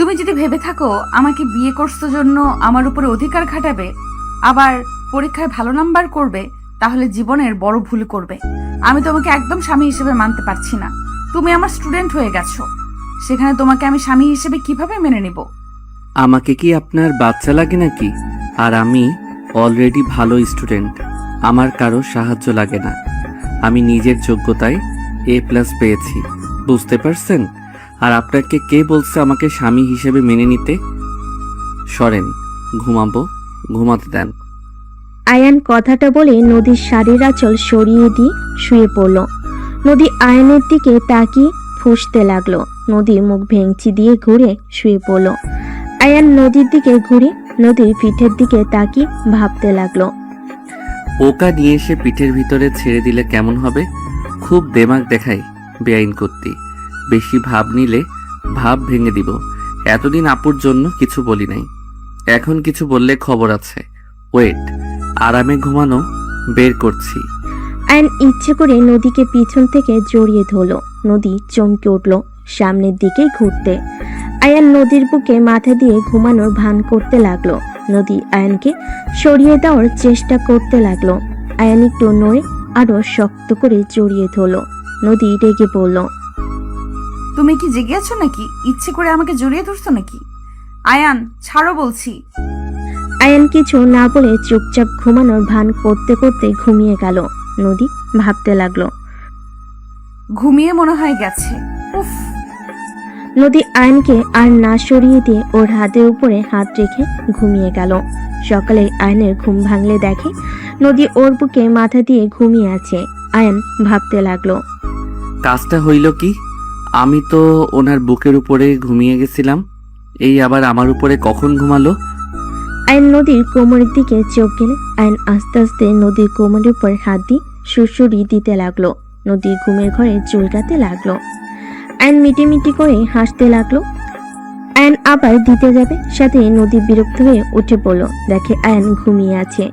তুমি যদি ভেবে থাকো আমাকে বিয়ে করছো জন্য আমার উপরে অধিকার খাটাবে, আবার পরীক্ষায় ভালো নাম্বার করবে, তাহলে জীবনের বড় ভুল করবে। আমি তোমাকে একদম স্বামী হিসেবে মানতে পারছি না। তুমি আমার স্টুডেন্ট হয়ে গেছো, সেখানে তোমাকে আমি স্বামী হিসেবে কিভাবে মেনে নিব? আমাকে কি আপনার বাচ্চা লাগে নাকি? আর আমি অলরেডি ভালো স্টুডেন্ট, আমার কারো সাহায্য লাগে না। আমি নিজের যোগ্যতায় A+ পেয়েছি, বুঝতে পারছেন? আর আপনাকে কে বলছে আমাকে স্বামী হিসেবে মেনে নিতে? সরেন, ঘুমাতে দেন। আয়ান কথাটা বলে নদীর শাড়ির আঁচল সরিয়ে দিয়ে শুয়ে পড়ল। নদী আয়নের দিকে তাকিয়ে ফুঁসতে লাগলো। নদী মুখ ভেঙচি দিয়ে ঘুরে শুয়ে পড়ল। আয়ান নদীর দিকে ঘুরে নদীর পিঠের দিকে তাকিয়ে ভাবতে লাগলো। ওকা নিয়ে এসে পিঠের ভিতরে ছেড়ে দিলে কেমন হবে? খুব দেমাগ দেখাই বেআইন করতি। বেশি ভাব নিলে ভাব ভেঙে দিব। এতদিন আপুর জন্য কিছু বলি নাই, এখন কিছু বললে খবর আছে। ওয়েট, আরামে ঘুমানো বের করছি। আয়ন ইচ্ছে করে নদীকে পিছন থেকে জড়িয়ে ধরল। নদী চমকে উঠল সামনের দিকে ঘুরতে। আয়ান নদীর বুকে মাথা দিয়ে ঘুমানোর ভান করতে লাগলো। নদী আয়ানকে সরিয়ে দেওয়ার চেষ্টা করতে লাগলো। আয়ান একটু নড়ে আরো শক্ত করে জড়িয়ে ধরল। নদী রেগে বলল, তুমি কি জেগে আছো নাকি? ইচ্ছে করে আমাকে জড়িয়ে ধরছো নাকি? আয়ান, ছাড়ো বলছি। আয়ান কিছু না বলে চুপচাপ ঘুমানোর ভান করতে করতে ঘুমিয়ে গেল। নদী ভাবতে লাগলো। ঘুমিয়ে মনে হয় গেছে। উফ। নদী আয়নকে আর না সরিয়ে দিয়ে ওর হাতের উপরে হাত রেখে ঘুমিয়ে গেল। সকালে আয়নের ঘুম ভাঙলে দেখে নদী ওর বুকে মাথা দিয়ে ঘুমিয়ে আছে। আয়ন ভাবতে লাগলো, কাজটা হইল কি? আমি তো ওনার বুকের উপরে ঘুমিয়ে গেছিলাম, এই আবার আমার উপরে কখন ঘুমালো? আয়ন নদীর কোমরের দিকে চোখ গেলে আয়ন আস্তে আস্তে নদীর কোমরের উপর হাত দিয়ে সুড়সুড়ি দিতে লাগলো। নদীর ঘুমের ঘরে চুলকাতে লাগলো। আয়ন মিটিমিটি করে হাসতে লাগলো। আয়ন আবার দিতে যাবে, সাথে নদী বিরক্ত হয়ে উঠে পড়ল। দেখে আয়ন ঘুমিয়ে আছে।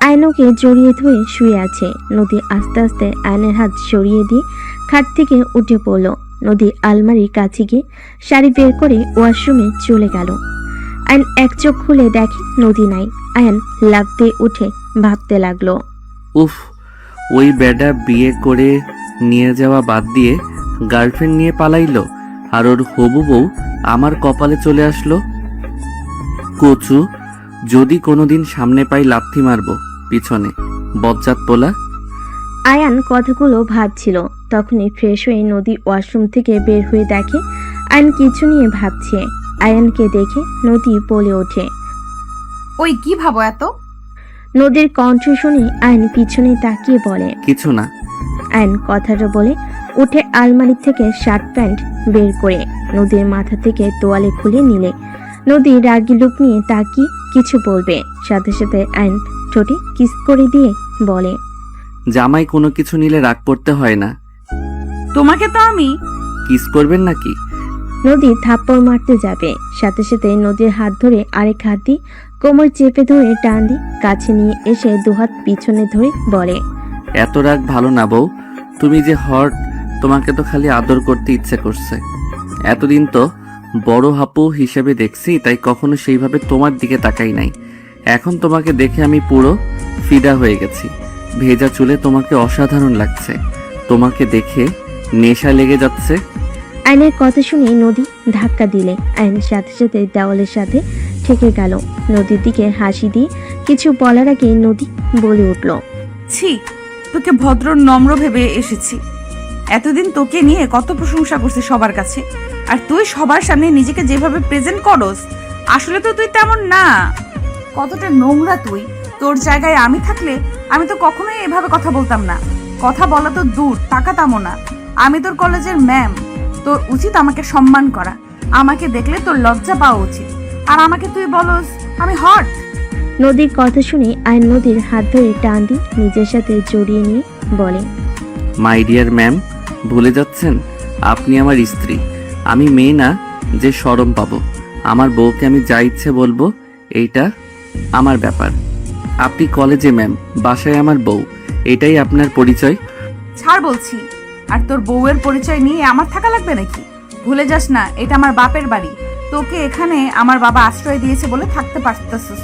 আয়নকে জড়িয়ে ধরে শুয়ে আছে। নদী আস্তে আস্তে আয়নের হাত সরিয়ে দিয়ে খাট থেকে উঠে পড়ল। নদী আলমারির কাছে গিয়ে শাড়ি বের করে ওয়াশরুমে চলে গেল। আয়ন এক চোখ খুলে দেখে নদী নাই। আয়ন লাফ দিয়ে উঠে ভাবতে লাগলো, উফ, ওই বেডা বিয়ে করে নিয়ে যাওয়া বাদ দিয়ে গার্লফ্রেন্ড নিয়ে পালাইলো, আর ওর হবু বউ আমার কপালে চলে আসলো। কচু, যদি কোনোদিন সামনে পাই লাথি মারবো পিছনে, বজ্জাত পোলা। আয়ান কথাগুলো ভাবছিল। তখনই ফ্রেশ হয়ে নদী ওয়াশরুম থেকে বের হয়ে দেখে আয়ন কিছু নিয়ে ভাবছে। আয়ানকে দেখে নদী বলে ওঠে, ওই কি ভাবো এত? নদীর কণ্ঠ শুনে আয়ন পিছনে তাকিয়ে বলে, কিছু না। আয়ন কথাটা বলে উঠে আলমারি থেকে শার্ট প্যান্ট বের করে নদীর মাথা থেকে তোয়ালে খুলে নিলে নদী রাগী লুক নিয়ে তাকিয়ে কিছু বলবে, সাথে সাথে আয়ন ঠোঁটে কিস করে দিয়ে বলে, জামাই কোনো কিছু নিলে রাগ করতে হয় না। তোমাকে তো আমি। কিস করবেন নাকি? নদী থাপ্পড় মারতে যাবে, সাথে সাথে নদীর হাত ধরে আরেক হাত দিয়ে কোমর চেপে ধরে টান দিয়ে কাছে নিয়ে এসে দুহাত পিছনে ধরে বলে, এত রাগ ভালো না বউ, তুমি যে হট, তোমাকে তো খালি আদর করতে ইচ্ছে করছে। এতদিন তো বড় হাপু হিসেবে দেখছি, তাই কখনো সেইভাবে তোমার দিকে তাকাই নাই। এখন তোমাকে দেখে আমি পুরো ফিদা হয়ে গেছি। ভেজা চুলে তোমাকে অসাধারণ লাগছে, তোমাকে দেখে নেশা লেগে যাচ্ছে। আয়নের কথা শুনে নদী ধাক্কা দিলে আয়ন সাথে সাথে দেওয়ালের সাথে ঠেকে গেল। নদীর দিকে হাসি দিয়ে কিছু বলার আগে নদী বলে উঠল, ছি, তোকে ভদ্র নম্র ভেবে এসেছি। এতদিন তোকে নিয়ে কত প্রশংসা করছি সবার কাছে, আর তুই সবার সামনে নিজেকে যেভাবে প্রেজেন্ট করস, আসলে তো তুই তেমন না। কতটা নোংরা তুই। তোর জায়গায় আমি থাকলে আমি তো কখনোই এভাবে কথা বলতাম না। কথা বলা তো দূর, তাকাতামও না। আমি তোর কলেজের ম্যাম, তোর উচিত আমাকে সম্মান করা। আমাকে দেখলে তোর লজ্জা পাওয়া উচিত। আর আমাকে তুই বলস আমি হট। নদীর কথা শুনে আয়ন নদীর হাত ধরে টান দিয়ে নিজের সাথে জড়িয়ে নিয়ে বলে, মাই ডিয়ার ম্যাম, ভুলে যাচ্ছেন আপনি আমার স্ত্রী। আমি মেয়ে না যে শরম পাবো। আমার বউকে আমি যা ইচ্ছে বলবো, এইটা আমার ব্যাপার। আপনি কলেজে ম্যাম, বাসায় আমার বউ, এটাই আপনার পরিচয়। ছাড় বলছি। আর তোর বউয়ের পরিচয় নিয়ে আমার থাকা লাগবে নাকি? ভুলে যাস না, এটা আমার বাপের বাড়ি। তোকে এখানে আমার বাবা আশ্রয় দিয়েছে বলে থাকতে পারতেছিস।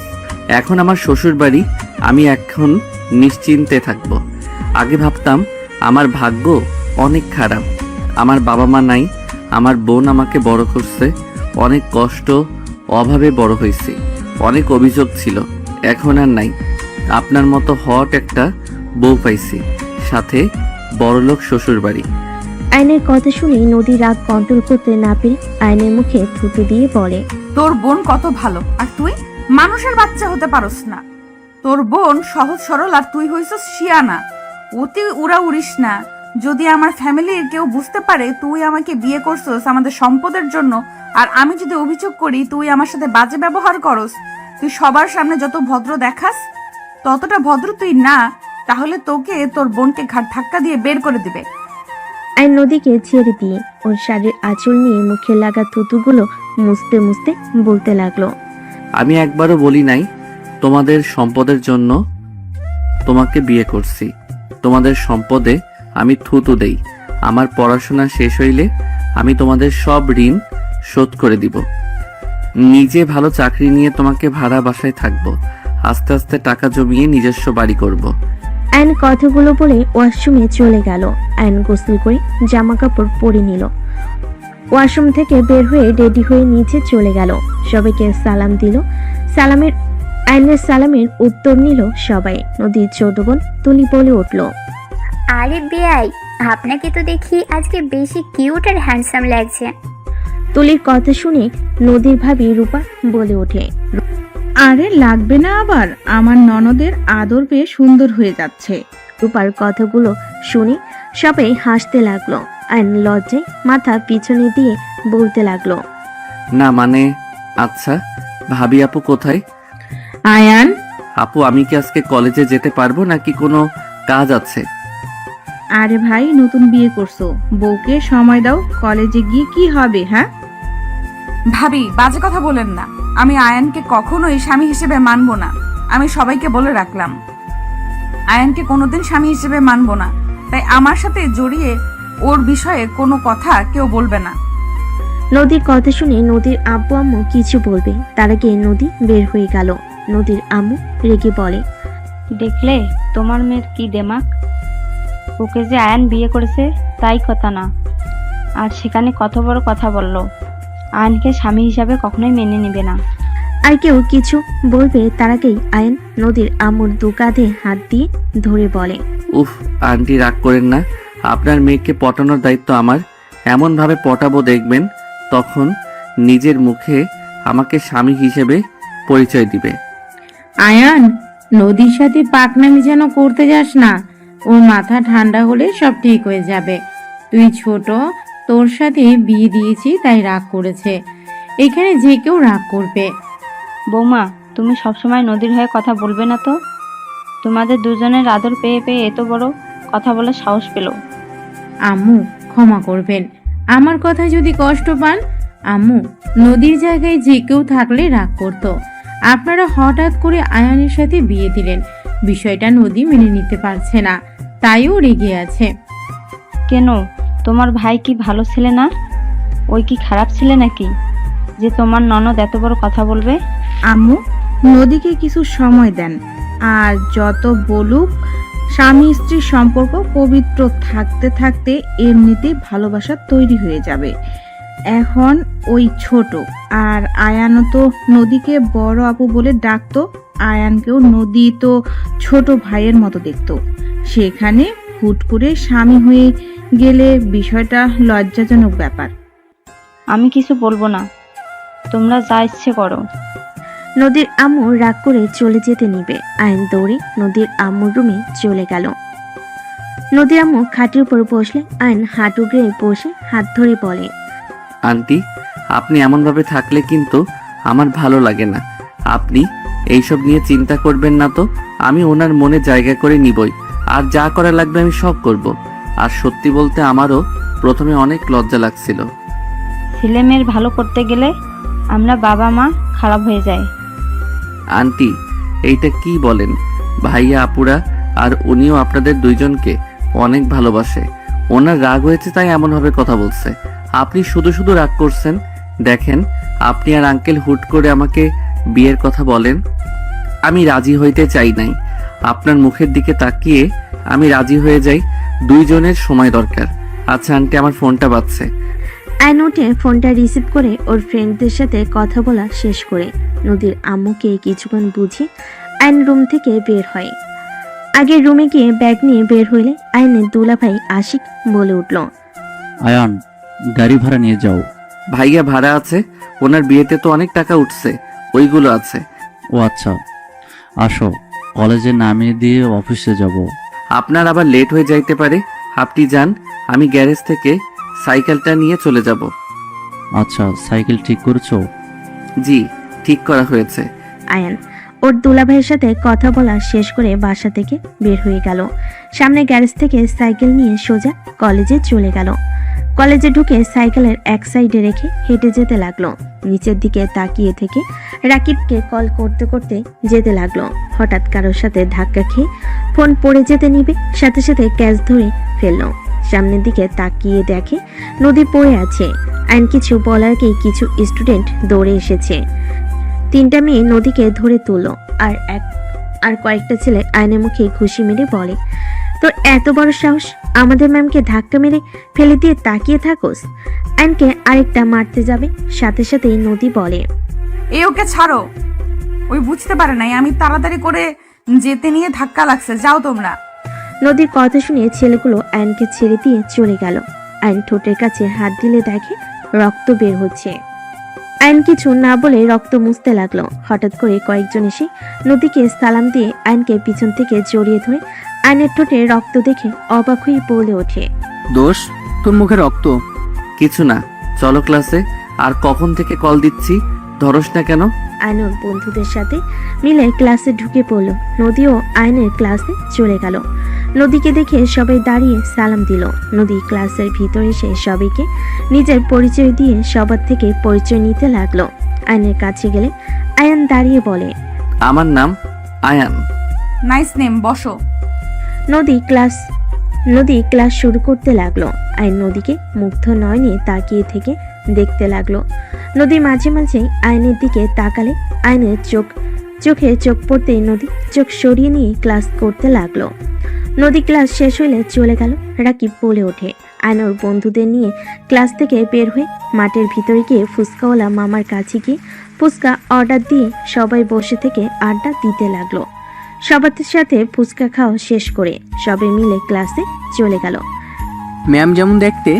এখন আমার শ্বশুর বাড়ি, আমি এখন নিশ্চিন্তে থাকবো। আগে ভাবতাম আমার ভাগ্য অনেক খারাপ, আমার বাবা মা নাই, আমার বোন আমাকে বড় করছে, অনেক কষ্ট অভাবে বড় হয়েছি, অনেক অভিযোগ ছিল, এখন আর নাই। আপনার মতো হট একটা বউ পাইছি, সাথে বড়লোক শ্বশুর বাড়ি। আয়নের কথা শুনে নদী রাগ কন্ট্রোল করতে না পেরে আয়নের মুখে থুতু দিয়ে বলে, তোর বোন কত ভালো, আর তুই মানুষের বাচ্চা হতে পারস না। তোর বোন সহজ সরল, আর তুই হইছস শিয়ানা। অতি উড়া উড়িস না। যদি আমার ফ্যামিলির কেউ বুঝতে পারে তুই আমাকে বিয়ে করছস আমাদের সম্পদের জন্য, আর আমি যদি অভিযোগ করি তুই আমার সাথে বাজে ব্যবহার করস, তুই সবার সামনে যত ভদ্র দেখাস ততটা ভদ্র তুই না, তাহলে তোকে তোর বোনকে ঘাট ধাক্কা দিয়ে বের করে দিবে। আয়ন নদীকে ছেড়ে দিয়ে ওর শাড়ির আঁচল নিয়ে মুখে লাগা থুতুগুলো মুছতে মুছতে বলতে লাগলো, আমি একবারও বলি নাই তোমাদের সম্পদের জন্য তোমাকে বিয়ে করছি। তোমাদের সম্পদে আমি থুতু দেই। আমার পড়াশোনা শেষ হইলে আমি তোমাদের সব ঋণ শোধ করে দিব। নিজে ভালো চাকরি নিয়ে তোমাকে ভাড়া বাসায় থাকবো। আস্তে আস্তে টাকা জমিয়ে নিজস্ব বাড়ি করব। আয়ন কথাগুলো বলে ওয়াশরুমে চলে গেল। আয়ন গোসল করে জামা কাপড় পরে নিল। ওয়াশরুম থেকে বের হয়ে রেডি হয়ে নিচে চলে গেল। সবাইকে সালাম দিল। আয়নের সালামের উত্তর নিল সবাই। নদীর ছোট বোন তুলি বলে উঠল, আরে বেয়াই, আপনাকে তো দেখি আজকে বেশি কিউট আর হ্যান্ডসাম লাগছে। তুলির কথা শুনে নদীর ভাবি রূপা বলে ওঠে, আরে লাগবে না আবার, আমার ননদের আদর পেয়ে সুন্দর হয়ে যাচ্ছে। রূপার কথাগুলো শুনে সবাই হাসতে লাগলো। আয়ন লজ্জায় মাথা পিছনে দিয়ে বলতে লাগলো, না মানে, আচ্ছা ভাবি আপু কোথায়? আয়ান, আপু আমি কি আজকে কলেজে যেতে পারবো নাকি কোনো কাজ আছে? আরে ভাই, নতুন বিয়ে করছো, বউকে সময় দাও, কলেজে গিয়ে কি হবে? হ্যাঁ ভাবি, বাজে কথা বলেন না। আমি আয়ানকে কখনোই স্বামী হিসেবে মানবো না। আমি সবাইকে বলে রাখলাম, আয়ানকে কোনোদিন স্বামী হিসেবে মানবো না। তাই আমার সাথে জড়িয়ে ওর বিষয়ে কোনো কথা কেউ বলবে না। নদীর কথা শুনে নদীর আব্বু আম্মু কিছু বলবে, তার আগে নদী বের হয়ে গেল। নদীর আম্মু রেগে বলে, দেখলে তোমার মেয়ের কি দেমাক? ওকে যে আয়ান বিয়ে করেছে তাই কথা না, আর সেখানে কত বড় কথা বলল। আয়ানকে স্বামী হিসাবে কখনোই মেনে নেবে না। আর কেউ কিছু বলবে তার আগেই আয়ন নদীর আম্মুর দু কাঁধে হাত দিয়ে ধরে বলে, উফ আন্টি রাগ করেন না, আপনার মেয়েকে পটানোর দায়িত্ব আমার। এমনভাবে পটাবো দেখবেন তখন নিজের মুখে আমাকে স্বামী হিসেবে পরিচয় দিবে। আয়ান, নদীর সাথে পাকনামি যেন করতে যাস না। ওর মাথা ঠান্ডা হলে সব ঠিক হয়ে যাবে। তুই ছোট, তোর সাথে বিয়ে দিয়েছি তাই রাগ করেছে। এখানে যে কেউ রাগ করবে। বৌমা, তুমি সবসময় নদীর হয়ে কথা বলবে না তো? তোমাদের দুজনের আদর পেয়ে পেয়ে এত বড় কথা বলার সাহস পেল। আম্মু ক্ষমা করবেন, আমার কথা যদি কষ্ট পান। আম্মু, নদীর জায়গায় যে কেউ থাকলে রাগ করতো। আপনারা হঠাৎ করে আয়ানের সাথে বিয়ে দিলেন, বিষয়টা নদী মেনে নিতে পারছে না, তাইও রেগে আছে। কেন, তোমার ভাই কি ভালো ছেলে না? ওই কি খারাপ ছেলে নাকি যে তোমার ননদ এত বড় কথা বলবে? আম্মু, নদীকে কিছু সময় দেন, আর যত বলুক, স্বামী স্ত্রীর সম্পর্ক পবিত্র থাকতে থাকতে এমনিতেই ভালোবাসা তৈরি হয়ে যাবে। এখন ওই ছোট, আর আয়ানও তো নদীকে বড় আপু বলে ডাকতো। আয়ানকেও নদী তো ছোট ভাইয়ের মতো দেখতো। সেখানে হুট করে স্বামী হয়ে গেলে বিষয়টা লজ্জাজনক ব্যাপার। আমি কিছু বলবো না, তোমরা যা ইচ্ছে করো। নদীর আম্মু রাগ করে চলে যেতে নিবে। আয়ন দৌড়ে নদীর আম্মুর রুমে চলে গেল। নদীর আম্মু খাটের উপর বসলে আয়ন হাঁটু গেড়ে বসে হাত ধরে বলে, আন্টি আপনি এমনভাবে থাকলে কিন্তু আমার ভালো লাগে না। আপনি এইসব নিয়ে চিন্তা করবেন না তো, আমি ওনার মনে জায়গা করে নিবই, আর যা করা লাগবে আমি সব করব। আর সত্যি বলতে আমারও প্রথমে অনেক লজ্জা লাগছিল। ছেলে মেয়ের ভালো করতে গেলে আমরা বাবা মা খারাপ হয়ে যায়। আন্টি এইটা কি বলেন? ভাইয়া আপুরা আর উনিও আপনাদের দুইজনকে অনেক ভালোবাসে। ওনার রাগ হয়েছে তাই এমনভাবে কথা বলছে। আপনি শুধু শুধু রাগ করছেন। দেখেন আপনি আর আঙ্কেল হুট করে আমাকে বিয়ের কথা বলেন। আমি রাজি হইতে চাই নাই। আপনার মুখের দিকে তাকিয়ে আমি রাজি হয়ে যাই। দুইজনের সময় দরকার। আচ্ছা আন্টি, আমার ফোনটা বাজছে। আয়ন উঠে ফোনটা রিসিভ করে ওর ফ্রেন্ডদের সাথে কথা বলা শেষ করে নদীর আম্মুকে কিছুক্ষণ বুঝে আয়ন রুম থেকে বের হয়। আগে রুমে গিয়ে ব্যাগ নিয়ে বের হইলে আয়নের দুলাভাই আশিক বলে উঠল, আয়ান, গাড়ি ভাড়া নিয়ে যাও। ভাইয়া ভাড়া আছে, ওনার বিয়েতে তো অনেক টাকা উঠছে, ওইগুলো আছে। ও আচ্ছা, আসো, কলেজে নামিয়ে দিয়ে অফিসে যাব। আপনার আবার লেট হয়ে যাইতে পারে, আপনি যান, আমি গ্যারেজ থেকে সাইকেলটা নিয়ে চলে যাব। আচ্ছা, সাইকেল ঠিক করেছো? জি, ঠিক করা হয়েছে। আয়ান ওর দুলাভাইয়ের সাথে কথা বলা শেষ করে বাসা থেকে বের হয়ে গেল। সামনে গ্যারেজ থেকে সাইকেল নিয়ে সোজা কলেজে চলে গেল। কলেজে ঢুকে সাইকেলের এক সাইডে রেখে হেঁটে যেতে লাগলো। নিচের দিকে তাকিয়ে থেকে রাকিবকে কল করতে করতে যেতে লাগলো। হঠাৎ কারোর সাথে ধাক্কা খেয়ে ফোন পড়ে যেতে নিবে, সাথে সাথে ক্যাচ ধরে ফেললো। সামনের দিকে তাকিয়ে দেখে নদী পড়ে আছে। আইন কিছু বলার আগেই কিছু স্টুডেন্ট দৌড়ে এসেছে। 3টা মেয়ে নদীকে ধরে তুললো। আর কয়েকটা ছেলে আয়নের মুখে ঘুষি মেরে বলে, তোর এত বড় সাহস, আমাদের ম্যামকে ধাক্কা মেরে ফেলে দিয়ে তাকিয়ে থাকোস। আইনকে আরেকটা মারতে যাবে, সাথে সাথেই নদী বলে, ওকে ছাড়ো, ওই বুঝতে পারে নাই আমি তাড়াতাড়ি করে যেতে নিয়ে ধাক্কা লাগছে, যাও তোমরা। নদীর কথা শুনে ছেলেগুলো আয়নকে ছেড়ে দিয়ে চলে গেল। আয়ন ঠোঁটের কাছে হাত দিলে দেখে রক্ত বের হচ্ছে। আয়ন কিছু না বলে রক্ত মুছতে লাগলো। হঠাৎ করে কয়েকজন এসে নদীকে সালাম দিয়ে আয়নকে পিছন থেকে জড়িয়ে ধরে আয়নের ঠোঁটে রক্ত দেখে অবাক হয়ে বলে ওঠে, দোষ, তোর মুখে রক্ত। কিছু না, চলো ক্লাসে। আর কখন থেকে কল দিচ্ছি, ধরস না কেন? আয়ন বন্ধুদের সাথে মিলে ক্লাসে ঢুকে পড়ল। নদীও আয়নের ক্লাসে চলে গেল। নদীকে দেখে সবাই দাঁড়িয়ে সালাম দিল। নদী ক্লাসের ভিতরে এসে সবাইকে নিজের পরিচয় দিয়ে সবার থেকে পরিচয় নিতে লাগলো। আয়নের কাছে গেলে আয়ান দাঁড়িয়ে বলে, আমার নাম আয়ান। নাইস নেম, বসো। নদী ক্লাস শুরু করতে লাগলো। আয়ন নদীকে মুগ্ধ নয়নে তাকিয়ে থেকে দেখতে লাগলো। নদী মাঝে মাঝে আয়নের দিকে তাকালে আয়নের চোখে চোখ পড়তেই নদী চোখ সরিয়ে নিয়ে ক্লাস করতে লাগলো। নদী ক্লাস শেষ হইলে চলে গেল। রাকিব বলে ওঠে, আয়নর বন্ধুদের নিয়ে ক্লাস থেকে বের হয়ে মাঠের ভিতরে গিয়ে ফুচকাওয়ালা মামার কাছে গিয়ে ফুচকা অর্ডার দিয়ে সবাই বসে থেকে আড্ডা দিতে লাগলো। সবার সাথে ফুচকা খাওয়া শেষ করে সবাই মিলে ক্লাসে চলে গেল। ম্যাম যেমন দেখতে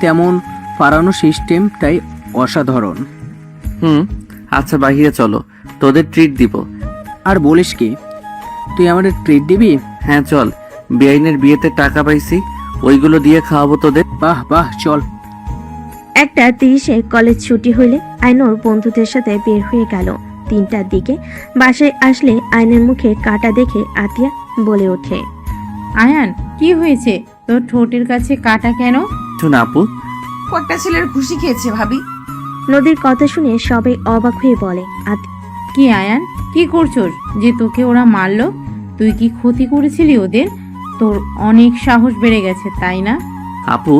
তেমন পড়ানোর সিস্টেমটাই অসাধারণ। আচ্ছা বাহিরে চলো, তোদের ট্রিট দিব। আর বলিস কি, তুই আমাদের ট্রিট দিবি? হ্যাঁ চল, বেআইনের বিয়েতে টাকা পাইছি, ওইগুলো দিয়ে খাওয়াবো তোদের। বাহ বাহ, চল। 1:30 কলেজ ছুটি হইলে আয়নর বন্ধুদের সাথে বের হয়ে গেল। 3টার দিকে বাসায় আসলে আয়নের মুখে কাটা দেখে আতিয়া বলে ওঠে, আয়ান, কি হয়েছে? তোর ঠোঁটের কাছে কাটা কেন? কিছু না আপু। কয়েকটা ছেলের খুশি খেয়েছে ভাবি। নদীর কথা শুনে সবাই অবাক হয়ে বলে, কি আয়ান, কি করছোস যে তোকে ওরা মারলো? তুই কি ক্ষতি করেছিলি ওদের? তোর অনেক সাহস বেড়ে গেছে, তাই না? আপু,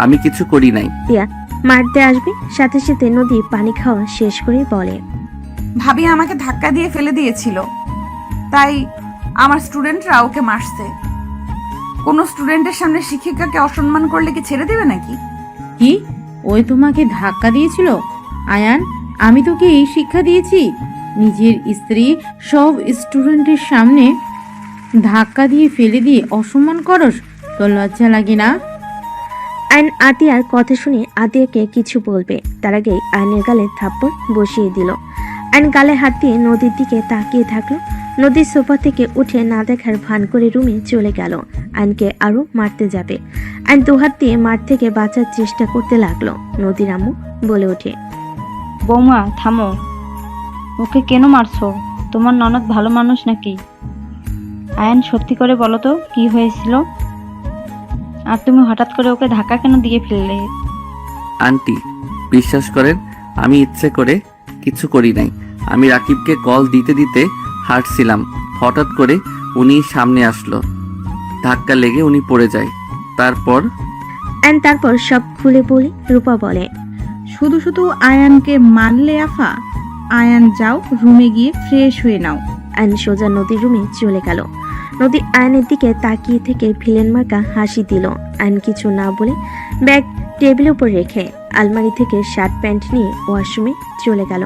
আমি কিছু করি নাই। আতিয়া মারতে আসবে, সাথে সাথে নদী পানি খাওয়া শেষ করে বলে, ভাবি আমাকে ধাক্কা দিয়ে ফেলে দিয়েছিল, তাই আমার স্টুডেন্টরা ওকে মারছে। কোনো স্টুডেন্টের সামনে শিক্ষিকাকে অসম্মান করলে কি ছেড়ে দেবে নাকি? কি, ওই তোমাকে ধাক্কা দিয়েছিল? আয়ান, আমি তোকে এই শিক্ষা দিয়েছি? নিজের স্ত্রী সব স্টুডেন্টের সামনে ধাক্কা দিয়ে ফেলে দিয়ে অসম্মান করস? তোর লজ্জা লাগে না? আয়ন আতিয়ার কথা শুনে আতিয়াকে কিছু বলবে, তার আগে আয়নের গালে থাপ্পড় বসিয়ে দিল। আয়ন গালে হাত দিয়ে নদীর দিকে তাকিয়ে থাকলো। নদীর সোফা থেকে উঠে না দেখার ভান করে রুমে চলে গেল। আয়নকে আরো মারতে যাবে। আয়ন দুহাত দিয়ে মাঠ থেকে বাঁচার চেষ্টা করতে লাগলো। নদীর আম্মু বলে ওঠে, বৌমা থামো, ওকে কেন মারছো? তোমার ননদ ভালো মানুষ নাকি? আয়ান, সত্যি করে বলো তো কি হয়েছিল? আর তুমি হঠাৎ করে ওকে ধাক্কা কেন দিয়ে ফেললে? আন্টি, বিশ্বাস করেন, আমি ইচ্ছে করে কিছু করি নাই। আমি রাকিবকে কল দিতে দিতে হাঁটছিলাম, হঠাৎ করে উনি সামনে আসলো, ধাক্কা লেগে উনি পড়ে যায়। তারপর তারপর সব খুলে বলে রূপা বলে, শুধু শুধু আয়ানকে মারলে আফা। আয়ান যাও রুমে গিয়ে ফ্রেশ হয়ে নাও। আয়ন সোজা নদীর রুমে চলে গেল। নদী আয়নের দিকে তাকিয়ে থেকে ভিলেন মার্কা হাসি দিল। আয়ন কিছু না বলে ব্যাগ টেবিলের উপর রেখে আলমারি থেকে শার্ট প্যান্ট নিয়ে ওয়াশরুমে চলে গেল।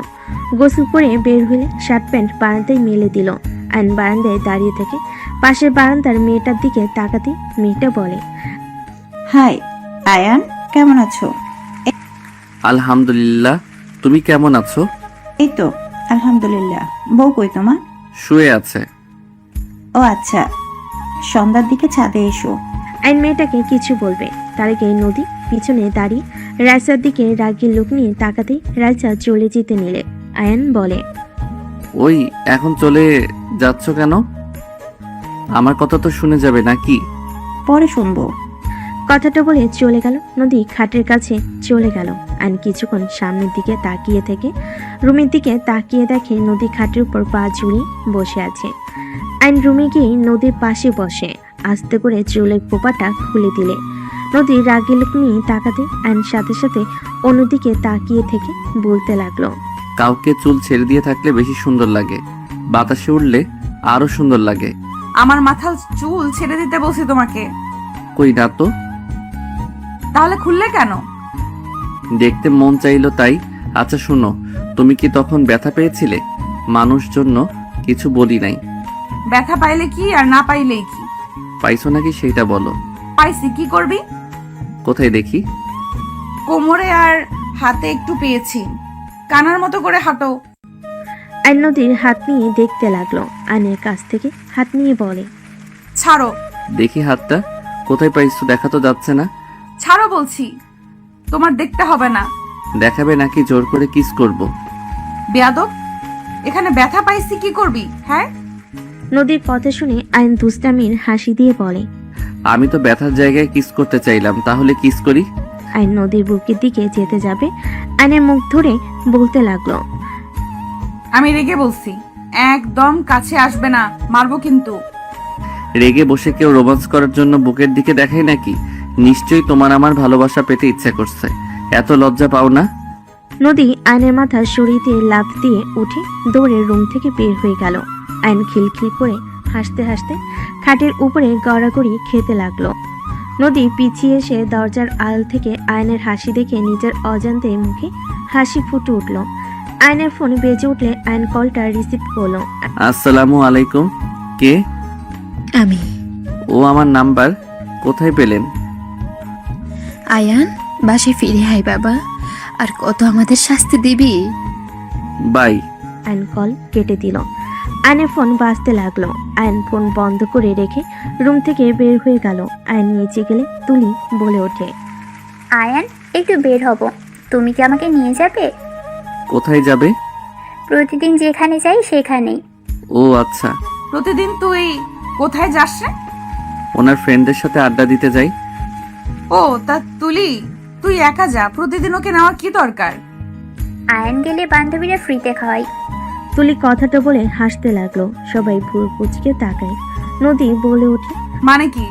গোসল করে বের হলে শার্ট প্যান্ট বারান্দায় মেলে দিল। আয়ন বারান্দায় দাঁড়িয়ে থেকে পাশের বারান্দার মেয়েটার দিকে তাকাতে মেয়েটা বলে, হাই আয়ান, কেমন আছো? আলহামদুলিল্লাহ, তুমি কেমন আছো? এই তো আলহামদুলিল্লাহ। বউ কই তোমার? শুয়ে আছে। ও আচ্ছা, সন্ধ্যার দিকে ছাদে এসো। আয়ন মেয়েটাকে কিছু বলবে তার আগে নদী পিছনে দাঁড়িয়ে রাইসার দিকে রাগের লোক নিয়ে তাকাতেই রাইসা চলে যেতে নিলে আয়ন বলে, ওই এখন চলে যাচ্ছ কেন? আমার কথা তো শুনে যাবে নাকি? পরে শুনবো। কথাটা বলে চলে গেল। নদী খাটের কাছে চলে গেল। আয়ন কিছুক্ষণ সামনের দিকে তাকিয়ে থেকে রুমের দিকে তাকিয়ে দেখে নদী খাটের উপর পা ঝুলিয়ে বসে আছে। আয়ন রুমে গিয়ে নদীর পাশে বসে আস্তে করে চুলের খোপাটা খুলে দিলে নদী রাগের লোক নিয়ে তাকাতে আয়ন সাথে সাথে অন্যদিকে তাকিয়ে থেকে বলতে লাগলো, কাউকে চুল ছেড়ে দিয়ে থাকলে বেশি সুন্দর লাগে, বাতাসে উঠলে আরো সুন্দর লাগে। আমার মাথার চুল ছেড়ে দিতে বলছি তোমাকে। কই না তো, তাহলে খুললে কেন? দেখতে মন চাইলো তাই। আচ্ছা শোনো, তুমি কি তখন ব্যথা পেয়েছিলে? মানুষ জন্য কিছু বলি নাই। ব্যথা পাইলে কি আর না পাইলেই কি? পাইছো নাকি সেইটা বলো। পাইছি, কি করবি? কোথায় দেখি? কোমরে আর হাতে একটু পেয়েছি। কানার মতো করে হাঁটো। আয়ন নদীর হাত নিয়ে দেখতে লাগলো। আয়নের কাছ থেকে হাত নিয়ে বলে, ছাড়ো। দেখি হাতটা কোথায় পাইছো, দেখা তো যাচ্ছে না। ছাড়ো বলছি। তোমার দেখতে হবে না। দেখাবে নাকি জোর করে কিস করব? বেয়াদব, এখানে ব্যথা পাইছি কি করবি? হ্যাঁ, নদীর কথা শুনে আয়ন দুষ্টামির হাসি দিয়ে বলে, আমি তো ব্যথার জায়গায় কিস করতে চাইলাম, তাহলে কিস করি। আয়ন নদীর বুকের দিকে যেতে যাবে আয়নের মুখ ধরে বলতে লাগলো, আমি রেগে বলছি, একদম কাছে আসবে না, মারবো কিন্তু। রেগে বসে কেউ রোমান্স করার জন্য বুকের দিকে দেখায় নাকি? নিশ্চয়ই তোমার আমার ভালোবাসা পেতে ইচ্ছা করছে, এত লজ্জা পাও না? নদী আয়নের মাথা সরিয়ে দিয়ে লাফ দিয়ে উঠে দৌড়ে রুম থেকে বের হয়ে গেল। আয়ন খিলখিল করে হাসতে হাসতে খাটের উপরে গড়াগড়ি খেতে লাগলো। নদী পিছিয়ে এসে দরজার আড়াল থেকে আয়নের হাসি দেখে নিজের অজান্তে মুখে হাসি ফুটে উঠল। আয়নের ফোন বেজে উঠলে আয়ন কলটা রিসিভ করলো। আসসালামু আলাইকুম। কে? আমি। ও আমার নাম্বার কোথায় পেলেন? আয়ান, বাসায় ফিরে আয় বাবা, আর কত আমাদের শাস্তি দিবি? বাই। আয়ন কল কেটে দিল। আয়নের ফোন বাজতে লাগলো। আয়ন ফোন বন্ধ করে রেখে রুম থেকে বের হয়ে গেল। আয়ন নিচে গেলে তুলি বলে ওঠে, আয়ান, একটু বের হব, তুমি কি আমাকে নিয়ে যাবে? কোথায় যাবে? প্রতিদিন যেখানে যাই সেখানেই। ও আচ্ছা। প্রতিদিন তুই কোথায় যাস রে? ওনার ফ্রেন্ডদের সাথে আড্ডা দিতে যাই। ও তা তুলি, তুই একা যা, প্রতিদিন ওকে নেওয়ার কি দরকার? আয়ান গেলে বান্ধবীরা ফ্রিতে খাওয়াই। তুলি কথাটা বলে হাসতে লাগলো। সবাই ভুল কুচকে তাকায়। নদী বলে ওঠে, মানে কি?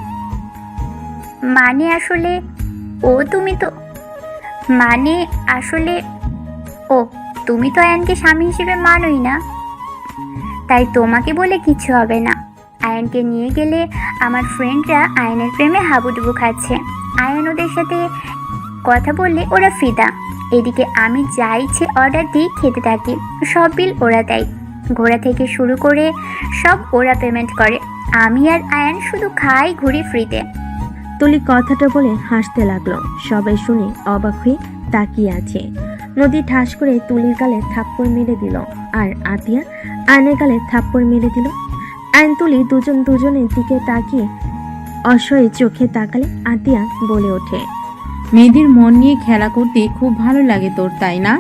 মানে আসলে ও তুমি তো আয়ানকে স্বামী হিসেবে মানোই না, তাই তোমাকে বলে কিছু হবে না। আয়ানকে নিয়ে গেলে আমার ফ্রেন্ডরা আয়ানের প্রেমে হাবুডুবু খাচ্ছে। আয়ান ওদের সাথে কথা বললে ওরা ফিদা। এদিকে আমি যা ইচ্ছে অর্ডার দিই খেতে থাকি, সব বিল ওরা দেয়। ঘোরা থেকে শুরু করে সব ওরা পেমেন্ট করে। আমি আর আয়ান শুধু খাই, ঘুরি ফ্রিতে। তুলি কথাটা বলে হাসতে লাগলো। সবাই শুনে অবাক হয়ে তাকিয়ে আছে। নদী ঠাস করে তুলির গালে থাপ্পড় মেরে দিল, আর আতিয়া আয়নের গালে থাপ্পড় মেরে দিল। আয়ন তুলি দুজনের দিকে তাকিয়ে অসহায় চোখে তাকালে আতিয়া বলে ওঠে, মেয়েদের মন নিয়ে খেলা করতে খুব ভালো লাগে তোর, তাই না?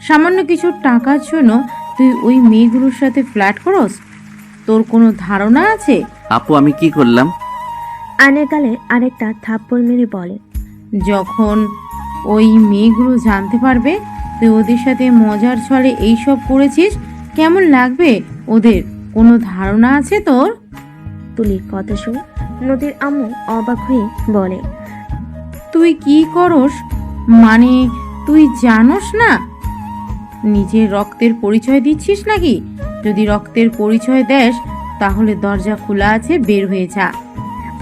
সামান্য কিছু টাকার জন্য তুই ওই মেয়েগুলোর সাথে ফ্ল্যাট করস? তোর কোনো ধারণা আছে? আপু আমি কি করলাম? আয়নের গালে আরেকটা থাপ্পড় মেরে বলে, যখন ওই মেয়েগুলো জানতে পারবে তুই ওদের সাথে মজার ছলে এইসব করেছিস, কেমন লাগবে ওদের? কোনো ধারণা আছে তোর? তুলির কথা শুনে নদীর আম্মু অবাক হয়ে বলে, তুই কি করস? মানে তুই জানোস না নিজের রক্তের পরিচয় দিচ্ছিস নাকি? যদি রক্তের পরিচয় দেস তাহলে দরজা খোলা আছে, বের হয়ে যা।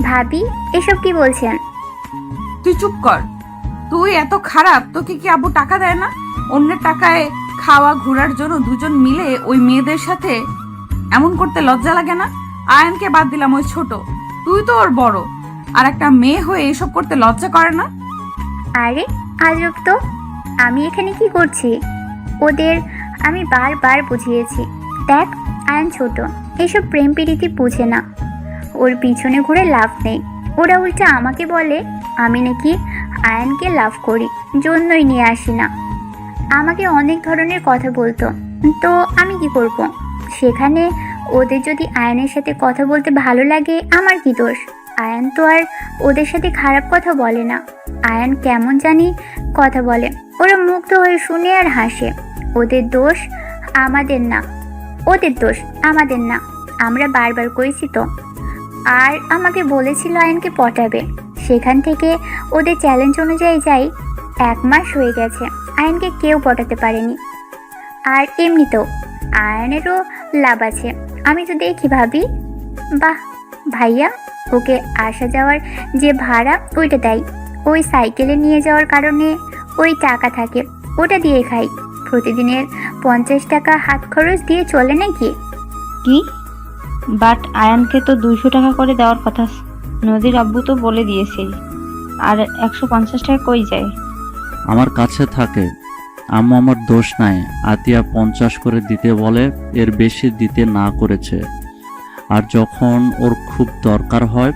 ভাবি এসব কি বলছেন? তুই চুপ কর। তুই এত খারাপ, তোকে কি আব্বু টাকা দেয় না? অন্যের টাকায় খাওয়া ঘোরার জন্য দুজন মিলে ওই মেয়েদের সাথে এমন করতে লজ্জা লাগে না? আয়ানকে বাদ দিলাম, ওই ছোট, তুই তো ওর বড়, আর একটা মেয়ে হয়ে এসব করতে লজ্জা করে না? আরে আজব তো, আমি এখানে কি করছি? ওদের আমি বারবার বুঝিয়েছি, দেখ আয়ন ছোট, এসব প্রেম প্রীতি বুঝে না, ওর পিছনে ঘুরে লাভ নেই। ওরা উল্টা আমাকে বলে আমি নাকি আয়নকে লাভ করি, জন্যই নিয়ে আসি না। আমাকে অনেক ধরনের কথা বলতো, তো আমি কি করব? সেখানে ওদের যদি আয়নের সাথে কথা বলতে ভালো লাগে, আমার কি দোষ? আয়ান তো আর ওদের সাথে খারাপ কথা বলে না। আয়ান কেমন জানি কথা বলে, ওরা মুগ্ধ হয়ে শুনে আর হাসে। ওদের দোষ আমাদের না, ওদের দোষ আমাদের না, আমরা বারবার করেছি তো। আর আমাকে বলেছিল আয়ানকে পটাবে, সেখান থেকে ওদের চ্যালেঞ্জ অনুযায়ী যাই 1 মাস হয়ে গেছে, আয়ানকে কেউ পটাতে পারেনি। আর এমনিতেও আয়ানেরও লাভ আছে, আমি তো দেখি ভাবি। বাহ ভাইয়া, ওকে আসা যাওয়ার যে ভাড়া ওইটা দেয়, ওই সাইকেলে নিয়ে যাওয়ার কারণে ওই টাকা থাকে, ওটা দিয়ে খাই। প্রতিদিনের 50 টাকা হাত খরচ দিয়ে চলে নাকি? কি? বাট আয়ানকে তো 200 টাকা করে দেওয়ার কথা, নদীর আব্বু তো বলে দিয়েছে। আর 150 টাকা কই যায়? আমার কাছে থাকে। আম্মু আমার দোষ নাই, আতিয়া 50 করে দিতে বলে, এর বেশি দিতে না করেছে। আর যখন ওর খুব দরকার হয়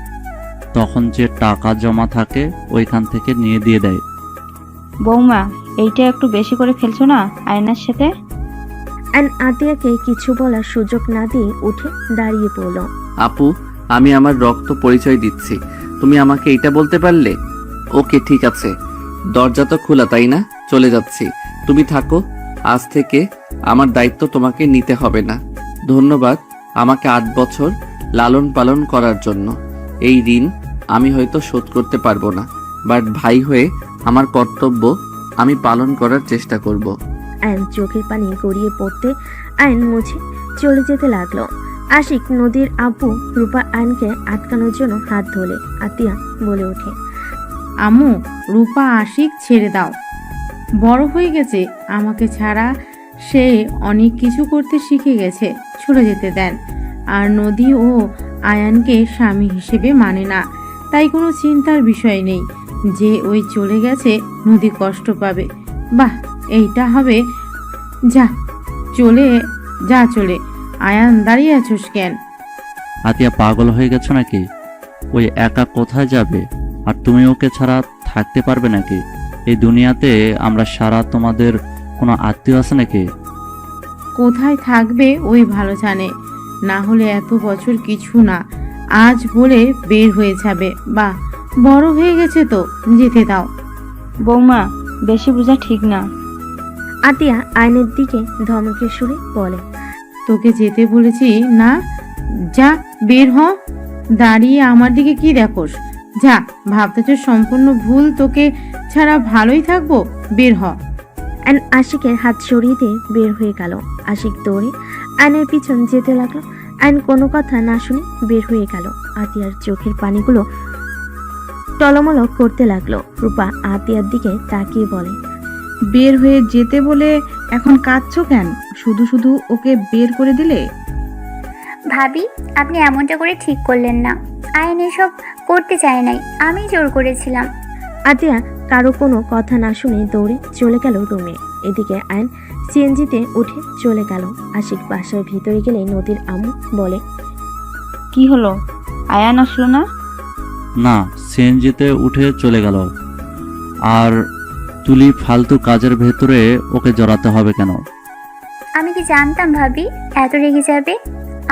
তখন যে টাকা জমা থাকে ওইখান থেকে নিয়ে দিয়ে দেয়। বৌমা, এইটা একটু বেশি করে ফেলছো না আয়নার সাথে? অ্যান্ড আতিয়াকে কিছু বলার সুযোগ না দিয়ে উঠে দাঁড়িয়ে পড়ল। আপু, আমি আমার রক্ত পরিচয় দিচ্ছি, তুমি আমাকে এইটা বলতে পারলে? ওকে ঠিক আছে, দরজা তো খোলা তাই না? চলে যাচ্ছি, তুমি থাকো। আজ থেকে আমার দায়িত্ব তোমাকে নিতে হবে না। ধন্যবাদ আমাকে 8 বছর লালন পালন করার জন্য। এই ঋণ আমি হয়তো শোধ করতে পারবো না, বাট ভাই হয়ে আমার কর্তব্য আমি পালন করার চেষ্টা করব। আয়ন চোখের পানি গড়িয়ে পড়তে আয়ন মুছে চলে যেতে লাগলো। আশিক নদীর আব্বু রূপা আয়নকে আটকানোর জন্য হাত ধরে আতিয়া বলে ওঠে, আম্মু, রূপা আশিক ছেড়ে দাও, বড় হয়ে গেছে, আমাকে ছাড়া সে অনেক কিছু করতে শিখে গেছে, চলে যেতে দেন। আর নদী ও আয়ানকে স্বামী হিসেবে মানে না, তাই কোনো চিন্তার বিষয় নেই যে ওই চলে গেছে নদী কষ্ট পাবে। বাহ, এইটা হবে। যা চলে। আয়ান, দাঁড়িয়ে আছোস কেন? আতিয়া পাগল হয়ে গেছো নাকি? ওই একা কোথায় যাবে? আর তুমি ওকে ছাড়া থাকতে পারবে নাকি? এই দুনিয়াতে আমরা সারা, তোমাদের কোনো আত্মীয় আছে নাকি? কোথায় থাকবে ওই ভালো জানে, না হলে এত বছর কিছু না, আজ বলে বের হয়ে যাবে। বাহ, বড় হয়ে গেছে তো, যেতে দাও। বৌমা, বেশি বোঝা ঠিক না। আতিয়া আয়নের দিকে ধমকের সুরে বলে, তোকে যেতে বলেছি না, যা বের হ। দাঁড়িয়ে আমার দিকে কি দেখোস? যা, ভাবতেছ সম্পূর্ণ ভুল, তোকে ছাড়া ভালোই থাকবো, বের হ। অ্যান্ড আশিকের হাত সরিয়ে দিয়ে বের হয়ে গেল। আশিক দৌড়ে আয়নের পিছন যেতে লাগলো। আয়ন কোনো কথা না শুনে বের হয়ে গেল। আতিয়ার চোখের পানিগুলো টলমল করতে লাগলো। রূপা আতিয়ার দিকে তাকিয়ে বলে, বের হয়ে যেতে বলে এখন কাঁদছো কেন? শুধু শুধু ওকে বের করে দিলে। ভাবি, আপনি এমনটা করে ঠিক করলেন না। আয়ন এসব করতে চায় নাই, আমি জোর করেছিলাম। আতিয়া কারো কোনো কথা না শুনে দৌড়ে চলে গেল রুমে। এদিকে আয়ন সিএনজিতে উঠে চলে গেল। আশিক বাসার ভিতরে গেলে নদীর আম্মু বলে, কি হলো? আয়ান আসলো না? না, সিএনজিতে উঠে চলে গেল। আর তুলি ফালতু কাজের ভেতরে ওকে জড়াতে হবে কেন? আমি কি জানতাম ভাবি এত রেগে যাবে?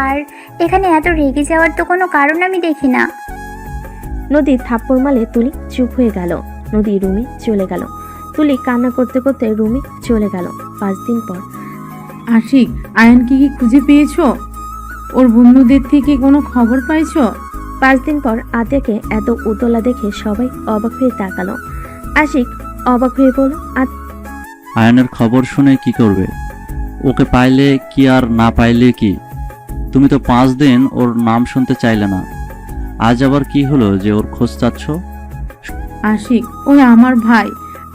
আর এখানে এত রেগে যাওয়ার তো কোনো কারণ আমি দেখি না। নদী থাপ্পড় মারলে তুলি চুপ হয়ে গেল। নদী রুমে চলে গেল। তুলি কান্না করতে করতে রুমে চলে গেল। 5 দিন পর। আশিক, আয়ানকে কি খুঁজে পেয়েছো? ওর বন্ধুদের থেকে কোনো খবর পাইছো? 5 দিন পর আতিয়াকে এত উতলা দেখে সবাই অবাক হয়ে তাকালো। আশিক অবাক হয়ে বলল, আয়ানের খবর শুনে কি করবে? ওকে পাইলে কি আর না পাইলে কি? তুমি তো 5 দিন ওর নাম শুনতে চাইলে না, আজ আবার কি হলো যে ওর খোঁজ চাচ্ছ? আশিক, ওই আমার ভাই।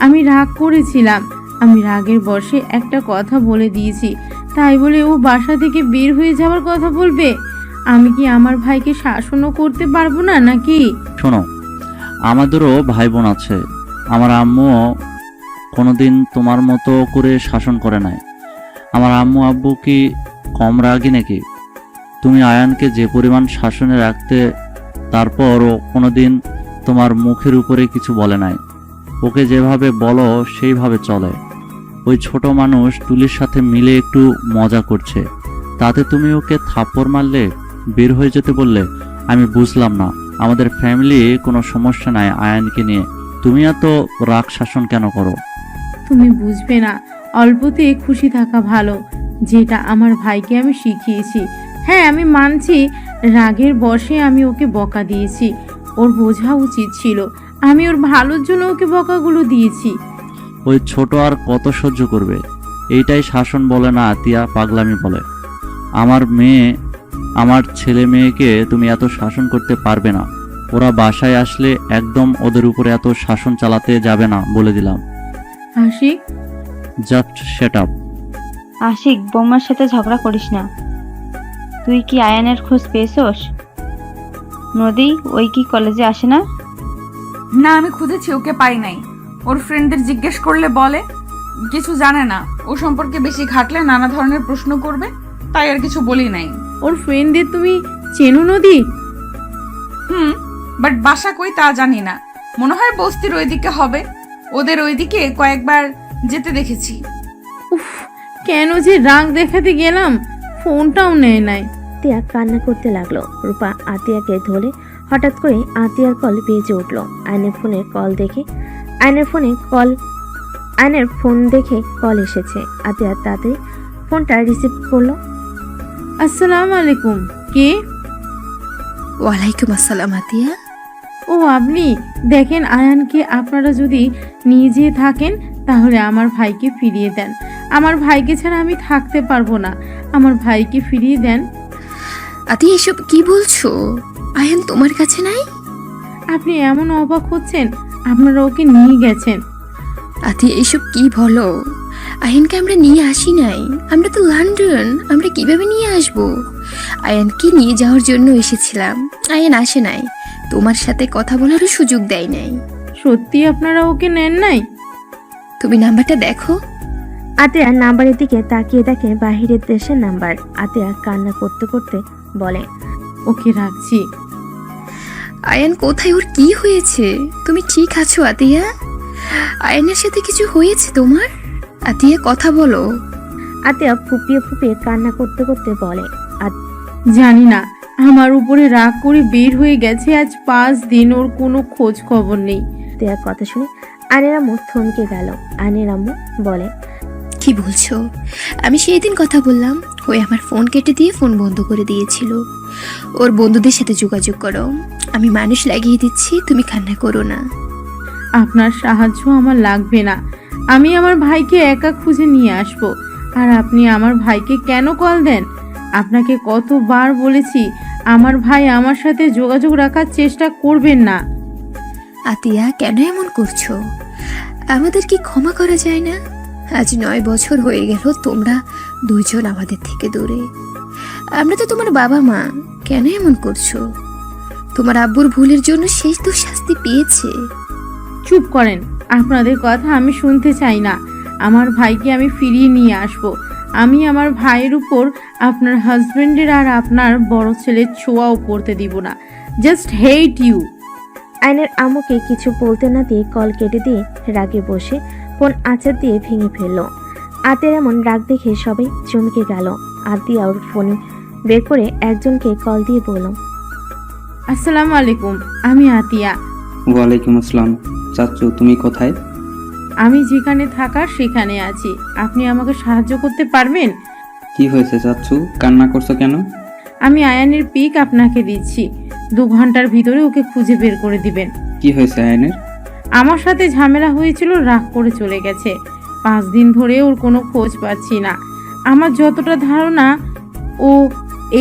আমি রাগ করেছিলাম। আমি রাগের বশে একটা কথা বলে দিয়েছি, তাই বলে ও বাসা থেকে বের হয়ে যাওয়ার কথা বলবে? আমি কি আমার ভাইকে শাসনও করতে পারবো না নাকি? শোনো, আমাদেরও ভাই বোন আছে। আমার আম্মুও কোনোদিন তোমার মতো করে শাসন করে নাই। আমার আম্মু আব্বু কি কম রাগী নাকি? তুমি আয়ানকে যে পরিমাণ শাসনে রাখতে, তারপরও কোনোদিন তোমার মুখের উপরে কিছু বলে নাই। ওকে যেভাবে বলো সেইভাবে চলে। ওই ছোট মানুষ তুলির সাথে মিলে একটু মজা করছে, তাতে তুমি ওকে থাপ্পড় মারলে, বের হয়ে যেতে বললে। আমি বুঝলাম না, আমাদের ফ্যামিলি কোনো সমস্যা নাই আয়ানকে নিয়ে, তুমি এত রাগ শাসন কেন করো? তুমি বুঝবে না, অল্পতে খুশি থাকা ভালো, যেটা আমার ভাইকে আমি শিখিয়েছি। হ্যাঁ, আমি মানছি রাগের বশে আমি ওকে বকা দিয়েছি। ওর বোঝা উচিত ছিল আমি ওর ভালোর জন্য ওকে বকাগুলো দিয়েছি। ওই ছোট আর কত সহ্য করবে? এইটাই শাসন বলে না আতিয়া, পাগলামি বলে। আমার ছেলে মেয়েকে তুমি এত শাসন করতে পারবে না। ওরা বাসায় আসলে একদম ওদের উপরে এত শাসন চালাতে যাবে না, বলে দিলাম। Ashiq, just shut up. Ashiq, বৌমার সাথে ঝগড়া করিস না। তুই কি আয়ানের খোঁজ পেয়েছস? নদী ওই কি কলেজে আসে না? না, আমি খুঁজেছি, ওকে পাই নাই। ওর ফ্রেন্ডদের জিজ্ঞেস করলে বলে কিছু জানে না, ও সম্পর্কে বেশি ঘাটলে নানা ধরনের প্রশ্ন করবে, তাই আর কিছু বলি নাই। ওর ফ্রেন্ডদের তুমি চেনো নদী? বাট বাসা কই তা জানি না। মনে হয় বস্তির ওইদিকে হবে। ওদের ওইদিকে কয়েকবার যেতে দেখেছি। উফ, কেন যে রাগ দেখাতে গেলাম, ফোনটাও নেয় নাই। আতিয়া কান্না করতে লাগলো। রূপা আতিয়াকে ধরে হঠাৎ করে আতিয়ার কল বেজে উঠলো। আয়নের ফোন দেখে কল এসেছে। আতিয়া তাড়াতাড়ি ফোনটা রিসিভ করলো। আসসালামু আলাইকুম, কে? ওয়ালাইকুম আসসালাম আতিয়া। ও আপনি? দেখেন, আয়ানকে আপনারা যদি নিয়ে যেয়ে থাকেন তাহলে আমার ভাইকে ফিরিয়ে দেন। আমার ভাইকে ছাড়া আমি থাকতে পারবো না। আমার ভাইকে ফিরিয়ে দেন। আতিয়া, এসব কি বলছো? আয়ান তোমার কাছে নাই? আপনি এমন অবাক হচ্ছেন, আপনারা ওকে নিয়ে গেছেন। আতিয়া, এসব কি বলো? আয়ানকে আমরা নিয়ে আসি নাই। আমরা তো লন্ডন, আমরা কিভাবে নিয়ে আসবো? আয়ানকে নিয়ে যাওয়ার জন্য এসেছিলাম, আয়ান আসে নাই। তোমার সাথে কথা বলারও সুযোগ দেয় নাই। সত্যি আপনারা ওকে নেন নাই? তুমি নাম্বারটা দেখো। আতিয়া নাম্বারের দিকে তাকিয়ে দেখে বাহিরের দেশের নাম্বার। আতিয়া কান্না করতে করতে বলে, ওকে রাখছি। আয়ান কোথায়? ওর কি হয়েছে? তুমি ঠিক আছো আতিয়া? আয়ানের সাথে কিছু হয়েছে তোমার? আতিয়া, কথা বলো। আতিয়া ফুপিয়ে ফুপিয়ে কান্না করতে করতে বলে, জানি না, আমার উপরে রাগ করে বের হয়ে গেছে। আজ 5 দিন ওর কোনো খোঁজ খবর নেই। আতিয়ার কথা শুনে আয়নের আম্মু থমকে গেল। আয়নের আম্মু বলে, কি বলছো? আমি সেই দিন কথা বললাম, ওই আমার ফোন কেটে দিয়ে ফোন বন্ধ করে দিয়েছিল। ওর বন্ধুদের সাথে যোগাযোগ করো, আমি মানুষ লাগিয়ে দিচ্ছি, তুমি কান্না করো না। আপনার সাহায্য আমার লাগবে না। আমি আমার ভাইকে একা খুঁজে নিয়ে আসব। আর আপনি আমার ভাইকে কেন কল দেন? আপনাকে কতবার বলেছি আমার ভাই আমার সাথে যোগাযোগ রাখার চেষ্টা করবেন না। আতিয়া, কেন এমন করছো? আমাদের কি ক্ষমা করা যায় না? আজ 9 বছর হয়ে গেল তোমরা দুইজন আমাদের থেকে দূরে। আমরা তো তোমার বাবা মা, কেন এমন করছো? তোমার আব্বুর ভুলের জন্য শেষ তো শাস্তি পেয়েছে। চুপ করেন, আপনাদের কথা আমি শুনতে চাই না। আমার ভাইকে আমি ফিরিয়ে নিয়ে আসব। আমি আমার ভাইয়ের উপর আপনার হাজবেন্ডের আর আপনার বড় ছেলের ছোঁয়াও পড়তে দিব না। Just hate you. আয়নের আম্মুকে কিছু বলতে না দিয়ে কল কেটে দিয়ে রাগে বসে ফোন আছাড় দিয়ে ভেঙে ফেলল। আতিয়ার এমন রাগ দেখে সবাই চমকে গেল। আতিয়া ওর ফোন বের করে একজনকে কল দিয়ে বলল, আসসালামু আলাইকুম, আমি আতিয়া। ওয়ালাইকুম আসসালাম। চাচু, তুমি কোথায়? আমি যেখানে থাকার সেখানে আছি। আপনি আমাকে সাহায্য করতে পারবেন? কি হয়েছে চাচু, কান্না করছো কেন? আমি আয়ানের পিক আপনাকে দিচ্ছি। 2 ঘন্টার ভিতরে ওকে খুঁজে বের করে দিবেন। কি হয়েছে আয়নের? আমার সাথে ঝামেলা হয়েছিল, রাগ করে চলে গেছে। 5 দিন ধরে ওর কোনো খোঁজ পাচ্ছি না। আমার যতটা ধারণা ও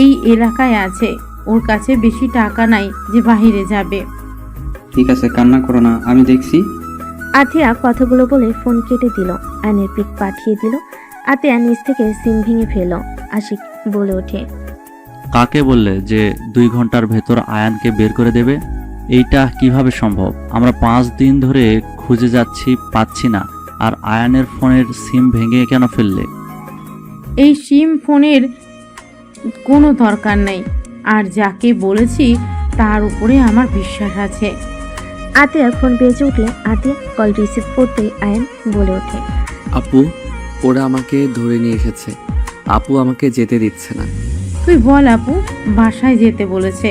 এই এলাকায় আছে, ওর কাছে বেশি টাকা নাই যে বাইরে যাবে। ঠিক আছে, কান্না করো না, আমি দেখছি। আতিয়া কথাগুলো বলে ফোন কেটে দিল। আয়নের পিক পাঠিয়ে দিল। আতিয়া নিচ থেকে সিম ভেঙে ফেল। আশিক বলে ওঠে, কাকে বললে যে 2 ঘন্টার ভেতর আয়ানকে বের করে দেবে? এইটা কিভাবে সম্ভব? আমরা 5 দিন ধরে খুঁজে যাচ্ছি, পাচ্ছি না। আর আয়ানের ফোনের সিম ভেঙে কেন ফেললে? এই সিম ফোনের কোনো দরকার নেই, আর যাকে বলেছি তার উপরে আমার বিশ্বাস আছে। আতিয়ার ফোন বেজে উঠলে আতিয়া কল রিসিভ করতেই আয়ন বলে ওঠে, আপু, ওরা আমাকে ধরে নিয়ে এসেছে। আপু আমাকে যেতে দিচ্ছে না। তুই বল আপু, বাসায় যেতে বলেছে।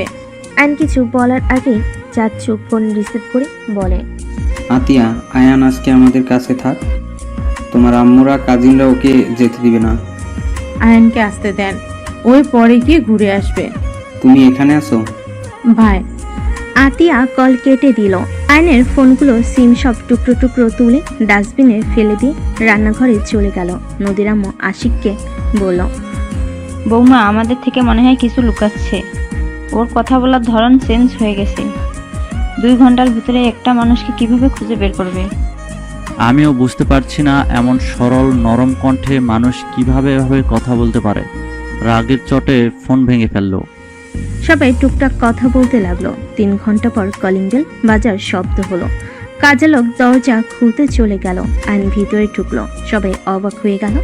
আয়ন কিছু বলার আগেই চাচ্চু ফোন রিসিভ করে বলে, আতিয়া, আয়ান আজকে আমাদের কাছে থাক। তোমার আম্মুরা কাজিনরা ওকে যেতে দিবে না। আয়নকে আসতে দেন, ওই পরে গিয়ে ঘুরে আসবে। তুমি এখানে আসো। ভাই, আতিয়া কল কেটে দিল। আয়নের ফোনগুলো সিম সব টুকরো টুকরো তুলে ডাস্টবিনে ফেলে দিয়ে রান্নাঘরে চলে গেল। নদীর আম্মু আশিককে বলল, বৌমা আমাদের থেকে মনে হয় কিছু লুকাচ্ছে। ওর কথা বলার ধরন চেঞ্জ হয়ে গেছে। 2 ঘন্টার ভিতরে একটা মানুষকে কিভাবে খুঁজে বের করবে? আমিও বুঝতে পারছি না, এমন সরল নরম কণ্ঠে মানুষ কিভাবে এভাবে কথা বলতে পারে। রাগের চটে ফোন ভেঙে ফেললো। সবাই টুকটাক কথা বলতে লাগলো। 3 ঘন্টা পর কলিং বেল বাজার শব্দ হলো। কাজের লোক দরজা খুলতে চলে গেল। আইন ভিতরে ঢুকলো। সবাই অবাক হয়ে গেল।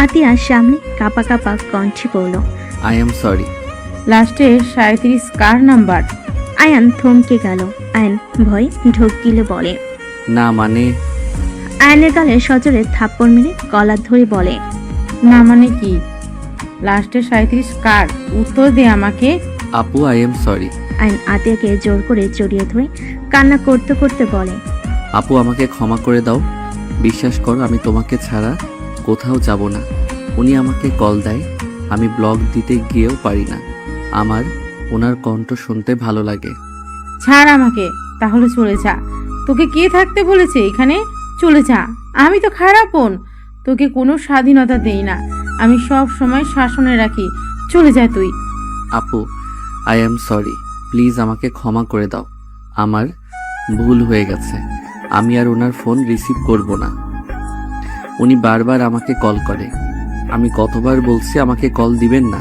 আতিয়ার সামনে কাপা কাপা কণ্ঠে বলল, আই এম সরি। লাস্টে 37 কার নাম্বার? আয়ান থমকে গেল। আয়ন ভয় ঢোক গিলে বলে, না মানে, আয়নের গালে সজোরে থাপ্পড় মেরে গলা ধরে বলে, না মানে কি? লাস্টে 37 কার? উত্তর দে আমাকে। আপু আই এম সরি। আয়ন আতিয়াকে জোর করে জড়িয়ে ধরে কান্না করতে করতে বলে, আপু আমাকে ক্ষমা করে দাও। বিশ্বাস করো, আমি তোমাকে ছাড়া কোথাও যাব না। উনি আমাকে কল দেয়, আমি ব্লগ দিতে গিয়েও পারি না। আমার ওনার কণ্ঠ শুনতে ভালো লাগে। ছাড় আমাকে, তাহলে চলে যা। তোকে কে থাকতে বলেছে এখানে? চলে যা। আমি তো খারাপন, তোকে কোনো স্বাধীনতা দেই না। আমি সব সময় শাসনে রাখি। চলে যা তুই। আপু আই এম সরি, প্লিজ আমাকে ক্ষমা করে দাও। আমার ভুল হয়ে গেছে। আমি আর ওনার ফোন রিসিভ করব না। উনি বারবার আমাকে কল করে। আমি কতবার বলছি আমাকে কল দিবেন না।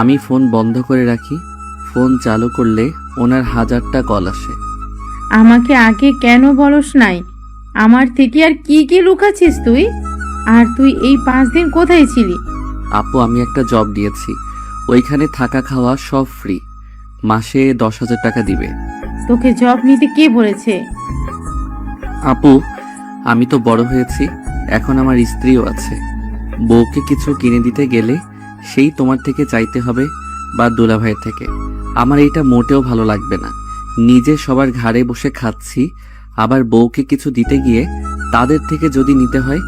আমি ফোন বন্ধ করে রাখি। ফোন চালু করলে ওনার 1000টা কল আসে। আমাকে আগে কেন বলস নাই? আমার থেকে আর কি কি লুকাচ্ছিস তুই? আর তুই এই 5 দিন কোথায় ছিলি? আপু আমি একটা জব দিয়েছি, ওইখানে থাকা খাওয়া সব ফ্রি। মাসে 10,000 টাকা দিবে। তোকে জব নিতে কে বলেছে? আপু আমি তো বড় হয়েছি, এখন আমার স্ত্রীও আছে। বউকে কিছু কিনে দিতে গেলে সেই তোমার থেকে চাইতে হবে বা দুলাভাইয়ের থেকে। আমার এইটা মোটেও ভালো লাগবে না। নিজে সবার ঘাড়ে বসে খাচ্ছি, আবার বউকে কিছু দিতে গিয়ে তাদের থেকে যদি নিতে হয়।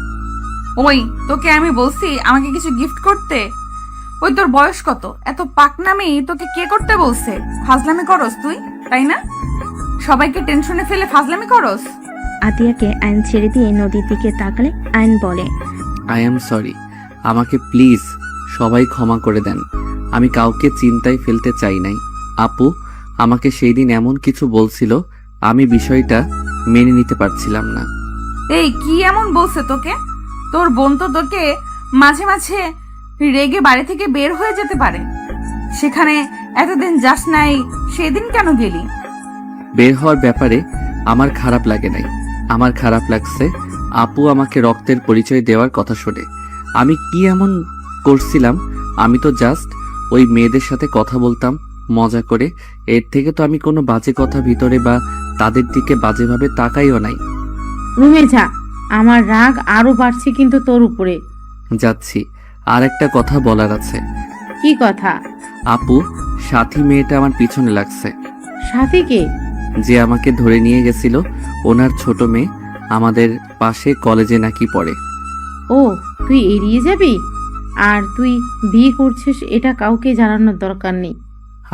ওই তোকে আমি বলছি আমাকে কিছু গিফট করতে? ওই তোর বয়স কত? এত পাকনামি তোকে কে করতে বলছে? ফাজলামি করস তুই, তাই না? সবাইকে টেনশনে ফেলে ফাজলামি করস। আতিয়াকে আয়ন ছেড়ে দিয়ে নদীর দিকে তাকালে আয়ন বলে, আই এম সরি, আমাকে প্লিজ সবাই ক্ষমা করে দেন। আমি কাউকে চিন্তায় ফেলতে চাই নাই। আপু আমাকে সেই দিন এমন কিছু বলছিল, আমি বিষয়টা মেনে নিতে পারছিলাম না। এই কি এমন বলছে তোকে? তোর বোন তো তোকে মাঝে মাঝে রেগে বাড়ি থেকে বের হয়ে যেতে পারে। সেখানে এতদিন যাস নাই, সেদিন কেন গেলি? বের হওয়ার ব্যাপারে আমার খারাপ লাগে নাই। আমার খারাপ লাগছে আপু আমাকে রক্তের পরিচয় দেওয়ার কথা শুনে। আমি কি এমন করছিলাম? আমি তো জাস্ট ওই মেয়েদের সাথে কথা বলতাম মজা করে। এর থেকে তো আমি কোনো বাজে কথা ভিতরে বা তাদের দিকে বাজেভাবে তাকাইও নাই। রুমে যা, আমার রাগ আরো বাড়ছে কিন্তু তোর উপরে। যাচ্ছি। আর একটা কথা বলার আছে। কি কথা? আপু, সাথী মেয়েটা আমার পিছনে লাগছে। সাথীকে? যে আমাকে ধরে নিয়ে গেছিল, ওনার ছোট মেয়ে, আমাদের পাশে কলেজে নাকি পড়ে। ও, তুই এড়িয়ে যাবি? আর তুই বিয়ে করছিস এটা কাউকে জানানোর দরকার নেই।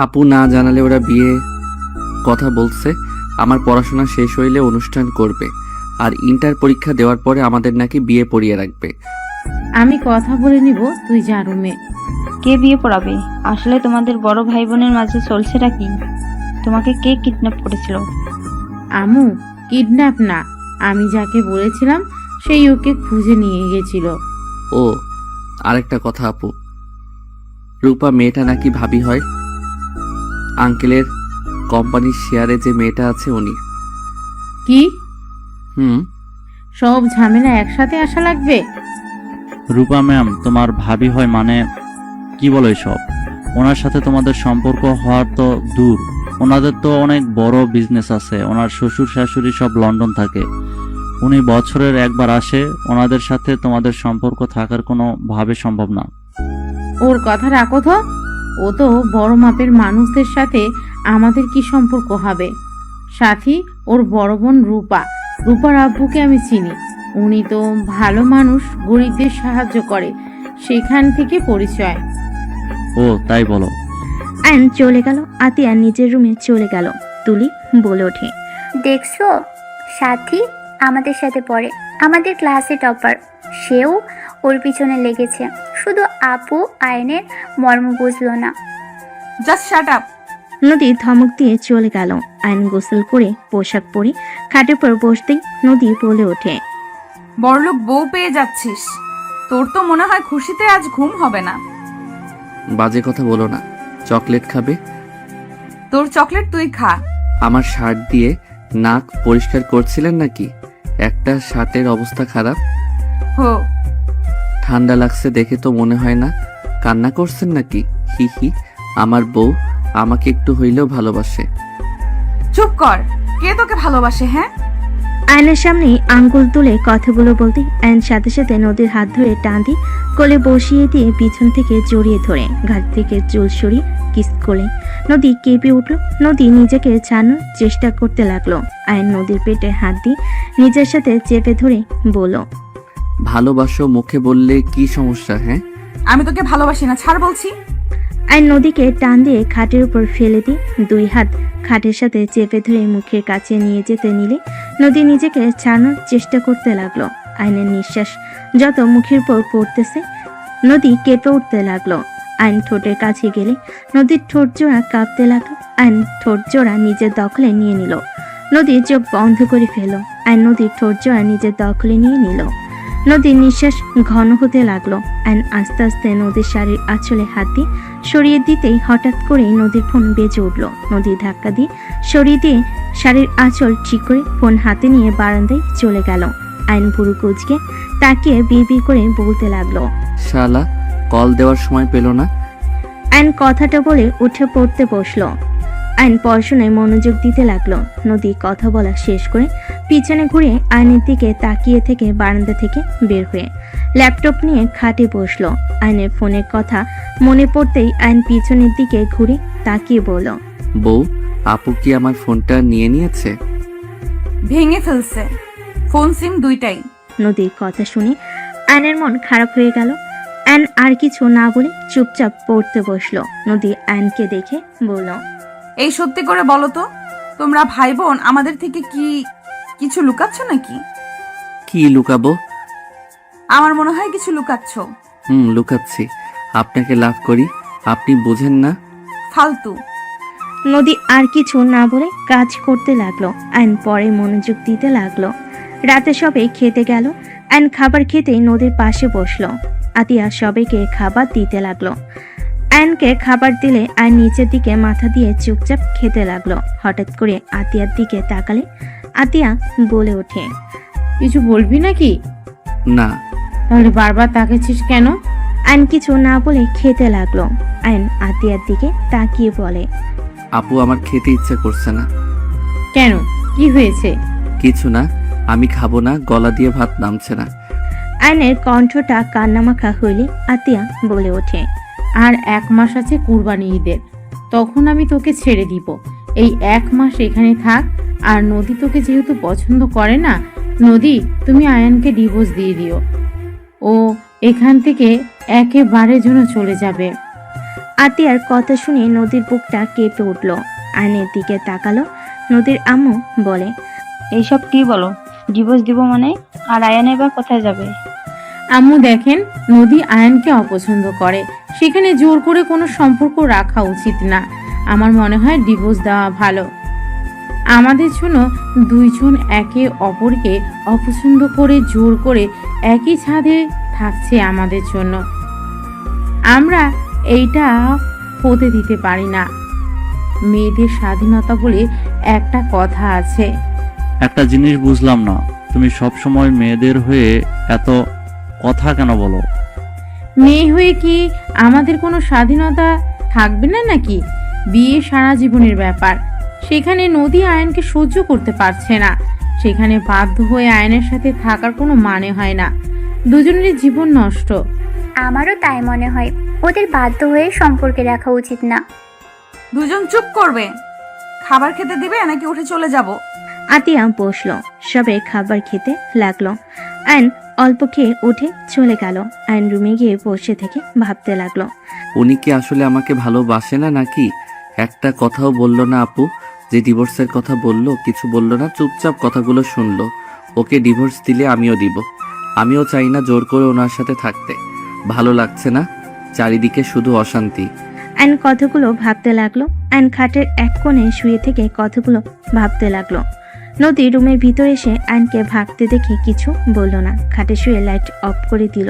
আপু না জানালে ওরা বিয়ে কথা বলছে। আমার পড়াশোনা শেষ হইলে অনুষ্ঠান করবে। আর ইন্টার পরীক্ষা দেওয়ার পরে আমাদের নাকি বিয়ে পড়িয়ে রাখবে। আমি কথা বলে নিব, তুই যা রুমে। কে বিয়ে পড়াবে? আসলে তোমাদের বড় ভাই বোনের মাঝে চলছেটা কি? তোমাকে কে কিডন্যাপ করেছিল? আম্মু, কিডন্যাপ না, আমি যাকে বলেছিলাম সেই ওকে খুঁজে নিয়ে গেছিল। ও, আরেকটা কথা আপু, রূপা মেয়েটা নাকি ভাবি হয়। আঙ্কেলের কোম্পানির শেয়ারে যে মেয়েটা আছে উনি। কি? হুম। সব ঝামেলা একসাথে আসা লাগবে? রূপা ম্যাম তোমার ভাবি হয় মানে? কি বলো এসব? ওনার সাথে তোমাদের সম্পর্ক হওয়ার তো দূর, ওনাদের তো অনেক বড় বিজনেস আছে। ওনার শ্বশুর শাশুড়ি সব লন্ডন থাকে, উনি বছরের একবার আসে। ওনাদের সাথে তোমাদের সম্পর্ক থাকার কোনো ভাবে সম্ভব না। ওর কথা রাখো তো। ও তো বড় মাপের মানুষদের সাথে আমাদের কি সম্পর্ক হবে? সাথী ওর বড় বোন রূপা। রূপার আব্বুকে আমি চিনি, উনি তো ভালো মানুষ, গরিবদের সাহায্য করে, সেখান থেকে পরিচয়। ও তাই বলো? আয়ন চলে গেল। আতিয়া নিজের রুমে চলে গেল। তুলি বলে ওঠে, দেখছো, সাথী আমাদের সাথে পড়ে, আমাদের ক্লাসে টপার, সেও ওর পিছনে লেগেছে। শুধু আপু আয়নের মর্ম বুঝলো না। Just shut up. নদী ধমক দিয়ে চলে গেল। আয়ন গোসল করে পোশাক পরে খাটের পর বসতেই নদী বলে ওঠে, বড়লোক বউ পেয়ে যাচ্ছিস, তোর তো মনে হয় খুশিতে আজ ঘুম হবে না। বাজে কথা বলো না। চকলেট খাবে? তোর চকলেট তুই খা। আমার শার্ট দিয়ে নাক পরিষ্কার করছিলেন নাকি? একটা শার্টের অবস্থা খারাপ। হো, ঠান্ডা লাগছে দেখে তো মনে হয় না। কান্না করছেন নাকি? হি হি, আমার বউ আমাকে একটু হইলেও ভালোবাসে। চুপ কর। কে তোকে ভালোবাসে? হ্যাঁ, আয়নের সামনেই আঙ্গুল তুলে কথাগুলো বলতে আয়ন সাথে সাথে নদীর হাত ধরে টান দিয়ে কোলে বসিয়ে দিয়ে পিছন থেকে জড়িয়ে ধরে ঘাট থেকে চুল সরিয়ে কিস করে নদী কেঁপে উঠল। নদী নিজেকে ছাড়ানোর চেষ্টা করতে লাগলো। আয়ন নদীর পেটে হাত দিয়ে নিজের সাথে চেপে ধরে বলল, ভালোবাসো মুখে বললে কি সমস্যা? হ্যাঁ, আমি তোকে ভালোবাসি না, ছাড় বলছি। আয়ন নদীকে টান দিয়ে খাটের উপর ফেলে দিয়ে দুই হাত খাটের সাথে চেপে ধরে মুখের কাছে নিয়ে যেতে নিলে নদী নিজেকে ছাড়ানোর চেষ্টা করতে লাগলো। আয়নের নিঃশ্বাস যত মুখের উপর পড়তেছে নদী কেঁপে উঠতে লাগলো। আয়ন ঠোঁটের কাছে গেলে নদীর ঠোঁট জোড়া কাঁপতে লাগলো। আয়ন ঠোঁট জোড়া নিজের দখলে নিয়ে নিল। নদী চোখ বন্ধ করে ফেল। আয়ন নদীর ঠোঁট জোড়া নিজের দখলে নিয়ে নিল। নদীর নিঃশ্বাস ঘন হতে লাগলো। আয়ন আস্তে আস্তে নদীর শাড়ির আঁচলে হাত দিয়ে সরিয়ে দিতেই হঠাৎ করেই নদীর ফোন বেজে উঠল। নদী ধাক্কা দিয়ে সরিয়ে দিয়ে শাড়ির আঁচল ঠিক করে ফোন হাতে নিয়ে বারান্দায় চলে গেল। আয়ন ভুরু কুচকে তাকিয়ে বিড় করে বলতে লাগলো, শালা কল দেওয়ার সময় পেল না। আয়ন কথাটা বলে উঠে পড়তে বসলো। আয়ন পড়াশোনায় মনোযোগ দিতে লাগলো। নদী কথা বলা শেষ করে পিছনে ঘুরে আয়নের দিকে তাকিয়ে থেকে বারান্দা থেকে বের হয়ে ল্যাপটপ নিয়ে খাটে বসলো। আয়নের ফোনের কথা মনে পড়তেই আয়ন পিছনের দিকে ঘুরে তাকিয়ে বলল, বউ, আপু কি আমার ফোনটা নিয়ে নিয়েছে? ভেঙে ফেলছে, ফোন সিম দুইটাই। নদীর কথা শুনে আয়নের মন খারাপ হয়ে গেল। আয়ন আর কিছু না বলে চুপচাপ পড়তে বসলো। নদী আয়নকে দেখে বলল, এই সত্যি করে বলো তো, তোমরা ভাই বোন আমাদের থেকে কি কিছু লুকাচ্ছ নাকি? কি লুকাবো? আমার মনে হয় কিছু লুকাচ্ছ। লুকাচ্ছি। আপনাকে লাভ করি, আপনি বোঝেন না। ফালতু। নদী আর কিছু না বলে কাজ করতে লাগলো। আয়ন পরে মনোযোগ দিতে লাগলো। রাতে সবাই খেতে গেল। আয়ন খাবার খেতেই নদীর পাশে বসলো। আতিয়া সবাইকে খাবার দিতে লাগলো। আয়নকে খাবার দিলে আয়ন নিচের দিকে মাথা দিয়ে চুপচাপ খেতে লাগলো। হঠাৎ করে আতিয়ার দিকে তাকালে আতিয়া বলে ওঠে, কিছু বলবি নাকি? না। তাহলে বারবার তাকাচ্ছিস কেন? আয়ন কিছু না বলে খেতে লাগলো। আয়ন আতিয়ার দিকে তাকিয়ে বলে, আপু আমার খেতে ইচ্ছা করছে না। কেন, কি হয়েছে? কিছু না, আমি খাবো না, গলা দিয়ে ভাত নামছে না। আয়নের কণ্ঠটা কান্নামাখা হইলে আতিয়া বলে ওঠে, আর 1 মাস আছে কুরবানি ঈদের, তখন আমি তোকে ছেড়ে দিব। এই 1 মাস এখানে থাক। আর নদী তোকে যেহেতু পছন্দ করে না, নদী তুমি আয়ানকে ডিভোর্স দিয়ে দিও। ও এখান থেকে একেবারে জন্য চলে যাবে। আতিয়ার কথা শুনে নদীর বুকটা কেঁপে উঠল। আয়নের দিকে তাকালো। নদীর আম্মু বলে, এইসব কি বলো? ডিভোর্স দিব মানে? আর আয়ান এবার কোথায় যাবে? আম্মু দেখেন, নদী আয়ানকে অপছন্দ করে, সেখানে জোর করে কোনো সম্পর্ক রাখা উচিত না। আমার মনে হয় ডিভোর্স দেওয়া ভালো। আমাদের জন্য দুইজন একে অপরকে অপছন্দ করে জোর করে একই ছাদে থাকছে আমাদের জন্য। আমরা এইটা হতে দিতে পারি না। মেয়েদের স্বাধীনতা বলে একটা কথা আছে। একটা জিনিস বুঝলাম না, তুমি সবসময় মেয়েদের হয়ে এত কথা কেন বলো? মেয়ে হয়ে কি আমাদের কোনো স্বাধীনতা থাকবে না নাকি? বিয়ে সারা জীবনের ব্যাপার। সেখানে নদী আয়নকে সহ্য করতে পারছে না, সেখানে বাধ্য হয়ে আয়নের সাথে থাকার কোনো মানে হয় না। দুজনের জীবন নষ্ট। আমারও তাই মনে হয়, ওদের বাধ্য হয়ে সম্পর্কে রাখা উচিত না। দুজন চুপ করবে। খাবার খেতে দিবে নাকি উঠে চলে যাব? আতিয়া বসলো, সবে খাবার খেতে লাগলো। আয়ন অল্প খেয়ে উঠে চলে গেল। আয়ন রুমে গিয়ে বসে থেকে ভাবতে লাগলো। উনি কি আসলে আমাকে ভালোবাসে না নাকি? একটা কথাও বললো না আপু, যে ডিভোর্সের কথা বললো কিছু বললো না, চুপচাপ কথাগুলো শুনলো। ওকে ডিভোর্স দিলে আমিও দিব। আমিও চাই না জোর করে ওনার সাথে থাকতে। ভালো লাগছে না, চারিদিকে শুধু অশান্তি। আয়ন কথাগুলো ভাবতে লাগলো। আয়ন খাটের এক কোণে শুয়ে থেকে কথাগুলো ভাবতে লাগলো। নদী রুমের ভিতর এসে আয়নকে ভাগতে দেখে কিছু বলল না। খাটে শুয়ে লাইট অফ করে দিল।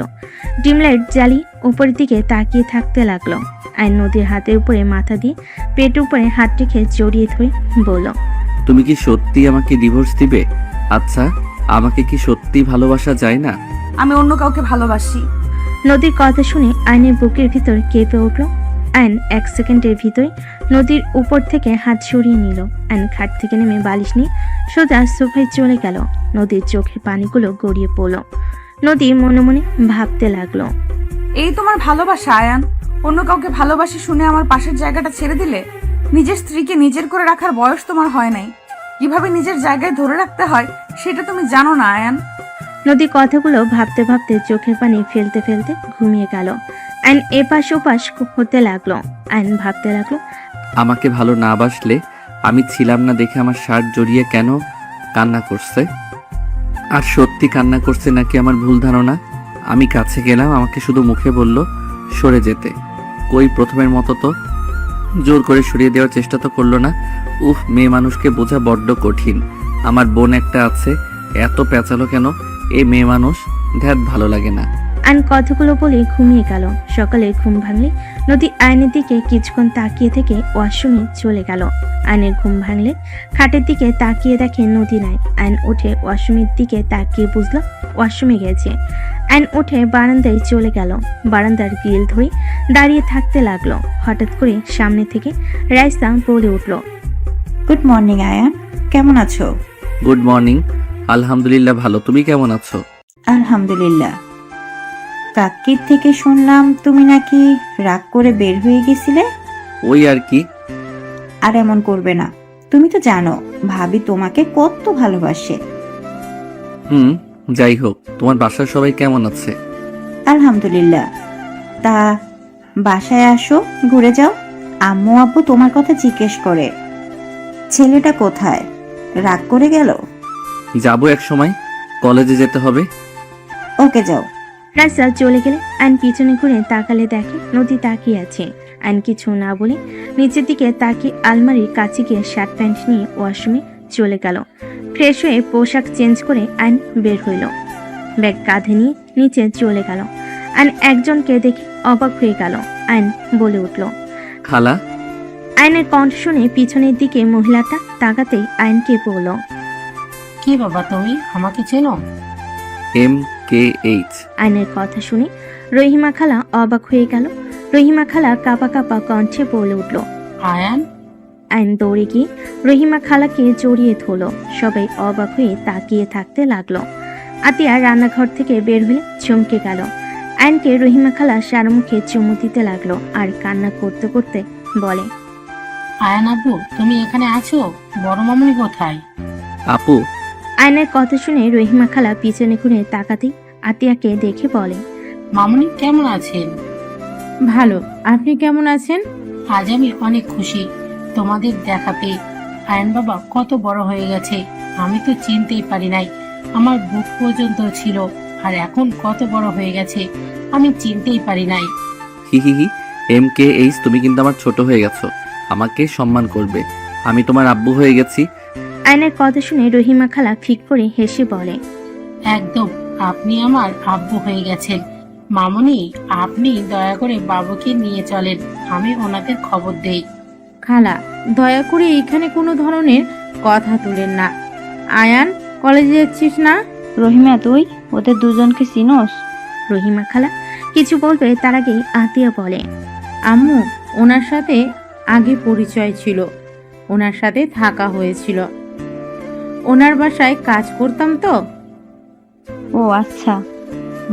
ডিম লাইট জ্বালিয়ে উপরের দিকে তাকিয়ে থাকতে লাগলো। আয়ন নদীর হাতের উপরে মাথা দিয়ে পেট উপরে হাত রেখে জড়িয়ে ধরে বলল, তুমি কি সত্যি আমাকে ডিভোর্স দিবে? আচ্ছা, আমাকে কি সত্যি ভালোবাসা যায় না? আমি অন্য কাউকে ভালোবাসি। নদীর কথা শুনে আয়নের বুকের ভিতর কেঁপে উঠল। আয়ন এক সেকেন্ডের ভিতরে নদীর উপর থেকে হাত সরিয়ে নিল। আয়ন খাট থেকে নেমে বালিশ নিয়ে সোজা সোফায় চলে গেল। নদীর চোখের পানিগুলো গড়িয়ে পড়ল। নদী মনে মনে ভাবতে লাগলো, এই তোমার ভালোবাসা আয়ান? অন্য কাউকে ভালোবাসি শুনে আমার পাশের জায়গাটা ছেড়ে দিলে? নিজের স্ত্রীকে নিজের করে রাখার বয়স তোমার হয় নাই। কিভাবে নিজের জায়গায় ধরে রাখতে হয় সেটা তুমি জানো না আয়ান। নদী কথাগুলো ভাবতে ভাবতে চোখের পানি ফেলতে ফেলতে ঘুমিয়ে গেল। আয়ন এপাশ ওপাশ হতে লাগলো। আয়ন ভাবতে লাগলো, আমাকে ভালো না বাসলে আমি ছিলাম না দেখে আমার শার্ট জড়িয়ে কেন কান্না করছে? আর সত্যি কান্না করছে নাকি আমার ভুল ধারণা? আমি কাছে গেলাম, আমাকে শুধু মুখে বলল সরে যেতে। কই প্রথমের মতো তো জোর করে সরিয়ে দেওয়ার চেষ্টা তো করলো না। উফ, মেয়ে মানুষকে বোঝা বড্ড কঠিন। আমার বোন একটা আছে, এত পেঁচালো কেন এই মেয়ে মানুষ, ধ্যাত ভালো লাগে না। আয়ন কথাগুলো বলে ঘুমিয়ে গেল। সকালে ঘুম ভাঙলে নদী আয়নের দিকে কিছুক্ষণ তাকিয়ে থেকে ওয়াশরুমে চলে গেল। আয়নের ঘুম ভাঙলে খাটের দিকে তাকিয়ে দেখে নদী নাই। আয়ন উঠে ওয়াশরুমের দিকে তাকিয়ে বুঝলো ওয়াশরুমে গেছে। আয়ন উঠে বারান্দায় চলে গেল। বারান্দার গ্রিল ধরে দাঁড়িয়ে থাকতে লাগলো। হঠাৎ করে সামনে থেকে রাইসা বলে উঠল, গুড মর্নিং আয়ান, কেমন আছো? Good morning. আলহামদুলিল্লাহ ভালো, তুমি কেমন আছো? আলহামদুলিল্লাহ। কাকির থেকে শুনলাম তুমি নাকি রাগ করে বের হয়ে গেছিলে। ওই আর কি। আর এমন করবে না, তুমি তো জানো ভাবি তোমাকে কত ভালোবাসে। যাই হোক, তোমার বাসার সবাই কেমন আছে? আলহামদুলিল্লাহ। তা বাসায় আসো, ঘুরে যাও। আম্মু আব্বু তোমার কথা জিজ্ঞেস করে। ছেলেটা কোথায়? রাগ করে গেল? যাবো এক সময়, কলেজে যেতে হবে। ওকে যাও। রাইসা চলে গেলে আয়ন পিছনে ঘুরে তাকালে দেখে নদী তাকিয়ে আছে। আয়ন কিছু না বলে নিচের দিকে তাকিয়ে আলমারির কাছে গিয়ে শার্ট প্যান্ট নিয়ে ওয়াশরুমে চলে গেল। ফ্রেশ হয়ে পোশাক চেঞ্জ করে আয়ন বের হইল। ব্যাগ কাঁধে নিয়ে নিচে চলে গেল। আয়ন একজনকে দেখে অবাক হয়ে গেল। আয়ন বলে উঠল, খালা। আয়নের কণ্ঠ শুনে পিছনের দিকে মহিলাটা তাকাতেই আয়নকে বলল, কি বাবা তুমি আমাকে চেনো? MKH। আয়নের কথা শুনে রহিমা খালা অবাক হয়ে গেল। রহিমা খালা কাঁপা কাঁপা কণ্ঠে বলে উঠল, আয়ান। আয়ন দৌড়ে গিয়ে রহিমা খালাকে জড়িয়ে ধরল। সবাই অবাক হয়ে তাকিয়ে থাকতে লাগলো। আতিয়া রান্নাঘর থেকে বের হয়ে চমকে গেল। আয়নকে রহিমা খালা সারা মুখে চুমু দিতে লাগলো আর কান্না করতে করতে বলে, আয়ান আব্বু তুমি এখানে আছো? বড় মামুনি কোথায়? আপু। আয়নের কথা শুনে রহিমা খালা পিছনে ঘুরে তাকাতেই আতিয়াকে দেখে বলে, মামুনি কেমন আছেন? ভালো, আপনি কেমন আছেন? আজ আমি অনেক খুশি তোমাদের দেখা পেয়ে। আয়ান বাবা কত বড় হয়ে গেছে, আমি তো চিনতেই পারি নাই। আমার বুক পর্যন্ত ছিল, আর এখন কত বড় হয়ে গেছে আমি চিনতেই পারি নাই। হি হি হি, MKH, তুমি কিন্তু আমার ছোট হয়ে গেছো। আমাকে সম্মান করবে, আমি তোমার আব্বু হয়ে গেছি। আয়নের কথা শুনে রহিমা খালা ফিক করে হেসে বলে, একদম, আপনি আমার আব্বু হয়ে গেছেন। মামুনি, আপনি দয়া করে বাবুকে নিয়ে চলেন, আমি ওনাদের খবর দেই। খালা, দয়া করে এখানে কোনো ধরনের কথা তুলেন না। আয়ান, কলেজে যাচ্ছিস না? রহিমা, তুই ওদের দুজনকে চিনোস? রহিমা খালা কিছু বলবে তার আগেই আতিয়া বলে, আম্মু, ওনার সাথে আগে পরিচয় ছিল, ওনার সাথে থাকা হয়েছিল, ওনার বাসায় কাজ করতাম তো। ও আচ্ছা।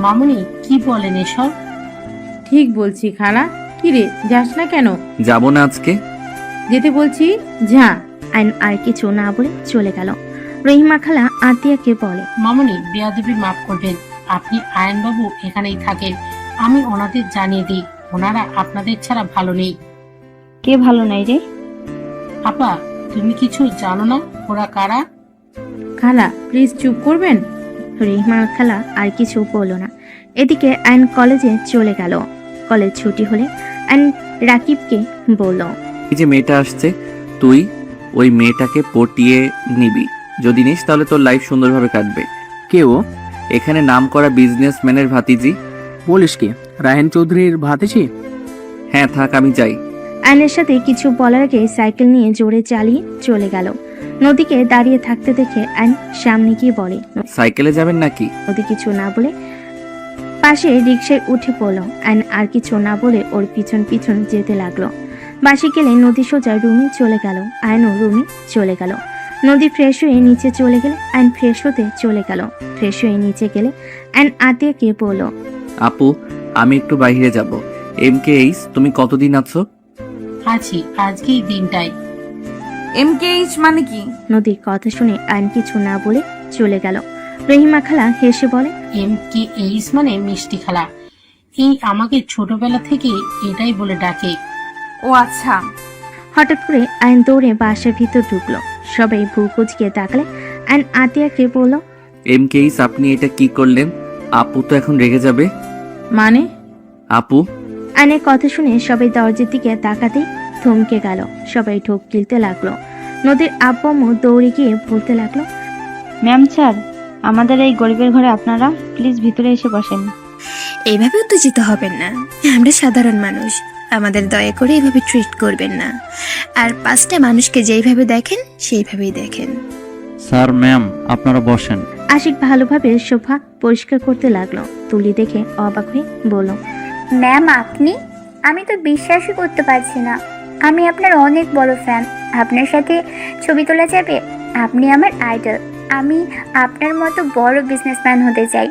মামুনি, কি বলেন এসব? ঠিক বলছি খালা। কিরে, যাস না কেন? যাবো না আজকে। যেতে বলছি, যা। আয়ন আর কিছু না বলে চলে গেল। রহিমা খালা আতিয়াকে বলে, মামুনি, বেয়াদবি মাফ করবেন, আপনি আয়নবাবু এখানেই থাকেন, আমি ওনাদের জানিয়ে দিই, ওনারা আপনাদের ছাড়া ভালো নেই। কে ভালো নাই রে? আপা, তুমি কিছু জানো না ওরা কারা? খালা, প্লিজ চুপ করবেন। রহিমা খালা আর কিছু বলল না। এদিকে আয়ন কলেজে চলে গেল। কলেজ ছুটি হলে আয়ন রাকিবকে বলল, এই যে মেয়েটা আসছে, তুই ওই মেয়েটাকে পটিয়ে নিবি। যদি নিস তাহলে তোর লাইফ সুন্দরভাবে কাটবে। কে ও? এখানে নাম করা বিজনেসম্যানের ভাতিজি। বলিস কি, রায়হান চৌধুরীর ভাতিজি? হ্যাঁ, থাক, আমি যাই। আয়নের সাথে কিছু বলার আগে সাইকেল নিয়ে জোরে চালিয়ে চলে গেল। নদীকে দাঁড়িয়ে থাকতে দেখে আয়ন সামনে গিয়ে বলে, সাইকেলে যাবেন নাকি? নদী কিছু না বলে পাশে রিকশায় উঠে পড়ল। আয়ন আর কিছু না বলে ওর পিছন পিছন যেতে লাগলো। বাসে গেলে নদী সোজা রুমে চলে গেল। আয়নও রুমে চলে গেল। নদী ফ্রেশ হয়ে নিচে চলে গেলে আয়ন ফ্রেশ হতে চলে গেল। ফ্রেশ হয়ে নিচে গেলে আয়ন আতিয়াকে বলল, আপু, আমি একটু বাইরে যাব। MKH, তুমি কতদিন আছো? আছি, আজকেই দিনটাই। MKH মানে কি? নদীর কথা শুনে আয়ন কিছু না বলে চলে গেল। রহিমা খালা হেসে বলে, MKH মানে মিষ্টি খালা। এই আমাকে ছোটবেলা থেকে এটাই বলে ডাকে। ও আচ্ছা। হঠাৎ করে আয়ন দৌড়ে বাসার ভিতর ঢুকলো। সবাই ভ্রু কুচকে তাকালে আয়ন আতিয়াকে বলল, MKH, আপনি এটা কি করলেন? আপু তো এখন রেগে যাবে। মানে? আপু, আয়নের কথা শুনে সবাই দরজার দিকে তাকাতেই থমকে গেল। সবাই ঢোক গিলতে লাগলো। নদীর আব্বু আম্মু দৌড়ে গিয়ে বলতে লাগলো, ম্যাম স্যার, আমাদের এই গরিবের ঘরে আপনারা প্লিজ ভিতরে এসে বসেন। এইভাবে উত্তেজিত হবেন না, আমরা সাধারণ মানুষ, আমাদের দয়া করে এভাবে ট্রিট করবেন না। আর পাঁচটা মানুষকে যেইভাবে দেখেন সেইভাবেই দেখেন। স্যার, ম্যাম, আপনারা বসেন। আশিক ভালোভাবে সোফা পরিষ্কার করতে লাগলো। তুলি দেখে অবাক হয়ে বলল, ম্যাম, আপনি? আমি তো বিশ্বাসই করতে পারছি না, আমি আপনার অনেক বড় ফ্যান। আপনার সাথে ছবি তোলা যাবে? আপনি আমার আইডল। আমি আপনার মতো বড় বিজনেসম্যান হতে চাই।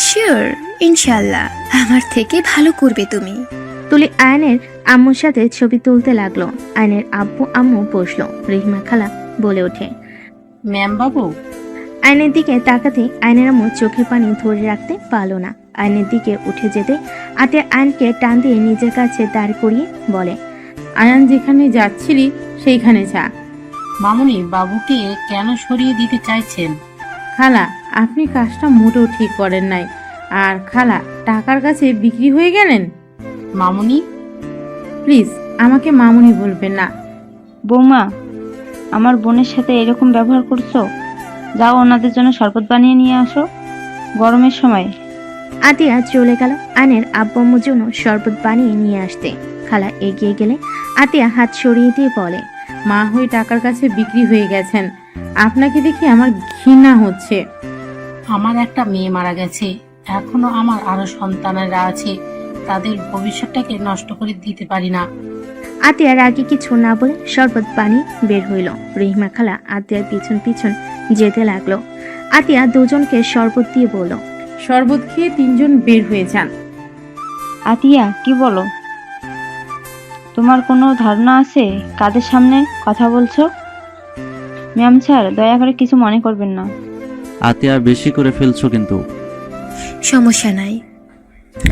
শিওর, ইনশাল্লাহ আমার থেকে ভালো করবে তুমি। তুলি আয়নের আম্মুর সাথে ছবি তুলতে লাগলো। আয়নের আব্বু আম্মু বসলো। রহিমা খালা বলে ওঠে, ম্যাম বাবু। আয়নের দিকে তাকাতে আয়নের আম্মু চোখের পানি ধরে রাখতে পারলো না। আয়নের দিকে উঠে যেতে আতিয়া আয়নকে টান দিয়ে নিজের কাছে দাঁড় করিয়ে বলে, আয়ান যেখানে যাচ্ছিলি সেইখানে যা। মামুনি, বাবুকে কেন সরিয়ে দিতে চাইছেন? খালা, আপনি কাজটা মোটেও ঠিক করেন নাই। আর খালা, টাকার কাছে বিক্রি হয়ে গেলেন। মামুনি, প্লিজ আমাকে মামুনি বলবেন না। বৌমা, আমার বোনের সাথে এরকম ব্যবহার করছো? যাও ওনাদের জন্য শরবত বানিয়ে নিয়ে আসো, গরমের সময়। আতিয়া চলে গেল আয়নের আব্বু আম্মুর জন্য শরবত বানিয়ে নিয়ে আসতে। খালা এগিয়ে গেলে আতিয়া হাত সরিয়ে দিয়ে বলে, মা হয়ে টাকার কাছে বিক্রি হয়ে গেছেন। আপনাকে দেখে আমার ঘৃণা হচ্ছে। আমার একটা মেয়ে মারা গেছে, এখনো আমার আরো সন্তানেরা আছে, তাদের ভবিষ্যৎটাকে নষ্ট করে দিতে পারি না। আতিয়া রাগে কিছু না বলে শরবত বানিয়ে বের হইল। রহিমা খালা আতিয়ার পিছন পিছন যেতে লাগলো। আতিয়া দুজনকে শরবত দিয়ে বলল, শরবত খেয়ে তিনজন বের হয়ে যান। আতিয়া, কি বলো? তোমার কোনো ধারণা আছে কাদের সামনে কথা বলছো? ম্যাম স্যার, দয়া করে কিছু মনে করবেন না। আতিয়া, বেশি করে ফেলছো কিন্তু। সমস্যা নাই,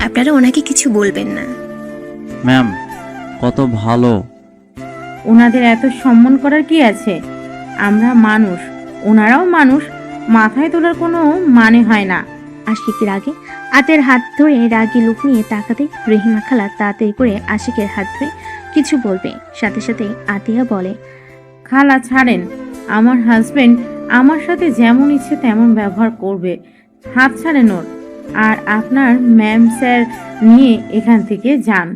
আপনারা ওনাকে কিছু বলবেন না। ম্যাম, কত ভালো। ওনাদের এত সম্মান করার কি আছে? আমরা মানুষ, ওনারাও মানুষ, মাথায় তোলার কোনো মানে হয় না। আশিক রাগে আতের হাত ধরে রাগী লুক নিয়ে তাকাতে রহিমা খালা তাড়াতাড়ি করে আশিকের হাত ধরে কিছু বলবে, সাথে সাথে আতিয়া বলে, খালা ছাড়েন, আমার হাজবেন্ড আমার সাথে যেমন ইচ্ছে তেমন ব্যবহার করবে, হাত ছাড়েন ওর। আর আপনার ম্যাম স্যার নিয়ে এখান থেকে যান।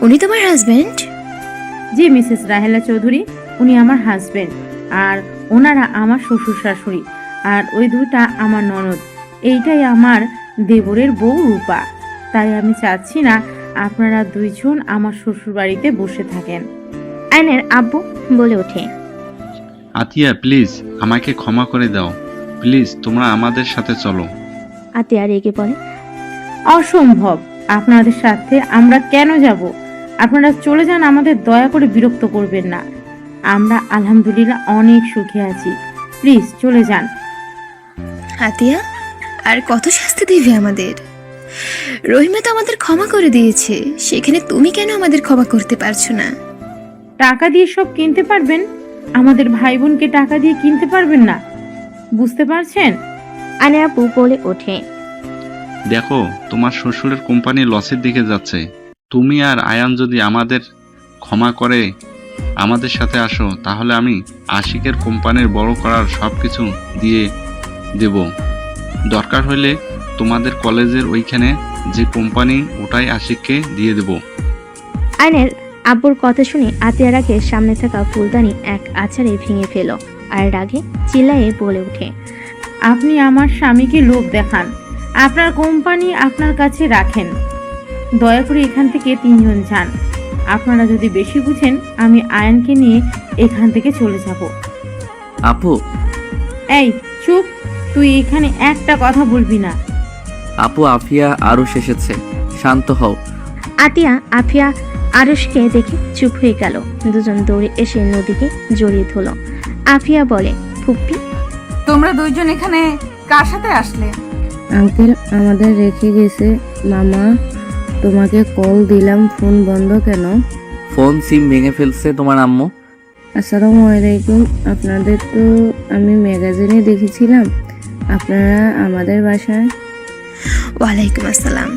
উনি তোমার হাজবেন্ড? জি মিসেস রাহেলা চৌধুরী, উনি আমার হাজবেন্ড, আর ওনারা আমার শ্বশুর শাশুড়ি, আর ওই দুটা আমার ননদ। এইটাই আমার দেবরের বউ রূপা। তাই আমি চাচ্ছি না আপনারা দুইজন আমার শ্বশুর বাড়িতে বসে থাকেন। আয়নের আব্বু বলে ওঠে, আতিয়া প্লিজ আমাকে ক্ষমা করে দাও, প্লিজ তোমরা আমাদের সাথে চলো। আতিয়া রেগে বলে, অসম্ভব, আপনাদের সাথে আমরা কেন যাব? আপনারা চলে যান, আমাদের দয়া করে বিরক্ত করবেন না। আমরা আলহামদুলিল্লাহ অনেক সুখে আছি, প্লিজ চলে যান। আতিয়া, আর কত শাস্তি দিবে আমাদের? রহিমা তো আমাদের ক্ষমা করে দিয়েছে, সেখানে তুমি কেন আমাদের ক্ষমা করতে পারছো না? টাকা দিয়ে সব কিনতে পারবেন, আমাদের ভাই বোনকে টাকা দিয়ে কিনতে পারবেন না, বুঝতে পারছেন? আয়নের আব্বু বলে ওঠে, দেখো তোমার শ্বশুরের কোম্পানি লসের দিকে যাচ্ছে, তুমি আর আয়ান যদি আমাদের ক্ষমা করে আমাদের সাথে আসো, তাহলে আমি আশিকের কোম্পানির বড় করার সব কিছু দিয়ে দেব। দরকার হলে তোমাদের কলেজের ওইখানে যে কোম্পানি, ওটাই আশিককে দিয়ে দেব। আয়নের আব্বুর কথা শুনে আতিয়ার আগে সামনে থাকা ফুলদানি এক আছাড়ে ভেঙে ফেল, আর রাগে চিল্লায়ে বলে ওঠে, আপনি আমার স্বামীকে লোভ দেখান, আপনার কোম্পানি আপনার কাছে রাখেন, দয়া করে এখান থেকে তিনজন যান। আপনারা যদি বেশি বুঝেন, আমি আয়ানকে নিয়ে এখান থেকে চলে যাব। আপু, এই চুপ, তুই এখানে একটা কথা বলবি না। আপু আফিয়া আরুষ এসেছে, শান্ত হও। আতিয়া আফিয়া আরুষকে দেখে চুপ হয়ে গেল। দুজন দৌড়ে এসে নদীকে জড়িয়ে ধরল। আফিয়া বলে, ফুপ্পি, তোমরা দুইজন এখানে কার সাথে আসলে? আঙ্কেল আমাদের রেখে গেছে, মামা তোমাকে কল দিলাম, ফোন বন্ধ কেন? ফোন সিম ভেঙে ফেলছে তোমার আম্মু। আসসালামু আলাইকুম, আপনাদের তো আমি ম্যাগাজিনে দেখেছিলাম আপনারা আমাদের বাসায়। ওয়ালাইকুম আসসালাম।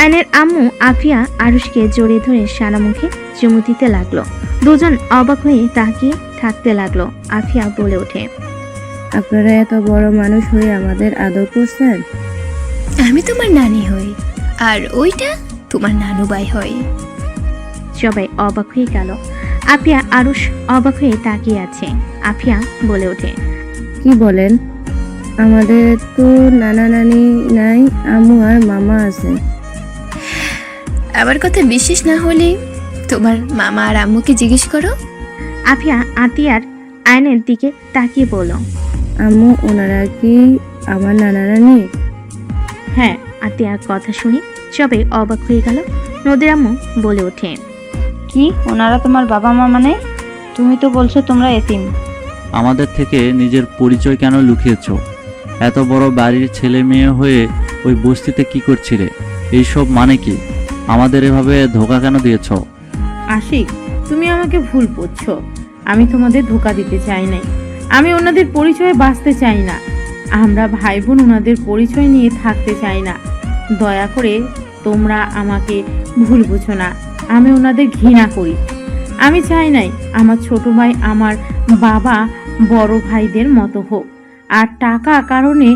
আয়নের আম্মু আফিয়া আরুষকে জড়িয়ে ধরে সারা মুখে চুমু দিতে লাগলো। দুজন অবাক হয়ে তাকিয়ে থাকতে লাগলো। আফিয়া বলে ওঠে, আপনারা এত বড় মানুষ হয়ে আমাদের আদর করছেন। আমি তোমার নানি হই, আর ওইটা তোমার নানু ভাই হয়। সবাই অবাক হয়ে গেল। আফিয়া আরুষ অবাক হয়ে তাকিয়ে আছে। আফিয়া বলে ওঠে, কি বলেন? আমাদের তো নানা নানি নাই, আম্মু আর মামা আছে। আমার কথা বিশ্বাস না হলে তোমার মামা আর আম্মুকে জিজ্ঞেস করো। আফিয়া আতিয়ার আয়নের দিকে তাকিয়ে বলল, আম্মু ওনারা কি আমার নানা নানি? হ্যাঁ। আতিয়ার কথা শুনে সবাই অবাক হয়ে গেল। নদীর আম্মু বলে ওঠে, কি ওনারা তোমার বাবা মা মানে? তুমি তো বলছো তোমরা এতিম। আমাদের থেকে নিজের পরিচয় কেন লুকিয়েছো? এত বড় বাড়ির ছেলে মেয়ে হয়ে ওই বস্তিতে কি করছিলে? এইসব মানে কি? আমাদের এভাবে ধোকা কেন দিয়েছো? আশিক, তুমি আমাকে ভুল বুঝছো। আমি তোমাদের ধোকা দিতে চাই নাই, আমি ওনাদের পরিচয়ে বাঁচতে চাই না। আমরা ভাই বোন ওনাদের পরিচয় নিয়ে থাকতে চাই না। দয়া করে তোমরা আমাকে ভুল বুঝো না, আমি ওনাদের ঘৃণা করি। আমি চাই নাই আমার ছোট ভাই আমার বাবা বড় ভাইদের মতো হোক, আর টাকা কারণে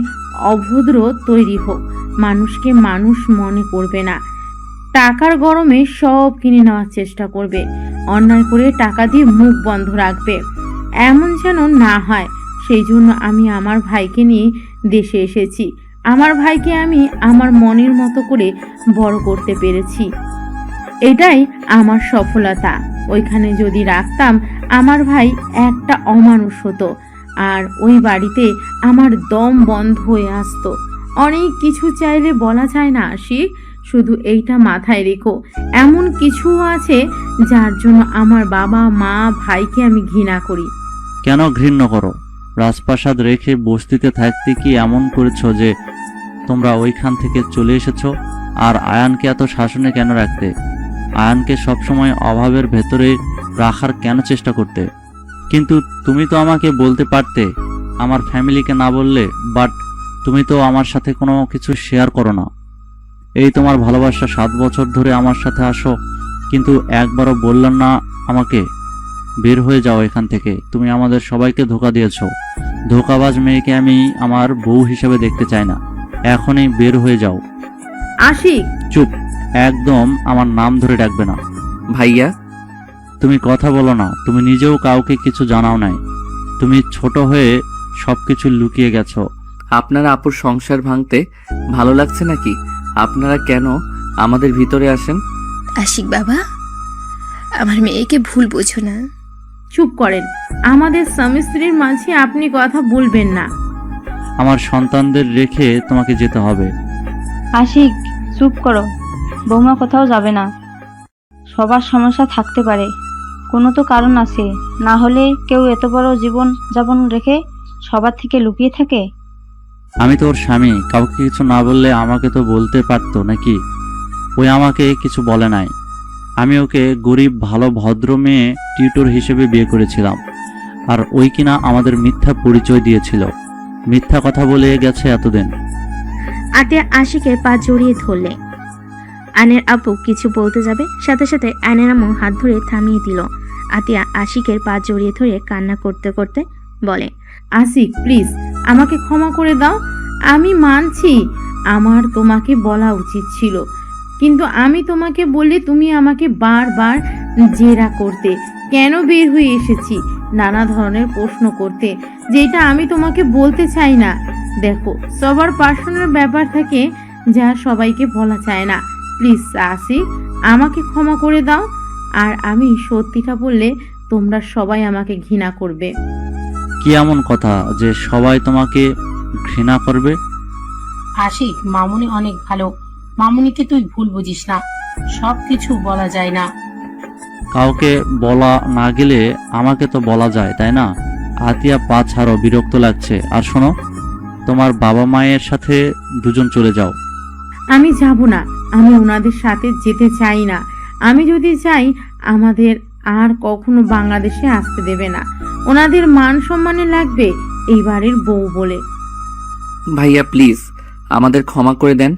অভদ্র তৈরি হোক। মানুষকে মানুষ মনে করবে না, টাকার গরমে সব কিনে নেওয়ার চেষ্টা করবে, অন্যায় করে টাকা দিয়ে মুখ বন্ধ রাখবে। এমন যেন না হয়, সেই জন্য আমি আমার ভাইকে নিয়ে দেশে এসেছি। আমার ভাইকে আমি আমার মনের মতো করে বড় করতে পেরেছি, এটাই আমার সফলতা। ওইখানে যদি রাখতাম, আমার ভাই একটা অমানুষ হতো, আর ওই বাড়িতে আমার দম বন্ধ হয়ে আসতো। অনেক কিছু চাইলে বলা যায় না আশিক, শুধু এইটা মাথায় রেখো, এমন কিছু আছে যার জন্য আমার বাবা মা ভাইকে আমি ঘৃণা করি। কেন ঘৃণা করো? রাজপ্রাসাদ রেখে বস্তিতে থাকতে কি এমন করেছো যে তোমরা ওইখান থেকে চলে এসেছো? আর আয়ানকে এত শাসনে কেন রাখতে? আয়ানকে সবসময় অভাবের ভেতরে রাখার কেন চেষ্টা করতে? কিন্তু তুমি তো আমাকে বলতে পারতে আমার ফ্যামিলিকে না বললে, বাট তুমি তো আমার সাথে কোনো কিছু শেয়ার করো না। এই তোমার ভালোবাসা 7 বছর ধরে আমার সাথে আসো, কিন্তু একবারও বললেন না আমাকে। বের হয়ে যাও এখান থেকে, তুমি আমাদের সবাইকে ধোকা দিয়েছ। ধোকাবাজ মেয়েকে আমি আমার বউ হিসেবে দেখতে চাই না, এখনই বের হয়ে যাও। আশিক, চুপ, একদম আমার নাম ধরে ডাকবে না। ভাইয়া, তুমি কথা বলো না, তুমি নিজেও কাউকে কিছু জানাও নাই। তুমি ছোট হয়ে সবকিছু লুকিয়ে গেছো। আপনারা আপুর সংসার ভাঙতে ভালো লাগছে নাকি? আপনারা কেন আমাদের ভিতরে আসেন? আশিক বাবা, আমার মেয়েকে ভুল বোঝো না। চুপ করেন। আমাদের স্বামী স্ত্রীর মাঝে আপনি কথা বলবেন না। আমার সন্তানদের রেখে তোমাকে যেতে হবে। আশিক, চুপ করো। বৌমা কোথাও যাবে না। সবার সমস্যা থাকতে পারে, কোনো তো কারণ আছে, না হলে কেউ এত বড় জীবন যাপন রেখে সবার থেকে লুকিয়ে থাকে। আমি তো ওর স্বামী, কাউকে কিছু না বললে আমাকে তো বলতে পারতো নাকি? ওই আমাকে কিছু বলে নাই। আমি ওকে গরিব ভালো ভদ্র মেয়ে টিউটর হিসেবে বিয়ে করেছিলাম, আর ওই কিনা আমাদের মিথ্যা পরিচয় দিয়েছিল, মিথ্যা কথা বলে গেছে এতদিন। আতিয়া আশিকের পা জড়িয়ে ধরলে। আয়নের আপু কিছু বলতে যাবে, সাথে সাথে আয়নের আম্মু হাত ধরে থামিয়ে দিল। আতিয়া আশিকের পা জড়িয়ে ধরে কান্না করতে করতে বলে, আশিক প্লিজ, আমাকে ক্ষমা করে দাও। আমি মানছি আমার তোমাকে বলা উচিত ছিল, কিন্তু আমি তোমাকে বললে তুমি আমাকে বারবার জেরা করতে, কেন বের হয়ে এসেছি নানা ধরনের প্রশ্ন করতে, যেটা আমি তোমাকে বলতে চাই না। দেখো, সবার পার্সোনাল ব্যাপার থাকে যা সবাইকে বলা চায় না। প্লিজ আশিক, আমাকে ক্ষমা করে দাও। আর আমি সত্যিটা বললে তোমরা সবাই আমাকে ঘৃণা করবে। কি এমন কথা যে সবাই তোমাকে ঘৃণা করবে? আশিক, মামুনি অনেক ভালো। মামুনিকে তুই ভুল বুঝিস না, সব কিছু বলা যায় না। কাউকে বলা না গেলে আমাকে তো বলা যায়, তাই না? আতিয়া, পা ছাড়ো, বিরক্ত লাগছে। আর শোনো, তোমার বাবা মায়ের সাথে দুজন চলে যাও। আমি যাব না, আমি ওনাদের সাথে যেতে চাই না। আমি যদি যাই আমাদের আর কখনো বাংলাদেশে আসতে দেবে না। ওনাদের মান সম্মানে লাগবে এই বাড়ির বউ বলে। ভাইয়া প্লিজ আমাদের ক্ষমা করে দেন।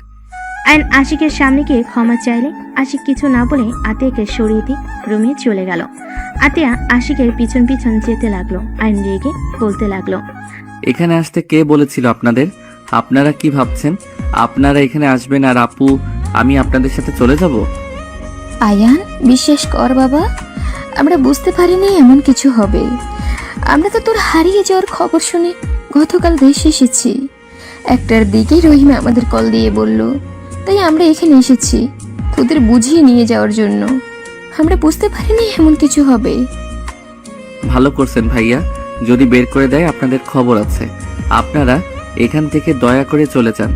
আয়ন আশিকের সামনে গিয়ে ক্ষমা চাইলে আশিক কিছু না বলে আতিয়াকে সরিয়ে দিয়ে রুমে চলে গেল। আতিয়া আশিকের পিছন পিছন যেতে লাগলো। আয়ন রেগে বলতে লাগলো, এখানে আসতে কে বলেছিল আপনাদের? আপনারা কি ভাবছেন আপনারা এখানে আসবেন আর আপু আমি আপনাদের সাথে চলে যাব? আয়ান, বিশ্বাস কর বাবা, আমরা বুঝতে পারিনি এমন কিছু হবে। আমরা তো তোর হারিয়ে যাওয়ার খবর শুনে গতকাল দেশে এসেছি। 1টার দিকে রহিমা আমাদের কল দিয়ে বলল, তাই আমরা এখানে এসেছি তোদের বুঝিয়ে নিয়ে যাওয়ার জন্য। আমরা বুঝতে পারিনি এমন কিছু হবে। ভালো করছেন ভাইয়া, যদি বের করে দেয় আপনাদের খবর আছে। আপনারা এখান থেকে দয়া করে চলে যান।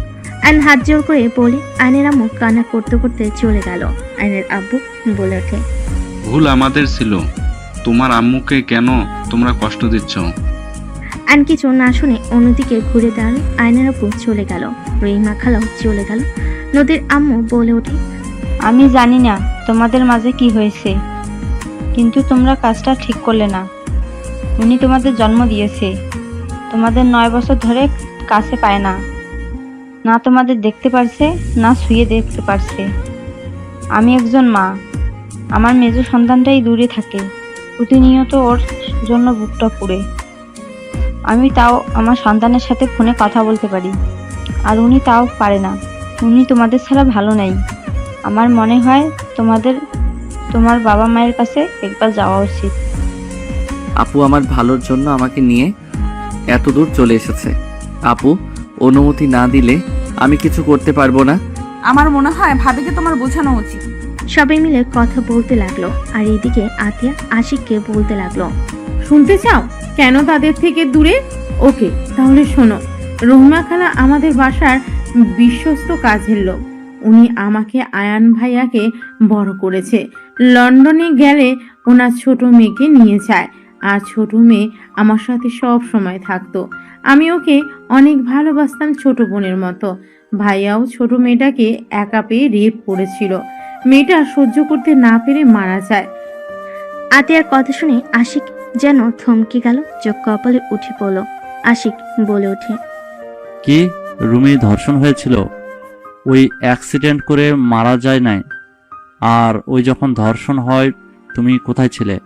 আয়ন হাত জোর করে বলে আয়নের আম্মু কান্না করতে করতে চলে গেল। আয়নের আব্বু বলে ওঠে, ভুল আমাদের ছিল, তোমার আম্মুকে কেন তোমরা কষ্ট দিচ্ছ? আয়ন কিছু না শুনে অন্যদিকে ঘুরে দাঁড়ালে। আয়নের আব্বু চলে গেল, রহিমা খালাও চলে গেল। নদীর আম্মু বলে ওঠে, আমি জানি না তোমাদের মাঝে কি হয়েছে, কিন্তু তোমরা কাজটা ঠিক করলে না। উনি তোমাদের জন্ম দিয়েছে, তোমাদের 9 বছর ধরে কাছে পায় না, না তোমাদের দেখতে পারছে না শুয়ে দেখতে পারছে। আমি একজন মা, আমার মেজ সন্তানটাই দূরে থাকে, প্রতিনিয়ত ওর জন্য বুকটা পুড়ে। আমি তাও আমার সন্তানের সাথে ফোনে কথা বলতে পারি, আর উনি তাও পারে না। উনি তোমাদের ছাড়া ভালো নাই। আমার মনে হয় তোমার বাবা মায়ের কাছে একবার যাওয়া উচিত। আপু আমার ভালোর জন্য আমাকে নিয়ে এত দূর চলে এসেছে। আপু অনুমতি না দিলে আমি কিছু করতে পারবো না। আমার মনে হয় ভাবিকে তোমার বোঝানো উচিত। সবাই মিলে কথা বলতে লাগলো। আর এদিকে আতিয়া আশিককে বলতে লাগলো, শুনতে চাও কেন তাদের থেকে দূরে? ওকে, তাহলে শোনো। রহিমা খালা আমাদের বাসার বিশ্বস্ত কাজের লোক। উনি আমাকে আয়ান ভাইয়াকে বড় করেছে। লন্ডনে গেলে ওনার ছোট মেয়েকে নিয়ে যায়, আর ছোট মেয়ে আমার সাথে সব সময় থাকতো। আমি ওকে অনেক ভালোবাসতাম, ছোট বোনের মতো। ভাইয়াও ছোট মেয়েটাকে একা পেয়ে রেপ করেছিল। মেয়েটা সহ্য করতে না পেরে মারা যায়। আতিয়ার কথা শুনে আশিক যেন থমকে গেল, চোখ কপালে উঠে পড়ল। আশিক বলে ওঠে। কি রুমি ধর্ষণ হয়েছিল? ওই অ্যাক্সিডেন্ট করে মারা যায় নাই? আর ওই যখন ধর্ষণ হয় তুমি কোথায় ছিলে?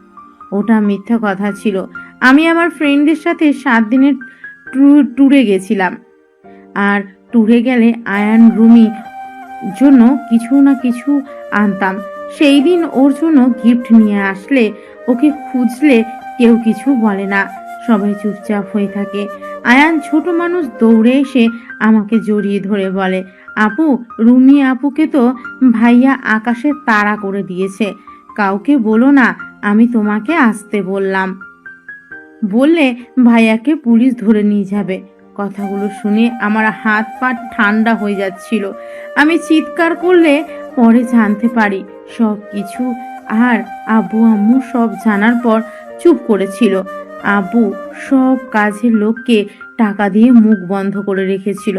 ওটা মিথ্যা কথা ছিল। আমি আমার ফ্রেন্ডদের সাথে 7 দিনের ট্যুরে গেছিলাম। আর ট্যুরে গেলে আয়ান রুমি জন্য কিছু না কিছু আনতাম। সেই দিন ওর জন্য গিফট নিয়ে আসলে ওকে খুঁজলে কেউ কিছু বলে না, সবাই চুপচাপ হয়ে থাকে। আয়ান ছোট মানুষ দৌড়ে এসে আমাকে জড়িয়ে ধরে বলে, আপু, রুমি আপুকে তো ভাইয়া আকাশে তাড়া করে দিয়েছে, কাউকে বলো না আমি তোমাকে আসতে বললাম, বললে ভাইয়াকে পুলিশ ধরে নিয়ে যাবে। কথাগুলো শুনে আমার হাত পা ঠান্ডা হয়ে যাচ্ছিল। আমি চিৎকার করলে পরে জানতে পারি সব কিছু। আর আব্বু আম্মু সব জানার পর চুপ করেছিল। আব্বু সব কাজের লোককে টাকা দিয়ে মুখ বন্ধ করে রেখেছিল।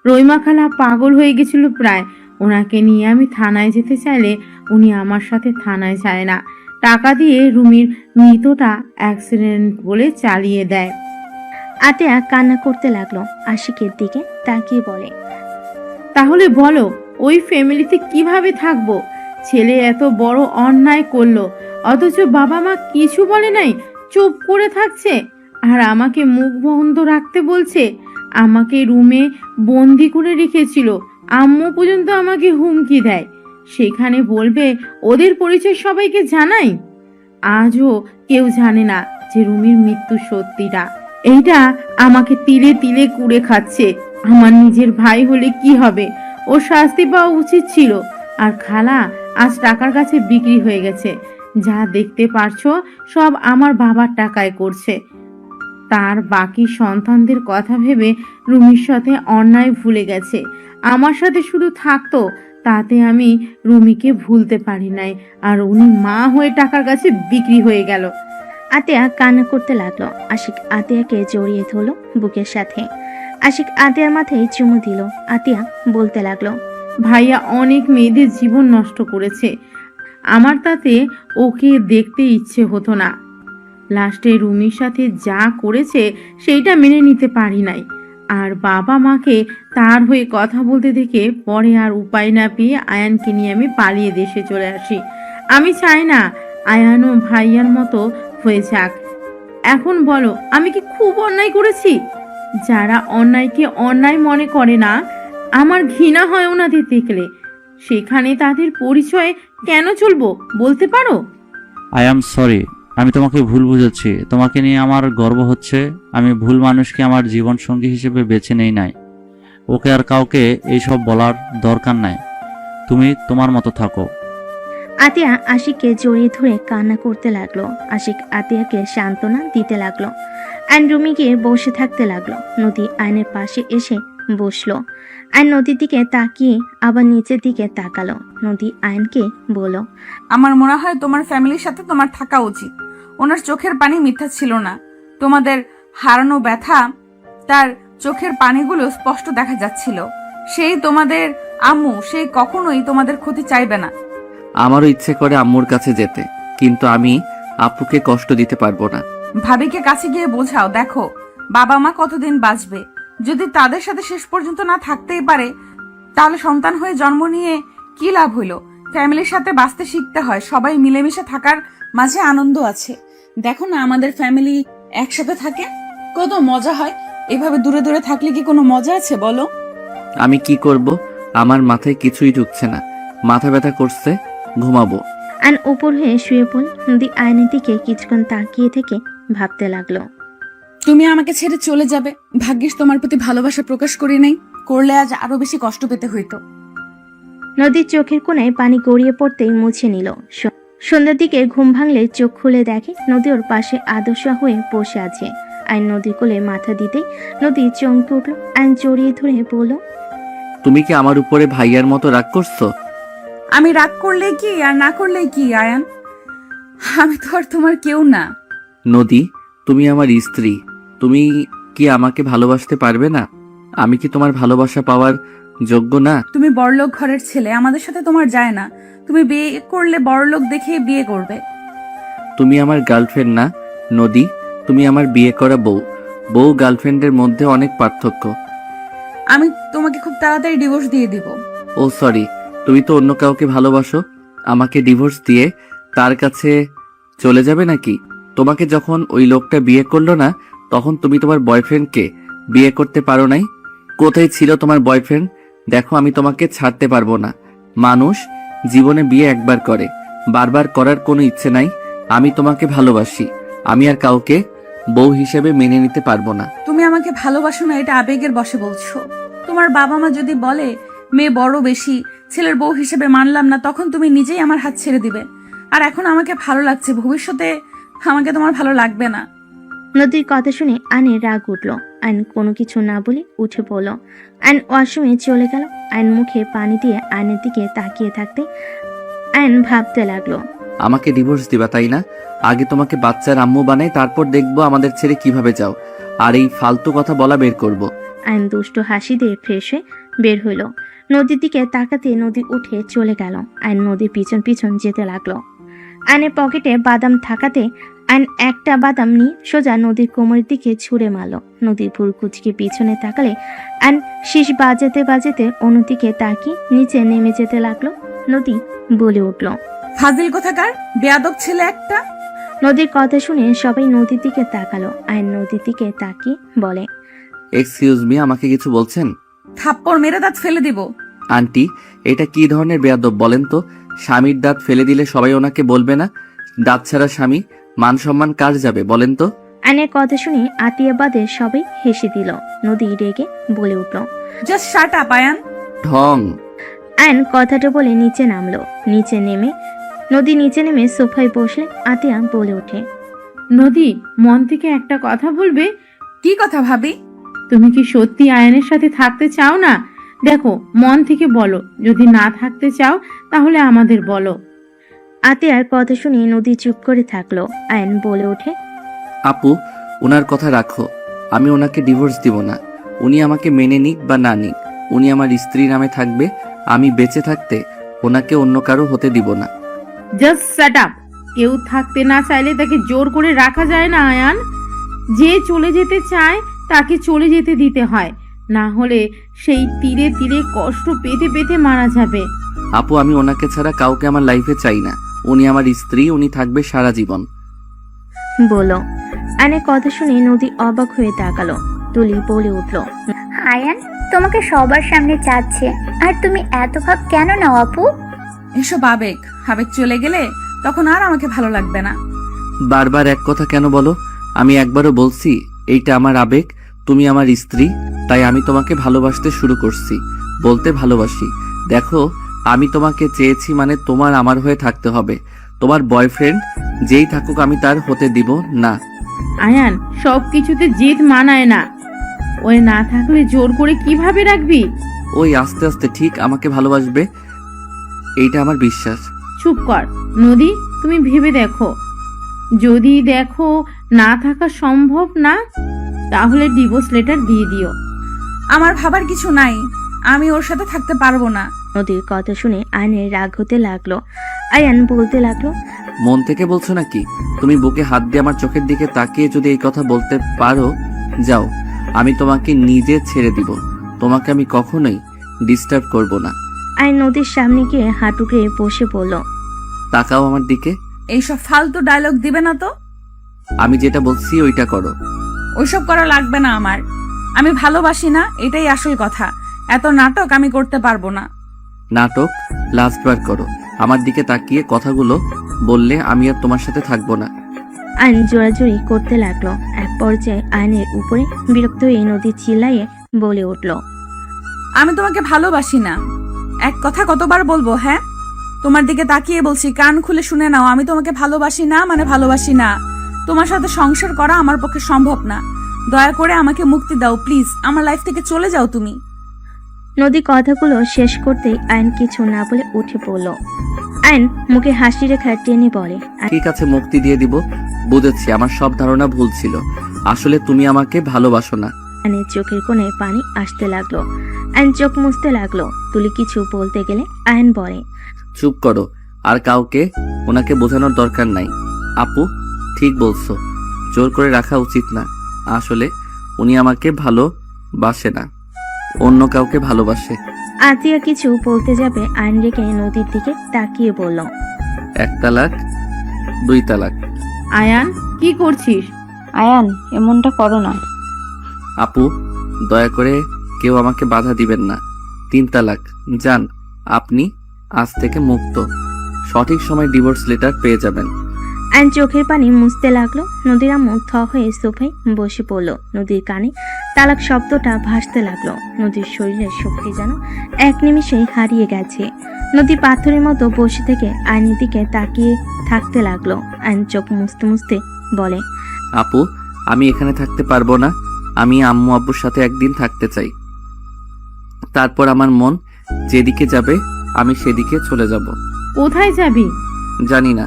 রইমা খালা পাগল হয়ে গেছিল প্রায়। ওনাকে নিয়ে আমি থানায় যেতে চাইলে উনি আমার সাথে থানায় যায় না, টাকা দিয়ে রুমির মৃতটা অ্যাক্সিডেন্ট বলে চালিয়ে দেয়। আতিয়া কান্না করতে লাগলো, আশিকের দিকে তাকিয়ে বলে, তাহলে বলো ওই ফ্যামিলিতে কিভাবে থাকবো? ছেলে এত বড় অন্যায় করলো, অথচ বাবা মা কিছু বলে নাই, চুপ করে থাকছে। আর আমাকে মুখ বন্ধ রাখতে বলছে। আমাকে রুমে বন্দি করে রেখেছিল। আম্মু পর্যন্ত আমাকে হুমকি দেয়, সেখানে বলবে ওদের পরিচয় সবাইকে জানাই। আজও কেউ জানে না যে রুমির মৃত্যু সত্যিটা। এইটা আমাকে তিলে তিলে কুড়ে খাচ্ছে। আমার নিজের ভাই হলে কি হবে? ও শাস্তি পাওয়া উচিত ছিল। আর খালা আজ টাকার কাছে বিক্রি হয়ে গেছে। যা দেখতে পারছো সব আমার বাবার টাকায় করছে। তার বাকি সন্তানদের কথা ভেবে রুমির সাথে অন্যায় ভুলে গেছে। আমার সাথে শুধু থাকতো, তাতে আমি রুমিকে ভুলতে পারি নাই। আর উনি মা হয়ে টাকার কাছে বিক্রি হয়ে গেল। আতিয়া কান্না করতে লাগলো। আশিক আতিয়াকে জড়িয়ে ধরলো বুকের সাথে। আশিক আতিয়ার মাথায় চুমু দিল। আতিয়া বলতে লাগলো, ভাইয়া অনেক মেয়েদের জীবন নষ্ট করেছে। আমার তাতে ওকে দেখতে ইচ্ছে হতো না। লাস্টে রুমির সাথে যা করেছে সেইটা মেনে নিতে পারি নাই। আর বাবা মাকে তার হয়ে কথা বলতে দেখে পরে আর উপায় না পেয়ে আয়ানকে নিয়ে আমি পালিয়ে দেশে চলে আসি। আমি চাই না আয়ানও ভাইয়ার মতো হয়ে যাক। এখন বলো আমি কি খুব অন্যায় করেছি? যারা অন্যায়কে অন্যায় মনে করে না, আমার ঘৃণা হয় ওনাদের দেখলে। সেখানে তাদের পরিচয় কেন চলবো বলতে পারো? আই অ্যাম সরি, আমি তোমাকে ভুল বুঝেছি। তোমাকে নিয়ে আমার গর্ব হচ্ছে। আমি ভুল মানুষকে আমার জীবন সঙ্গী হিসেবে বেছে নেই নাই। ওকে আর কাউকে এইসব বলার দরকার নাই। তুমি তোমার মতো থাকো। আতিয়া আশিককে জড়িয়ে ধরে কান্না করতে লাগলো। আশিক আতিয়াকে সান্ত্বনা দিতে লাগলো। আইন রুমে গিয়ে বসে থাকতে লাগলো। নদী আইনের পাশে এসে বসলো। আইন নদীর দিকে তাকিয়ে আবার নিচের দিকে তাকালো। নদী আইনকে বলল, আমার মনে হয় তোমার ফ্যামিলির সাথে তোমার থাকা উচিত। ওনার চোখের পানি মিথ্যা ছিল না। তোমাদের হারানো ব্যথা, তার চোখের পানিগুলো স্পষ্ট দেখা যাচ্ছিল। সেই তোমাদের আম্মু, সেই কখনোই তোমাদের ক্ষতি চাইবে না। আমারও ইচ্ছে করে আম্মুর কাছে যেতে, কিন্তু আমি আপুকে কষ্ট দিতে পারবো না। ভাবিকে কাছে গিয়ে বোঝাও, দেখো বাবা মা কতদিন বাঁচবে। যদি তাদের সাথে শেষ পর্যন্ত না থাকতেই পারে, তাহলে সন্তান হয়ে জন্ম নিয়ে কি লাভ হইলো? ফ্যামিলির সাথে বাঁচতে শিখতে হয়। সবাই মিলেমিশে থাকার মাঝে আনন্দ আছে। দেখো না আমাদের ফ্যামিলি একসাথে থাকে, কত মজা হয়। এভাবে দূরে দূরে থাকলে কি কোনো মজা আছে বলো? আমি কি করব? আমার মাথায় কিছুই ঢুকছে না। মাথা ব্যথা করছে, ঘুমাবো। আইন উপর হয়ে শুয়ে পড়ল। নদী আয়নের দিকে কিছুক্ষণ তাকিয়ে থেকে ভাবতে লাগলো। তুমি আমাকে ছেড়ে চলে যাবে, ভাগ্যিস তোমার প্রতি ভালোবাসা প্রকাশ করি নাই, করলে আজ আরো বেশি কষ্ট পেতে হইতো। নদীর চোখের কোণায় পানি গড়িয়ে পড়তেই মুছে নিল। সন্ধ্যার দিকে ঘুম ভাঙলে চোখ খুলে দেখে নদী ওর পাশে আদর্শা হয়ে বসে আছে। আইন নদীর কোলে মাথা দিতেই নদী চমকে উঠল। আইন জড়িয়ে ধরে বলল, তুমি কি আমার উপরে ভাইয়ার মতো রাগ করছো? আমি রাগ করলে কি আর না করলে কি আয়ান, আমি তো আর তোমার কেউ না। নদী, তুমি আমার স্ত্রী। তুমি কি আমাকে ভালোবাসতে পারবে না? আমি কি তোমার ভালোবাসা পাওয়ার যোগ্য না? তুমি বড়লোক ঘরের ছেলে, আমাদের সাথে তোমার যায় না। তুমি বিয়ে করলে বড়লোক দেখে বিয়ে করবে। তুমি আমার গার্লফ্রেন্ড না নদী, তুমি আমার বিয়ে করা বউ। বউ গার্লফ্রেন্ডের মধ্যে অনেক পার্থক্য। আমি তোমাকে খুব তাড়াতাড়ি ডিভোর্স দিয়ে দিব। ও সরি, তুমি তো অন্য কাউকে ভালোবাসো। আমাকে ডিভোর্স দিয়ে তার কাছে চলে যাবে নাকি? তোমাকে যখন ওই লোকটা বিয়ে করলো না, তখন তুমি তোমার বয়ফ্রেন্ডকে বিয়ে করতে পারো নাই? কোথায় ছিল তোমার বয়ফ্রেন্ড? দেখো, আমি তোমাকে ছাড়তে পারবো না। মানুষ জীবনে বিয়ে একবার করে, বারবার করার কোনো ইচ্ছে নাই। আমি তোমাকে ভালোবাসি, আমি আর কাউকে বউ হিসেবে মেনে নিতে পারবো না। তুমি আমাকে ভালোবাসো না, এটা আবেগের বশে বলছো। তোমার বাবা মা যদি বলে মেয়ে বড় বেশি, ছেলের বউ হিসেবে মানলাম না, তখন তুমি নিজেই আমার হাত ছেড়ে দিবে। আর এখন আমাকে ভালো লাগছে, ভবিষ্যতে আমাকে তোমার ভালো লাগবে না। নদীর কথা শুনে আয়নের রাগ উঠল। আয়ন কোনো কিছু না বলে উঠে পড়ল। আয়ন ওয়াশরুমে চলে গেল। আয়ন মুখে পানি দিয়ে আয়নের দিকে তাকিয়ে থাকতে আয়ন ভাবতে লাগলো, আমাকে ডিভোর্স দিবা তাই না? আগে তোমাকে বাচ্চার আম্মু বানাই, তারপর দেখবো আমাদের ছেড়ে কিভাবে যাও। আর এই ফালতু কথা বলা বের করব। আয়ন দুষ্ট হাসি দিয়ে ফ্রেশ হয়ে বের হইল। নদীর দিকে তাকাতে নদী উঠে চলে গেল। আয়ন নদীর পিছন পিছন যেতে লাগলো। আয়নের পকেটে বাদাম থাকাতে আয়ন একটা বাদাম নিয়ে সোজা নদীর কোমরের দিকে ছুঁড়ে মারল। নদীর ভুর কুচকে পিছনে তাকালে আয়ন শীষ বাজাতে বাজাতে অন্যদিকে তাকিয়ে নিচে নেমে যেতে লাগলো। নদী বলে উঠল, ফাজিল কোথাকার, বেয়াদব ছেলে একটা। নদীর কথা শুনে সবাই নদীর দিকে তাকালো। আয়ন নদীর দিকে তাকিয়ে বলে, এক্সকিউজ মি, আমাকে কিছু বলছেন? থাপ্পড় মেরে দাঁত ফেলে দিব। আন্টি, এটা কি ধরনের বেয়াদব বলেন তো? স্বামীর দাঁত ফেলে দিলে সবাই ওনাকে বলবে না? দাঁত ছাড়া স্বামী, মান সম্মান কার যাবে বলেন তো? আয়নের কথা শুনে আতিয়া বাদে সবাই হেসে দিল। নদী রেগে বলে উঠল, জাস্ট শাট আপ আয়ান। ঢং। আয়ন কথাটা বলে নিচে নামলো। নদী নিচে নেমে সোফায় বসলে আতিয়া বলে ওঠে, নদী, মন থেকে একটা কথা বলবে? কি কথা ভাবি? তুমি কি সত্যি আয়নের সাথে থাকতে চাও না? দেখো, মন থেকে বলো। যদি না থাকতে চাও তাহলে আমাদের বলো। আতিয়ার কথা শুনে নদী চুপ করে থাকলো। আয়ন বলে ওঠে, আপু, ওনার কথা রাখো। আমি ওনাকে ডিভোর্স দিব না। উনি আমাকে মেনে নিক বা না নিক, উনি আমার স্ত্রী নামে থাকবে। আমি বেঁচে থাকতে ওনাকে অন্য কারো হতে দিব না। Just set up. কেউ থাকতে না চাইলে তাকে জোর করে রাখা যায় না আয়ান। যে চলে যেতে চায় তাকে চলে যেতে দিতে হয়, না হলে সেই তীরে তীরে কষ্ট পেতে পেতে মারা যাবে। আপু, আমি ওনাকে ছাড়া কাউকে আমার লাইফে চাই না। উনি আমার স্ত্রী, উনি থাকবে সারা জীবন। বলো। আয়নের কথা শুনে নদী অবাক হয়ে তাকালো। তুলি বলে উঠল, আয়ান তোমাকে সবার সামনে চাচ্ছে, আর তুমি এত ভাব কেন নাও আপু? এসব আবেগ, আবেগ চলে গেলে তখন আর আমাকে ভালো লাগবে না। বারবার এক কথা কেন বলো? আমি একবারও বলছি এইটা আমার আবেগ, তুমি আমার স্ত্রী, তাই আমি তোমাকে ভালোবাসতে শুরু করছি। বলতে ভালোবাসি। দেখো, আমি তোমাকে চেয়েছি মানে তোমার আমার হয়ে থাকতে হবে। তোমার বয়ফ্রেন্ড যেই থাকুক আমি তার হতে দিব না। আয়ান, সব কিছুতে জেদ মানায় না। ওই না থাকলে জোর করে কিভাবে রাখবি? ওই আস্তে আস্তে ঠিক আমাকে ভালোবাসবে, এইটা আমার বিশ্বাস। চুপ কর নদী, তুমি ভেবে দেখো। যদি দেখো না থাকা সম্ভব না, তাহলে ডিভোর্স লেটার দিয়ে দিও। আমার ভাবার কিছু নাই, আমি ওর সাথে থাকতে পারবো না। নদীর কথা শুনে আয়নের রাগ হতে লাগলো। আয়ান বলতে লাগলো, মন থেকে বলছো নাকি? তুমি বুকে হাত দিয়ে আমার চোখের দিকে তাকিয়ে যদি এই কথা বলতে পারো, যাও, আমি তোমাকে নিজে ছেড়ে দিব। তোমাকে আমি কখনোই ডিস্টার্ব করব না। আয়ন নদীর সামনে গিয়ে হাঁটুকে বসে পড়ল। তাকাও আমার দিকে। এইসব ফালতু ডায়লগ দিবে না তো। আমি যেটা বলছি ওইটা করো। ওইসব করা লাগবে না আমার। আমি ভালোবাসি না, এটাই আসল কথা। এত নাটক আমি করতে পারবো না। নাটক লাস্টবার করো। আমার দিকে তাকিয়ে কথাগুলো বললে আমি আর তোমার সাথে থাকবো না। আয়ন জোরাজুরি করতে লাগলো। এক পর্যায়ে আয়নের উপরে বিরক্ত হয়ে নদী চিল্লাইয়ে বলে উঠল, আমি তোমাকে ভালোবাসি না। এক কথা কতবার বলবো? হ্যাঁ, তোমার দিকে তাকিয়ে বলছি, কান খুলে শুনে নাও। আমি তোমাকে ভালোবাসি না মানে ভালোবাসি না। তোমার সাথে সংসার করা আমার পক্ষে সম্ভব না। দয়া করে আমাকে মুক্তি দাও প্লিজ। আমার লাইফ থেকে চলে যাও তুমি। নদী কথাগুলো শেষ করতেই আয়ন কিছু না বলে উঠে পড়ল। আয়ন মুখে হাসি রেখা টেনে বলে, ঠিক আছে, মুক্তি দিয়ে দিব। বুঝেছি, আমার সব ধারণা ভুল ছিল। আসলে তুমি আমাকে ভালোবাসো না। আয়নের চোখের কোণে পানি আসতে লাগলো। আয়ন চোখ মুছতে লাগলো। তুলি কিছু বলতে গেলে আয়ন বলে, চুপ করো, আর কাউকে ওনাকে বোঝানোর দরকার নাই। আপু ঠিক বলছো, জোর করে রাখা উচিত না। আসলে উনি আমাকে ভালোবাসে না, অন্য কাউকে ভালোবাসে। আতিয়া কিছু বলতে যাবে আইন রেখে নদীর দিকে তাকিয়ে বলল, 1 তালাক 2 তালাক। আয়ান কি করছিস? আয়ান এমনটা করো না। আপু দয়া করে কেউ আমাকে বাধা দিবেন না। 3 তালাক। যান, আপনি আজ থেকে মুক্ত। সঠিক সময় ডিভোর্স লেটার পেয়ে যাবেন। আইন চোখের পানি মুছতে লাগলো। নদীর আম্মু থ হয়ে সোফায় বসে পড়ল। নদীর কানে তালাক শব্দটা ভাসতে লাগলো। নদীর শরীরের শক্তি যেন এক নিমিষেই হারিয়ে গেছে। নদী পাথরের মতো বসে থেকে আইনের দিকে তাকিয়ে থাকতে লাগলো। আইন চোখ মুছতে মুছতে বলে, আপু আমি এখানে থাকতে পারবো না। আমি আম্মু আব্বুর সাথে একদিন থাকতে চাই। তারপর আমার মন যেদিকে যাবে আমি সেদিকে চলে যাব। কোথায় যাবি? জানি না,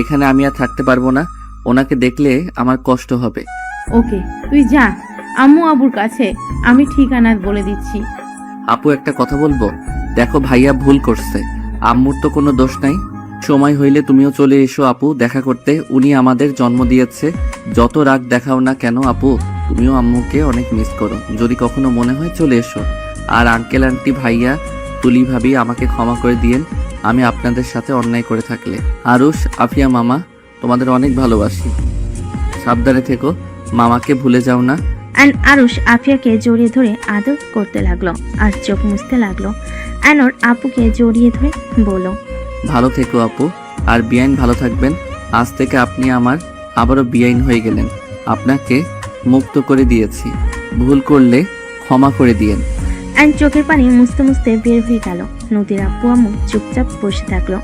এখানে আমি আর থাকতে পারবো না। ওনাকে দেখলে আমার কষ্ট হবে। ওকে, তুই যা আম্মু আবুর কাছে, আমি ঠিকানা বলে দিচ্ছি। আপু একটা কথা বলবো? দেখো ভাইয়া ভুল করছে, আম্মুর তো কোনো দোষ নাই। সময় হইলে তুমিও চলে এসো আপু দেখা করতে। উনি আমাদের জন্ম দিয়েছে। যত রাগ দেখাও না কেন আপু, তুমিও আম্মুকে অনেক মিস করো। যদি কখনো মনে হয় চলে এসো। আর আঙ্কেল আন্টি ভাইয়া তুলি ভাবি আমাকে ক্ষমা করে দিয়েন আমি আপনাদের সাথে অন্যায় করে থাকলে। আরুষ আফিয়া মামা তোমাদের অনেক ভালোবাসি। সাবধানে থেকো, মামাকে ভুলে যাও না। আরুষ আফিয়াকে জড়িয়ে ধরে আদর করতে লাগলো আর চোখ মুছতে লাগলো। ওর আপুকে জড়িয়ে ধরে বলল, ভালো থেকো আপু, আর বিআইন ভালো থাকবেন। আজ থেকে আপনি আমার আবারও বিআইন হয়ে গেলেন। আপনাকে মুক্ত করে দিয়েছি, ভুল করলে ক্ষমা করে দিয়েন। চোখের পানি মুছতে মুছতে বের হয়ে গেল। নদীর আব্বু আম্মু চুপচাপ বসে থাকলো।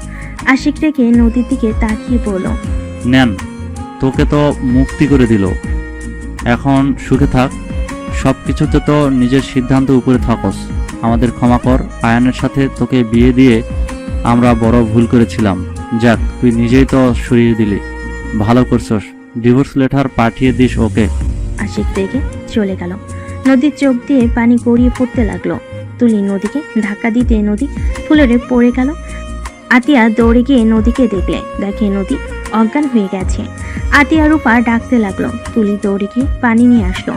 আশিক রেখে নদীর দিকে তাকিয়ে বলল, নেন, তোকে তো মুক্তি করে দিল, এখন সুখে থাক। সব কিছুতে তো নিজের সিদ্ধান্ত উপরে থাকস। আমাদের ক্ষমা কর। আয়ানের সাথে তোকে বিয়ে দিয়ে আমরা বড় ভুল করেছিলাম। যাক, তুই নিজেই তো সরিয়ে দিলি, ভালো করছস। ডিভোর্স লেটার পাঠিয়ে দিস ওকে। আশিক রেখে চলে গেল। নদীর চোখ দিয়ে পানি গড়িয়ে পড়তে লাগলো। তুলি নদীকে ধাক্কা দিতে নদী ফুলরে পড়ে গেল। আতিয়া দৌড়ে গিয়ে নদীকে দেখে নদী অজ্ঞান হয়ে গেছে। আতিয়া রূপা ডাকতে লাগলো। তুলি দৌড়ে গিয়ে পানি নিয়ে আসলো।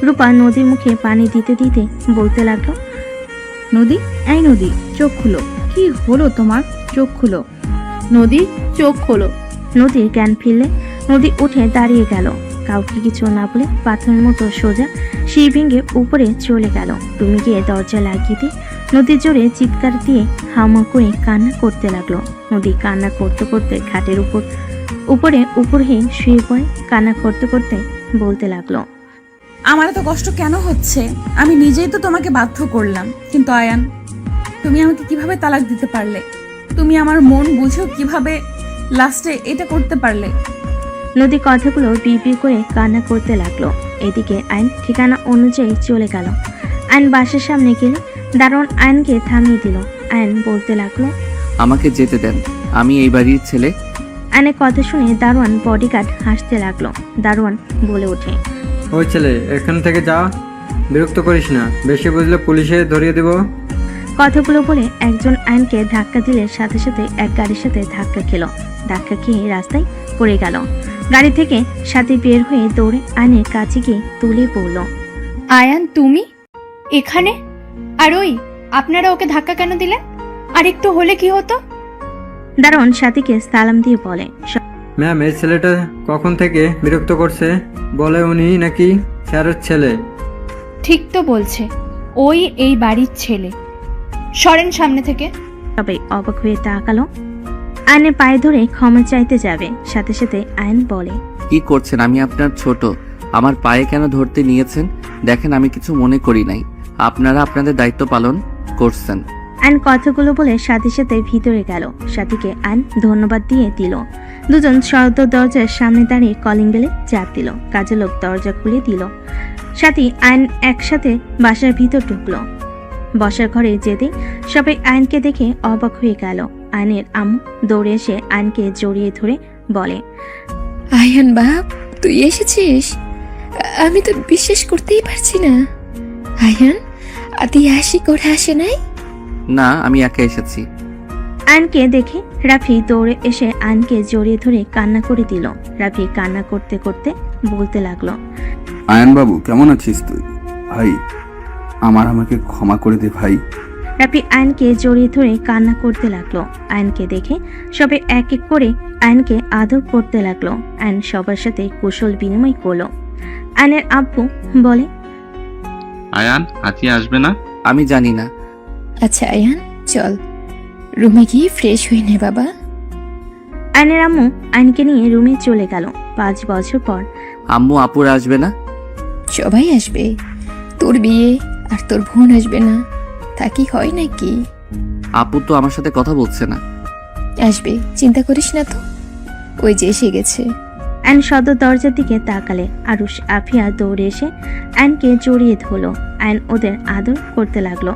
রূপা নদীর মুখে পানি দিতে দিতে বলতে লাগলো, নদী, এই নদী, চোখ খুলো। কি হলো তোমার? চোখ খুলো। নদী চোখ খোলো। নদীর জ্ঞান ফিরলে নদী উঠে দাঁড়িয়ে গেল। কাউকে কিছু না বলে পাথরের মতো সোজা সিঁড়ি ভেঙে উপরে চলে গেল। তুমি গিয়ে দরজা লাগিয়ে দিয়ে নদীর জোরে চিৎকার দিয়ে হামা করে কান্না করতে লাগলো। নদী কান্না করতে করতে খাটের উপর হয়ে শুয়ে পড়ে কান্না করতে করতে বলতে লাগলো, আমার এত কষ্ট কেন হচ্ছে? আমি নিজেই তো তোমাকে বাধ্য করলাম। কিন্তু আয়ান, তুমি আমাকে কিভাবে তালাক দিতে পারলে? তুমি আমার মন বুঝো কিভাবে লাস্টে এটা করতে পারলে? নদী কথাগুলো বিড়বিড় করে কান্না করতে লাগলো। এদিকে আইন ঠিকানা অনুযায়ী চলে গেল। আইন বাসার সামনে গেলে দারোয়ান আইনকে থামিয়ে দিল। আইন বলতে লাগলো, আমাকে যেতে দেন, আমি এই বাড়ির ছেলে। আইনের কথা শুনে দারোয়ান বডিগার্ড হাসতে লাগলো। দারোয়ান বলে ওঠে, ওই ছেলে এখান থেকে যা, বিরক্ত করিস না, বেশি বুঝলে পুলিশে ধরিয়ে দেব। কথাগুলো বলে একজন আইনকে ধাক্কা দিলে সাথে সাথে এক গাড়ির সাথে ধাক্কা খেলো। ধাক্কা খেয়ে রাস্তায় পড়ে গেল। গাড়ি থেকে সাথে বের হয়ে দৌড়ে আইনের কাছে গিয়ে তুলে পড়ল। আয়ান তুমি এখানে? আর ওই আপনারা ওকে ধাক্কা কেন দিলেন? আর একটু হলে কি হতো? দারোয়ান সাথীকে সালাম দিয়ে বলে, ম্যাম, এই ছেলেটা কখন থেকে বিরক্ত করছে? বলে উনি নাকি স্যারের ছেলে। ঠিক তো বলছে, ওই এই বাড়ির ছেলে। সরেন সামনে থেকে। সবাই অবাক হয়ে তাকালো। আইনের পায়ে ধরে ক্ষমা চাইতে যাবে, সাথে সাথে আইন বলে, কি করছেন? আমি আপনার ছোট, আমার পায়ে কেন ধরতে নিয়েছেন? দেখেন আমি কিছু মনে করি নাই, আপনারা আপনাদের দায়িত্ব পালন করছেন। আইন কথাগুলো বলে সাথে সাথে ভিতরে গেল। সাথীকে আইন ধন্যবাদ দিয়ে দিল। দুজন সদ্য দরজার সামনে দাঁড়িয়ে কলিং বেলে চাপ দিল। কাজের লোক দরজা খুলে দিল। সাথী আইন একসাথে বাসার ভিতর ঢুকলো। বসার ঘরে যেতে সবাই আইনকে দেখে অবাক হয়ে গেল। আইনের আম্মু দৌড়ে এসে আইনকে জড়িয়ে ধরে বলে, আয়ান বাপ, তুই এসেছিস? আমি তো বিশ্বাস করতেই পারছি না। আয়ান, তুই আসি করে আসে নাই? না, আমি একা এসেছি। আইনকে দেখে রাফি দৌড়ে এসে আইনকে জড়িয়ে ধরে কান্না করে দিল। রাফি কান্না করতে করতে বলতে লাগলো, আয়ান বাবু কেমন আছিস তুই? ভাই আমাকে ক্ষমা করে দে ভাই। রাফি আয়নকে জড়িয়ে ধরে কান্না করতে লাগলো। আয়নকে দেখে সবাই এক এক করে আয়নকে আদর করতে লাগলো। আয়ন সবার সাথে কুশল বিনিময় করলো। আয়নের আব্বু বলে, আয়ান আতিয়া আসবে না? আমি জানি না। আচ্ছা আয়ান, চল রুমে গিয়ে ফ্রেশ হয়ে নে বাবা। আয়নের আম্মু আয়নকে নিয়ে রুমে চলে গেল। 5 বছর পর আম্মু আপুরা আসবে না? সবাই আসবে, তোর বিয়ে আর তোর বোন আসবে না, তা কি হয় নাকি? আপু তো আমার সাথে কথা বলছে না। আসবে, চিন্তা করিস না তো, ওই যে এসে গেছে। আয়ন সদর দরজার দিকে তাকালে আরুষ আফিয়া দৌড়ে এসে আয়নকে জড়িয়ে ধরলো। আয়ন ওদের আদর করতে লাগলো।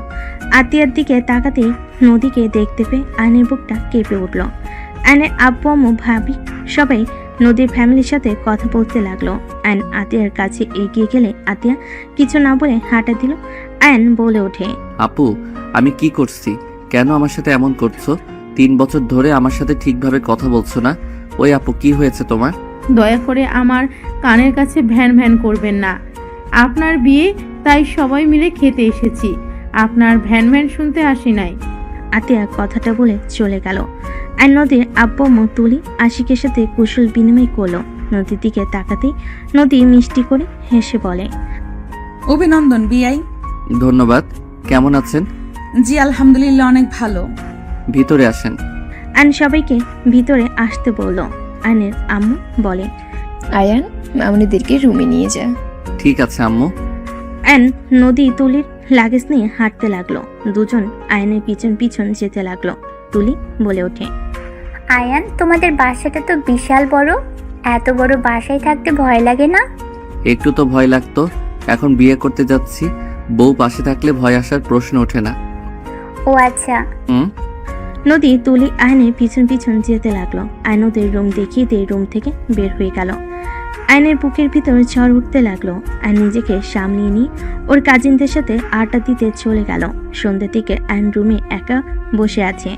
আতিয়ার দিকে তাকাতেই নদীকে দেখতে পেয়ে আয়নের বুকটা কেঁপে উঠল। আয়নের আব্বু আম্মু ভাবি সবাই নদীর ফ্যামিলির সাথে কথা বলতে লাগলো। আয়ন আতিয়ার কাছে এগিয়ে গেলে আতিয়া কিছু না বলে হাঁটা দিল। আয়ন বলে ওঠে, আপু আমি কি করছি? কেন আমার সাথে এমন করছো? 3 বছর ধরে আমার সাথে ঠিকভাবে কথা বলছো না। ওই আপু কি হয়েছে তোমার? দয়া করে আমার কানের কাছে ভ্যান ভ্যান করবেন না। আপনার বিয়ে, তাই সবাই মিলে খেতে এসেছি, আপনার ভ্যান ভ্যান শুনতে আসি নাই। আতিয়া কথাটা বলে চলে গেল। আর নদীর আব্বু আম্মু তুলি আশিকের সাথে কুশল বিনিময় করলো। নদীর দিকে তাকাতেই নদী মিষ্টি করে হেসে বলে, অভিনন্দন বিআই। ধন্যবাদ। কেমন আছেন? জি আলহামদুলিল্লাহ, অনেক ভালো। ভিতরে আসেন। আয়ন সবাইকে ভিতরে আসতে বলল। আয়নের আম্মু বলে, আয়ান মামুনিদেরকে রুমে নিয়ে যা। ঠিক আছে আম্মু। আয়ন নদী তুলির লাগেজ নিয়ে হাঁটতে লাগলো। দুজন আয়নের পিছন পিছন যেতে লাগলো। তুলি বলে ওঠে, আয়ান, তোমাদের বাসাটা তো বিশাল বড়, এত বড় বাসায় থাকতে ভয় লাগে না? একটু তো ভয় লাগতো, এখন বিয়ে করতে যাচ্ছি, বউ পাশে থাকলে ভয় আসার প্রশ্ন ওঠে না। ও আচ্ছা। নদী তুলি আয়নের পিছন পিছন যেতে লাগলো। আয়ন ওদের রুম দেখিয়ে দিয়ে রুম থেকে বের হয়ে গেল। আয়নের বুকের ভিতর ঝড় উঠতে লাগলো। আয়ন নিজেকে সামলিয়ে নিয়ে ওর কাজিনদের সাথে আড্ডা দিতে চলে গেল। সন্ধ্যের দিকে আয়ন রুমে একা বসে আছে,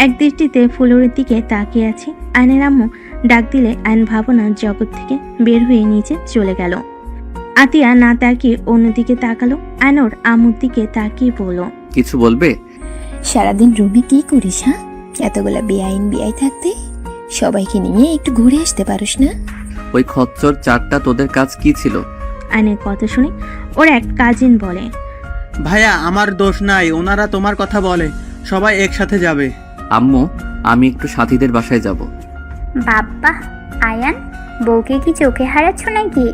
এক দৃষ্টিতে ফ্লোরের দিকে তাকিয়ে আছে। আয়নের আম্মু ডাক দিলে আয়ন ভাবনার জগৎ থেকে বের হয়ে নিচে চলে গেল। আতিয়া না তাকিয়ে অন্যদিকে তাকালো। আয়ন ওর আম্মুর দিকে তাকিয়ে বলল, কিছু বলবে? সারাদিন রুমে কি করিস? হ্যাঁ, এতগুলা বিআই থাকতে সবাইকে নিয়ে একটু ঘুরে আসতে পারিস না? ওই খচ্চর চারটা তোদের কাজ কি ছিল? আয়নের কথা শুনে ওর এক কাজিন বলে, ভাইয়া আমার দোষ নাই, ওনারা তোমার কথা বলে, সবাই একসাথে যাবে। আম্মু আমি একটু সাথীদের বাসায় যাব। বাবা, আয়ান বউকে কি চোখে হারাচ্ছ নাকি?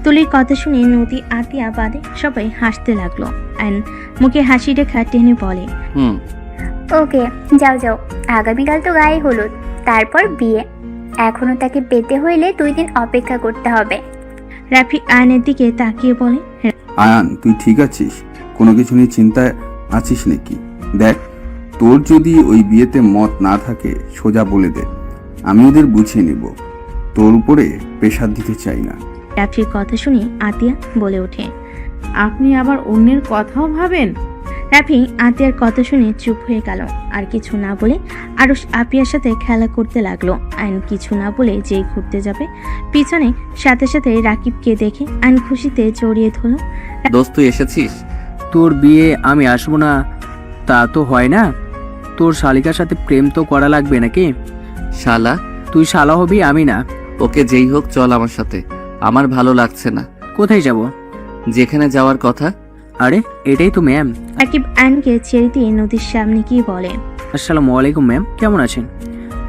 তুলির কথা শুনে নদী আতিয়া বাদে সবাই হাসতে লাগলো। আয়ন মুখে হাসি রেখা টেনে বলে, ওকে যাও যাও, আগামীকাল তো গায়ে হলুদ, তারপর বিয়ে, এখনো তাকে পেতে হইলে 2 দিন অপেক্ষা করতে হবে। রাফি আয়নের দিকে তাকিয়ে বলে, আয়ান তুই ঠিক আছিস? কোনো কিছু নিয়ে চিন্তায় আছিস নাকি? দেখ, তোর যদি ওই বিয়েতে মত না থাকে সোজা বলে দে, আমি ওদের বুঝিয়ে নিব। তোর উপরে প্রেশার দিতে চাই না। রাফির কথা শুনে আতিয়া বলে ওঠে, আপনি আবার অন্যের কথাও ভাবেন? রাফি আতিয়ার কথা শুনে চুপ হয়ে গেল। আর কিছু না বলে আরুষ আপিয়ার সাথে খেলা করতে লাগলো। আইন কিছু না বলে যেই ঘুরতে যাবে, পিছনে সাথে সাথে রাকিবকে দেখে আইন খুশিতে জড়িয়ে ধরল। দোস্ত তুই এসেছিস? তোর বিয়ে আমি আসবো না তা তো হয় না, তোর শালিকার সাথে প্রেম তো করা লাগবে নাকি? শালা? তুই শালা হবি, আমি না। ওকে যেই হোক চল আমার সাথে, আমার ভালো লাগছে না। কোথায় যাব? যেখানে যাওয়ার কথা। আরে এটাই তো ম্যাম। রাকিব আইনকে ছেড়ে দিয়ে নদীর সামনে গিয়ে বলে, আসসালামু আলাইকুম ম্যাম, কেমন আছেন?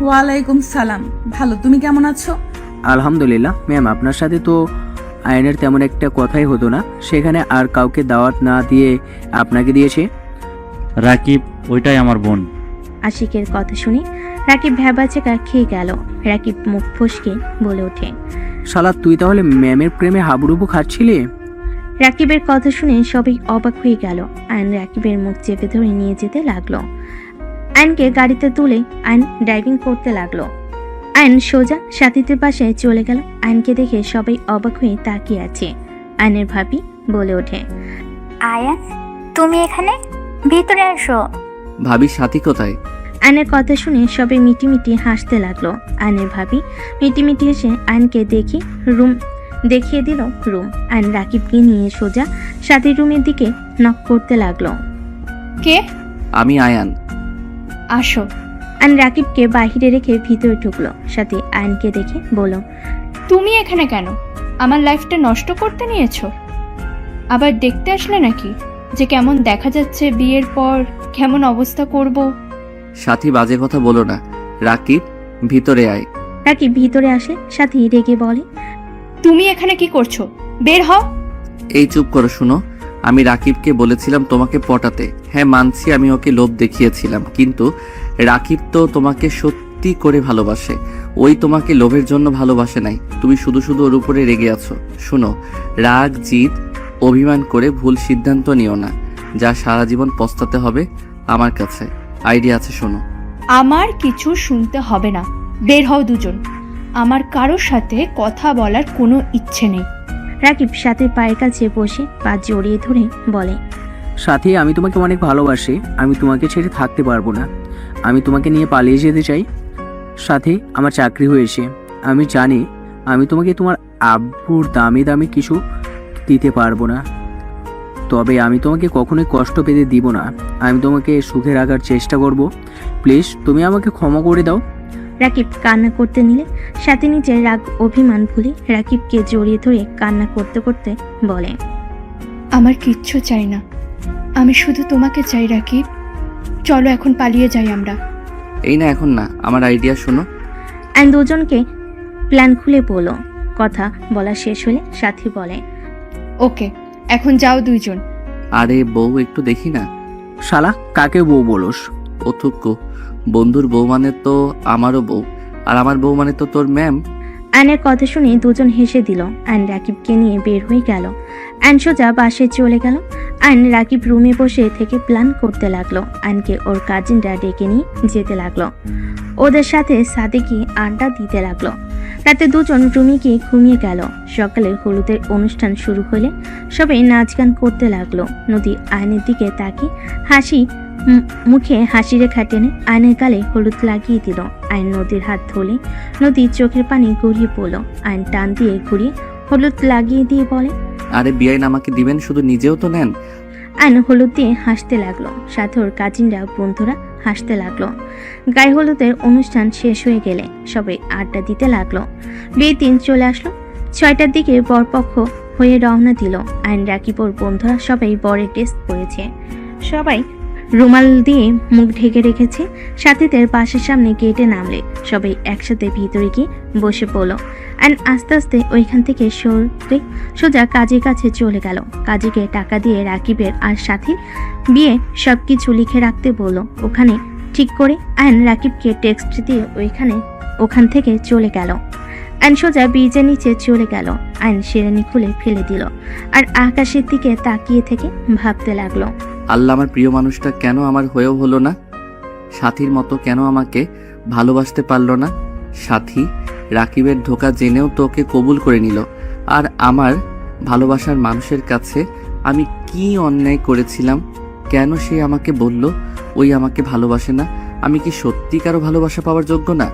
ওয়ালাইকুম সালাম, ভালো, তুমি কেমন আছো? আলহামদুলিল্লাহ ম্যাম, আপনার সাথে তো আয়নের তেমন একটা কথাই হতো না, সেখানে আর কাউকে দাওয়াত না দিয়ে আপনাকে দিয়েছে। রাকিব ওইটাই আমার বোন। আশিকের কথা শুনে রাকিব ভ্যাবাচেকা খেয়ে গেল। রাকিব মুখ ফসকে বলে ওঠে, শালা তুই তাহলে ম্যামের প্রেমে হাবুডুবু খাচ্ছিলি? রাকিবের কথা শুনে সবাই অবাক হয়ে গেল। আইন রাকিবের মুখ চেপে ধরে নিয়ে যেতে লাগলো। আইনকে গাড়িতে তুলে আইন ড্রাইভিং করতে লাগলো। আইন সোজা সাথীদের বাসায় চলে গেল। আইনকে দেখে সবাই অবাক হয়ে তাকিয়ে আছে। আইনের ভাবি বলে ওঠে, আয়ান তুমি এখানে, ভিতরে আসো। ভাবির সাথী কোথায়? আইনের কথা শুনে সবাই মিটিমিটি হাসতে লাগলো। আইনের ভাবি মিটিমিটি এসে আইনকে দেখে রুম দেখিয়ে দিল রুম। আয়ন রাকিবকে নিয়ে সোজা সাথী রুমের দিকে নক করতে লাগলো। কে? আমি আয়ান। আসো। আয়ন রাকিবকে বাহিরে রেখে ভিতরে ঢুকলো। সাথী আয়নকে দেখে বলল, তুমি এখানে কেন? আমার লাইফটা নষ্ট করতে নিয়েছো? আবার দেখতে আসলে নাকি যে কেমন দেখা যাচ্ছে বিয়ের পর কেমন অবস্থা করব? সাথী বাজে কথা বলো না। রাকিব, ভিতরে আয়। রাকিব ভিতরে আসে। সাথী রেগে বলে, তুমি এখানে কি করছো? বের হও। এই চুপ করো, শুনো। আমি রাকিবকে বলেছিলাম তোমাকে পটাতে। হ্যাঁ মানছি আমি ওকে লোভ দেখিয়েছিলাম, কিন্তু রাকিব তো তোমাকে সত্যি করে ভালোবাসে। ওই তোমাকে লোভের জন্য ভালোবাসে নাই। তুমি শুধু শুধু ওর উপরে রেগে আছো। শুনো, রাগ, জিদ, অভিমান করে ভুল সিদ্ধান্ত নিও না, যা সারা জীবন পস্তাতে হবে। আমার কাছে আইডিয়া আছে, শোনো। আমার কিছু শুনতে হবে না। বের হও দুজন। আমার কারোর সাথে কথা বলার কোনো ইচ্ছে নেই। রাকিব সাথীর পায়ের কাছে বসে পা জড়িয়ে ধরে বলে, সাথী, আমি তোমাকে অনেক ভালোবাসি। আমি তোমাকে ছেড়ে থাকতে পারবো না। আমি তোমাকে নিয়ে পালিয়ে যেতে চাই। সাথী, আমার চাকরি হয়েছে। আমি জানি আমি তোমাকে তোমার আব্বুর দামি দামি কিছু দিতে পারবো না, তবে আমি তোমাকে কখনোই কষ্ট পেতে দিব না। আমি তোমাকে সুখে রাখার চেষ্টা করব। প্লিজ তুমি আমাকে ক্ষমা করে দাও। রাকিব কান্না করতে নিলে সাথী নিজের রাগ অভিমান ভুলে রাকিবকে জড়িয়ে ধরে কান্না করতে করতে বলে, আমার কিচ্ছু চাই না, আমি শুধু তোমাকে চাই রাকিব। চলো এখন পালিয়ে যাই আমরা। এই না, এখন না, আমার আইডিয়া শোনো। অ্যান্ড দুজনকে প্ল্যান খুলে বলো। কথা বলা শেষ হলে সাথী বলে, ওকে, এখন যাও দুইজন। আরে বউ, একটু দেখি না। শালা, কাকে বউ বলোস? অথুক্কু, বন্ধুর বউ মানে তো আমারও বউ, আর আমার বউ মানে তো তোর ম্যাম। অ্যানের কথা শুনে দুজন হেসে দিল। অ্যান রাকিবকে নিয়ে বের হয়ে গেল। অ্যান সোজা বাসে চলে গেল। অ্যান রাকিব রুমে বসে থেকে প্ল্যান করতে লাগলো। অ্যানকে ওর কাজিনরা ডেকে নিয়ে যেতে লাগলো। ওদের সাথে সাদেকি আড্ডা দিতে লাগলো। রাতে দুজন রুমে গিয়ে ঘুমিয়ে গেল। সকালে হলুদের অনুষ্ঠান শুরু হলে সবাই নাচ গান করতে লাগলো। নদী আয়নের দিকে তাকিয়ে হাসি মুখে হাসি রেখা টেনে আয়নের গালে হলুদ লাগিয়ে দিল। আয়ন নদীর হাত ধরে নদীর চোখের পানি গড়িয়ে পড়ল। আয়ন টান দিয়ে ঘুরিয়ে হলুদ লাগিয়ে দিয়ে বলে, আরে বিয়াইন আমাকে দিবেন, শুধু নিজেও তো নেন। আয়ন হলুদ দিয়ে হাসতে লাগলো। সাথে ওর কাজিনরা বন্ধুরা হাসতে লাগলো। গায়ে হলুদের অনুষ্ঠান শেষ হয়ে গেলে সবাই আড্ডা দিতে লাগলো। বিয়ের দিন চলে আসলো। 6টার দিকে বরপক্ষ হয়ে রওনা দিল। আয়ন রাকিব ওর বন্ধুরা সবাই বরের ড্রেস পরেছে। সবাই রুমাল দিয়ে মুখ ঢেকে রেখেছে। সাথীদের বাসার সামনে গেটে নামলে সবাই একসাথে ভিতরে গিয়ে বসে পড়ল। অ্যান্ড আস্তে আস্তে ওইখান থেকে সরে সোজা কাজীর কাছে চলে গেল। কাজীকে টাকা দিয়ে রাকিবের আর সাথীর বিয়ে সবকিছু লিখে রাখতে বলল। ওখানে ঠিক করে অ্যান রাকিবকে টেক্সট দিয়ে ওখান থেকে চলে গেল। অ্যান সোজা ব্রিজের নিচে চলে গেল। অ্যান শেরানি খুলে ফেলে দিল আর আকাশের দিকে তাকিয়ে থেকে ভাবতে লাগলো, আল্লাহ, আমার প্রিয় মানুষটা কেন আমার হয়েও হলো না? সাথীর মতো কেন আমাকে ভালোবাসতে পারলো না? সাথী রাকিবের ধোঁকা জেনেও তোকে কবুল করে নিল, আর আমার ভালোবাসার মানুষের কাছে আমি কি অন্যায় করেছিলাম? কেন সে আমাকে বলল ওই আমাকে ভালোবাসে না? আমি কি সত্যি কারো ভালোবাসা পাওয়ার যোগ্য না?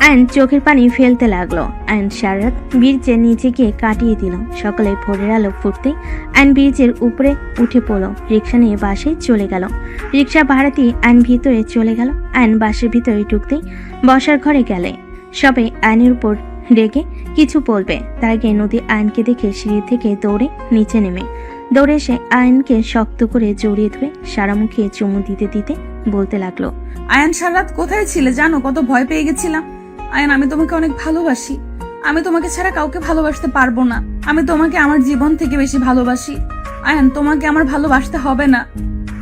আয়ন চোখের পানি ফেলতে লাগলো। আয়ন সারা রাত ব্রিজের নিচে গিয়ে কাটিয়ে দিল। সকালে ভোরের আলো ফুটতেই আয়ন ব্রিজের উপরে উঠে পড়লো। রিক্সা নিয়ে বাসে চলে গেল। রিক্সা ভাড়াতেই আয়ন ভিতরে চলে গেল। আয়ন বাসের ভিতরে ঢুকতেই বসার ঘরে গেলে সবাই আয়নের উপর রেগে কিছু বলবে। তার আগে নদী আয়নকে দেখে সিঁড়ি থেকে দৌড়ে নিচে দৌড়ে এসে আয়নকে শক্ত করে জড়িয়ে ধরে সারা মুখে চুমু দিতে দিতে বলতে লাগলো, আয়ান, সারা রাত কোথায় ছিলে জানো? কত ভয় পেয়ে গেছিলাম। আয়ান, আমি তোমাকে অনেক ভালোবাসি। আমি তোমাকে ছাড়া কাউকে ভালোবাসতে পারবো না। আমি তোমাকে আমার জীবন থেকে বেশি ভালোবাসি। আয়ান, তোমাকে আমার ভালোবাসতে হবে না।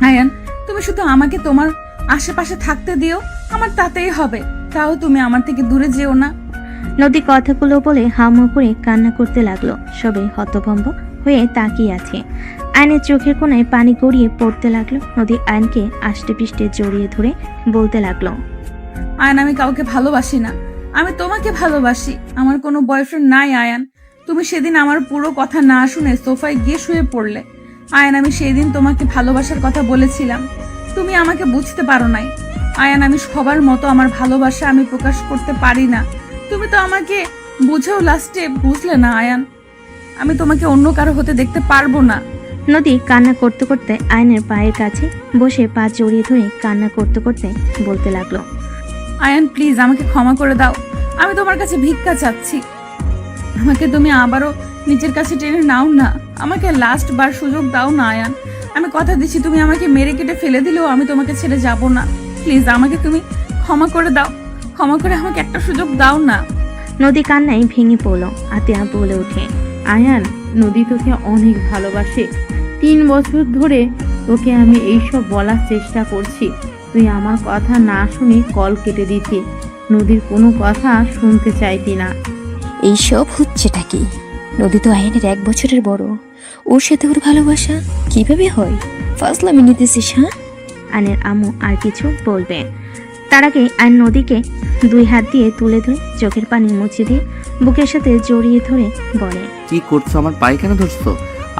আয়ান, তুমি শুধু আমাকে তোমার আশেপাশে থাকতে দিও, আমার তাতেই হবে। তাও তুমি আমার থেকে দূরে যেও না। নদী কথাগুলো বলে হাউমাউ করে কান্না করতে লাগলো। সবাই হতভম্ব হয়ে তাকিয়ে আছে। আয়নের চোখের কোণায় পানি গড়িয়ে পড়তে লাগলো। নদী আয়নকে আষ্টে পিষ্টে জড়িয়ে ধরে বলতে লাগলো, আয়ান, আমি কাউকে ভালোবাসি না। আমি তোমাকে ভালোবাসি। আমার কোনো বয়ফ্রেন্ড নাই আয়ান। তুমি সেদিন আমার পুরো কথা না শুনে সোফায় গিয়ে শুয়ে পড়লে। আয়ান, আমি সেদিন তোমাকে ভালোবাসার কথা বলেছিলাম, তুমি আমাকে বুঝতে পারো নাই। আয়ান, আমি সবার মতো আমার ভালোবাসা আমি প্রকাশ করতে পারি না। তুমি তো আমাকে বুঝেও লাস্টে বুঝলে না আয়ান। আমি তোমাকে অন্য কারো হতে দেখতে পারবো না। নদী কান্না করতে করতে আয়নের পায়ের কাছে বসে পা জড়িয়ে ধরে কান্না করতে করতে বলতে লাগলো, আয়ান প্লিজ আমাকে ক্ষমা করে দাও, আমি তোমার কাছে ভিক্ষা চাচ্ছি। আমাকে তুমি আবারও নিজের কাছে টেনে নাও না, আমাকে লাস্ট বার সুযোগ দাও না আয়ান। আমি কথা দিচ্ছি তুমি আমাকে মেরে কেটে ফেলে দিলেও আমি তোমাকে ছেড়ে যাব না। প্লিজ আমাকে তুমি ক্ষমা করে দাও, ক্ষমা করে আমাকে একটা সুযোগ দাও না। নদী কান্নায় ভেঙে পড়লো। আতিয়া বলে ওঠে, আয়ান, নদী তোকে অনেক ভালোবাসে। 3 বছর ধরে তোকে আমি এইসব বলার চেষ্টা করছি, তুই আমার কথা না শুনে কল কেটে দিতি, নদীর কোনো কথা শুনতে চাইতি না। এইসব হচ্ছেটা কি? নদী তো আয়নের 1 বছরের বড়, ওর সাথে ওর ভালোবাসা কিভাবে হয়? ফাজলামি নিতেছিস? হ্যাঁ? আয়নের আম্মু আর কিছু বলবে তার আগে আয়ন নদীকে 2 হাত দিয়ে তুলে ধরে চোখের পানি মুছে দিয়ে বুকের সাথে জড়িয়ে ধরে বলে, কি করছো? আমার পায়ে কেন ধরছো?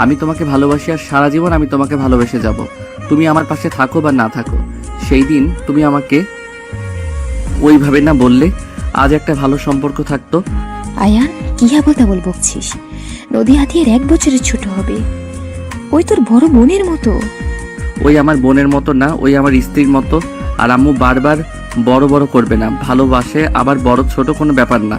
আমি তোমাকে ভালোবাসি আর সারা জীবন আমি তোমাকে ভালোবেসে যাব। তুমি আমার পাশে থাকো বা না থাকো, সেই দিন তুমি আমাকে ওইভাবে না বললে আজ একটা ভালো সম্পর্ক থাকতো। আয়ান, কি আবল তাবল বকছিস? নদী আতিয়ার 1 বছরের ছোট হবে, ওই তোর বড় বোনের মতো। ওই আমার বোনের মতো না, ওই আমার স্ত্রীর মতো। আর আম্মু বারবার বড় বড় করবে না, ভালোবাসে আবার বড় ছোট কোনো ব্যাপার না,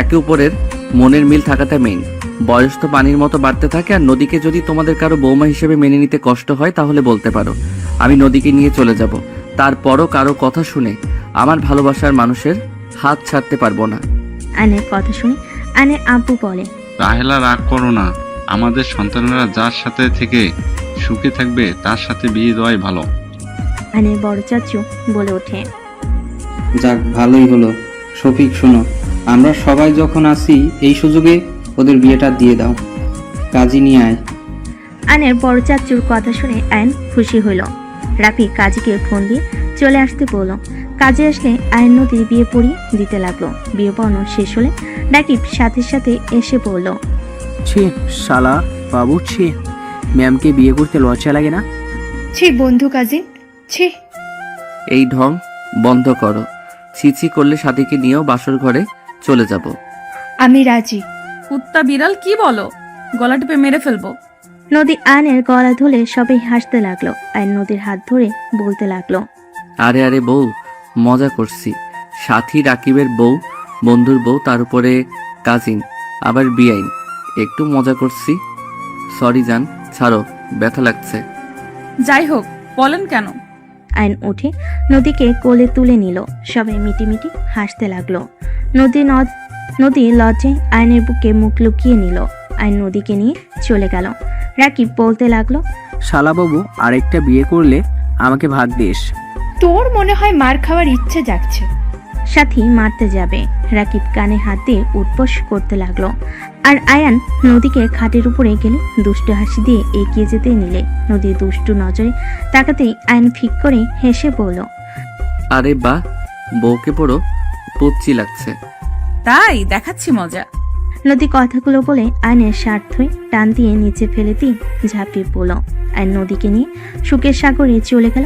একে উপরের মনের মিল থাকাটা মেইন। বয়স তো পানির মতো বাড়তে থাকে। আর নদীকে যদি তোমাদের কারো বৌমা হিসেবে মেনে নিতে কষ্ট হয় তাহলে বলতে পারো, আমি নদীকে নিয়ে চলে যাব। তারপরও কারো কথা শুনে আমার ভালোবাসার মানুষের হাত ছাড়তে পারবো না। আয়নের কথা শুনে আয়নের আব্বু বলে, রাহেলা, রাগ করো না, আমাদের সন্তানেরা যার সাথে থেকে সুখে থাকবে তার সাথে বিয়ে দেওয়াই ভালো। আয়নের বড় চাচু বলে ওঠে, যাক, ভালোই হলো। শফিক, শোনো, আমরা সবাই যখন আসি এই সুযোগে ওদের বিয়েটা দিয়ে দাও। কাজী নিয়ে আয়। আয়নের বড় চাচুর কথা শুনে আয়ন খুশি হইল। রাফি কাজীকে ফোন দিয়ে চলে আসতে বলল। কাজে আসলে আয়ন নদীর বিয়ে পড়িয়ে দিতে লাগলো। বিয়ে পড়ানো শেষ হলে রাকিব সাথে সাথে এসে বলল, ছি শালা বাবু, ছি, ম্যামকে বিয়ে করতে লজ্জা লাগে না? ছি বন্ধু কাজিন, ছি। এই ঢং বন্ধ করো। ছিছি করলে সাথীকে নিয়েও বাসর ঘরে চলে যাব। আমি রাজি। কুত্তা বিড়াল কি বলো? গলা টিপে মেরে ফেলবো। নদী আয়নের গলা ধরে সবাই হাসতে লাগলো। আয়ন নদীর হাত ধরে বলতে লাগলো, আরে আরে বউ, মজা করছি। সাথী রাকিবের বউ, বন্ধুর বউ, তার উপরে কাজিন, আবার বিআইন, একটু মজা করছি। সরি জান, ছাড়ো, ব্যথা লাগছে। যাই হোক, বলেন কেন? আয়ন উঠে নদীকে কোলে তুলে নিল। সবাই মিটিমিটি হাসতে লাগলো। নদী লজ্জায় আয়নের বুকে মুখ লুকিয়ে নিল। আয়ন নদীকে নিয়ে চলে গেল। রাকিব বলতে লাগলো, শালা বাবু, আরেকটা বিয়ে করলে আমাকে ভাগ দিস। তোর মনে হয় মার খাওয়ার ইচ্ছে জাগছে। সাথী মারতে যাবে। রাকিব কানে হাত দিয়ে উঠবোস করতে লাগলো। আর আয়ান নদীকে খাটের উপরে গেলে দুষ্টু হাসি দিয়ে এগিয়ে যেতে নিলে নদী দুষ্টু নজরে তাকাতেই আয়ন ফিক করে হেসে বলল, আরে বাহ, বউকে পুরো পুচ্ছি লাগছে। তাই দেখাচ্ছি মজা। নদী কথাগুলো বলে আয়নের শার্ট ধুয়ে টান দিয়ে নিচে ফেলে দিয়ে ঝাঁপিয়ে পড়ল। আয়ন নদীকে নিয়ে সুখের সাগরে চলে গেল।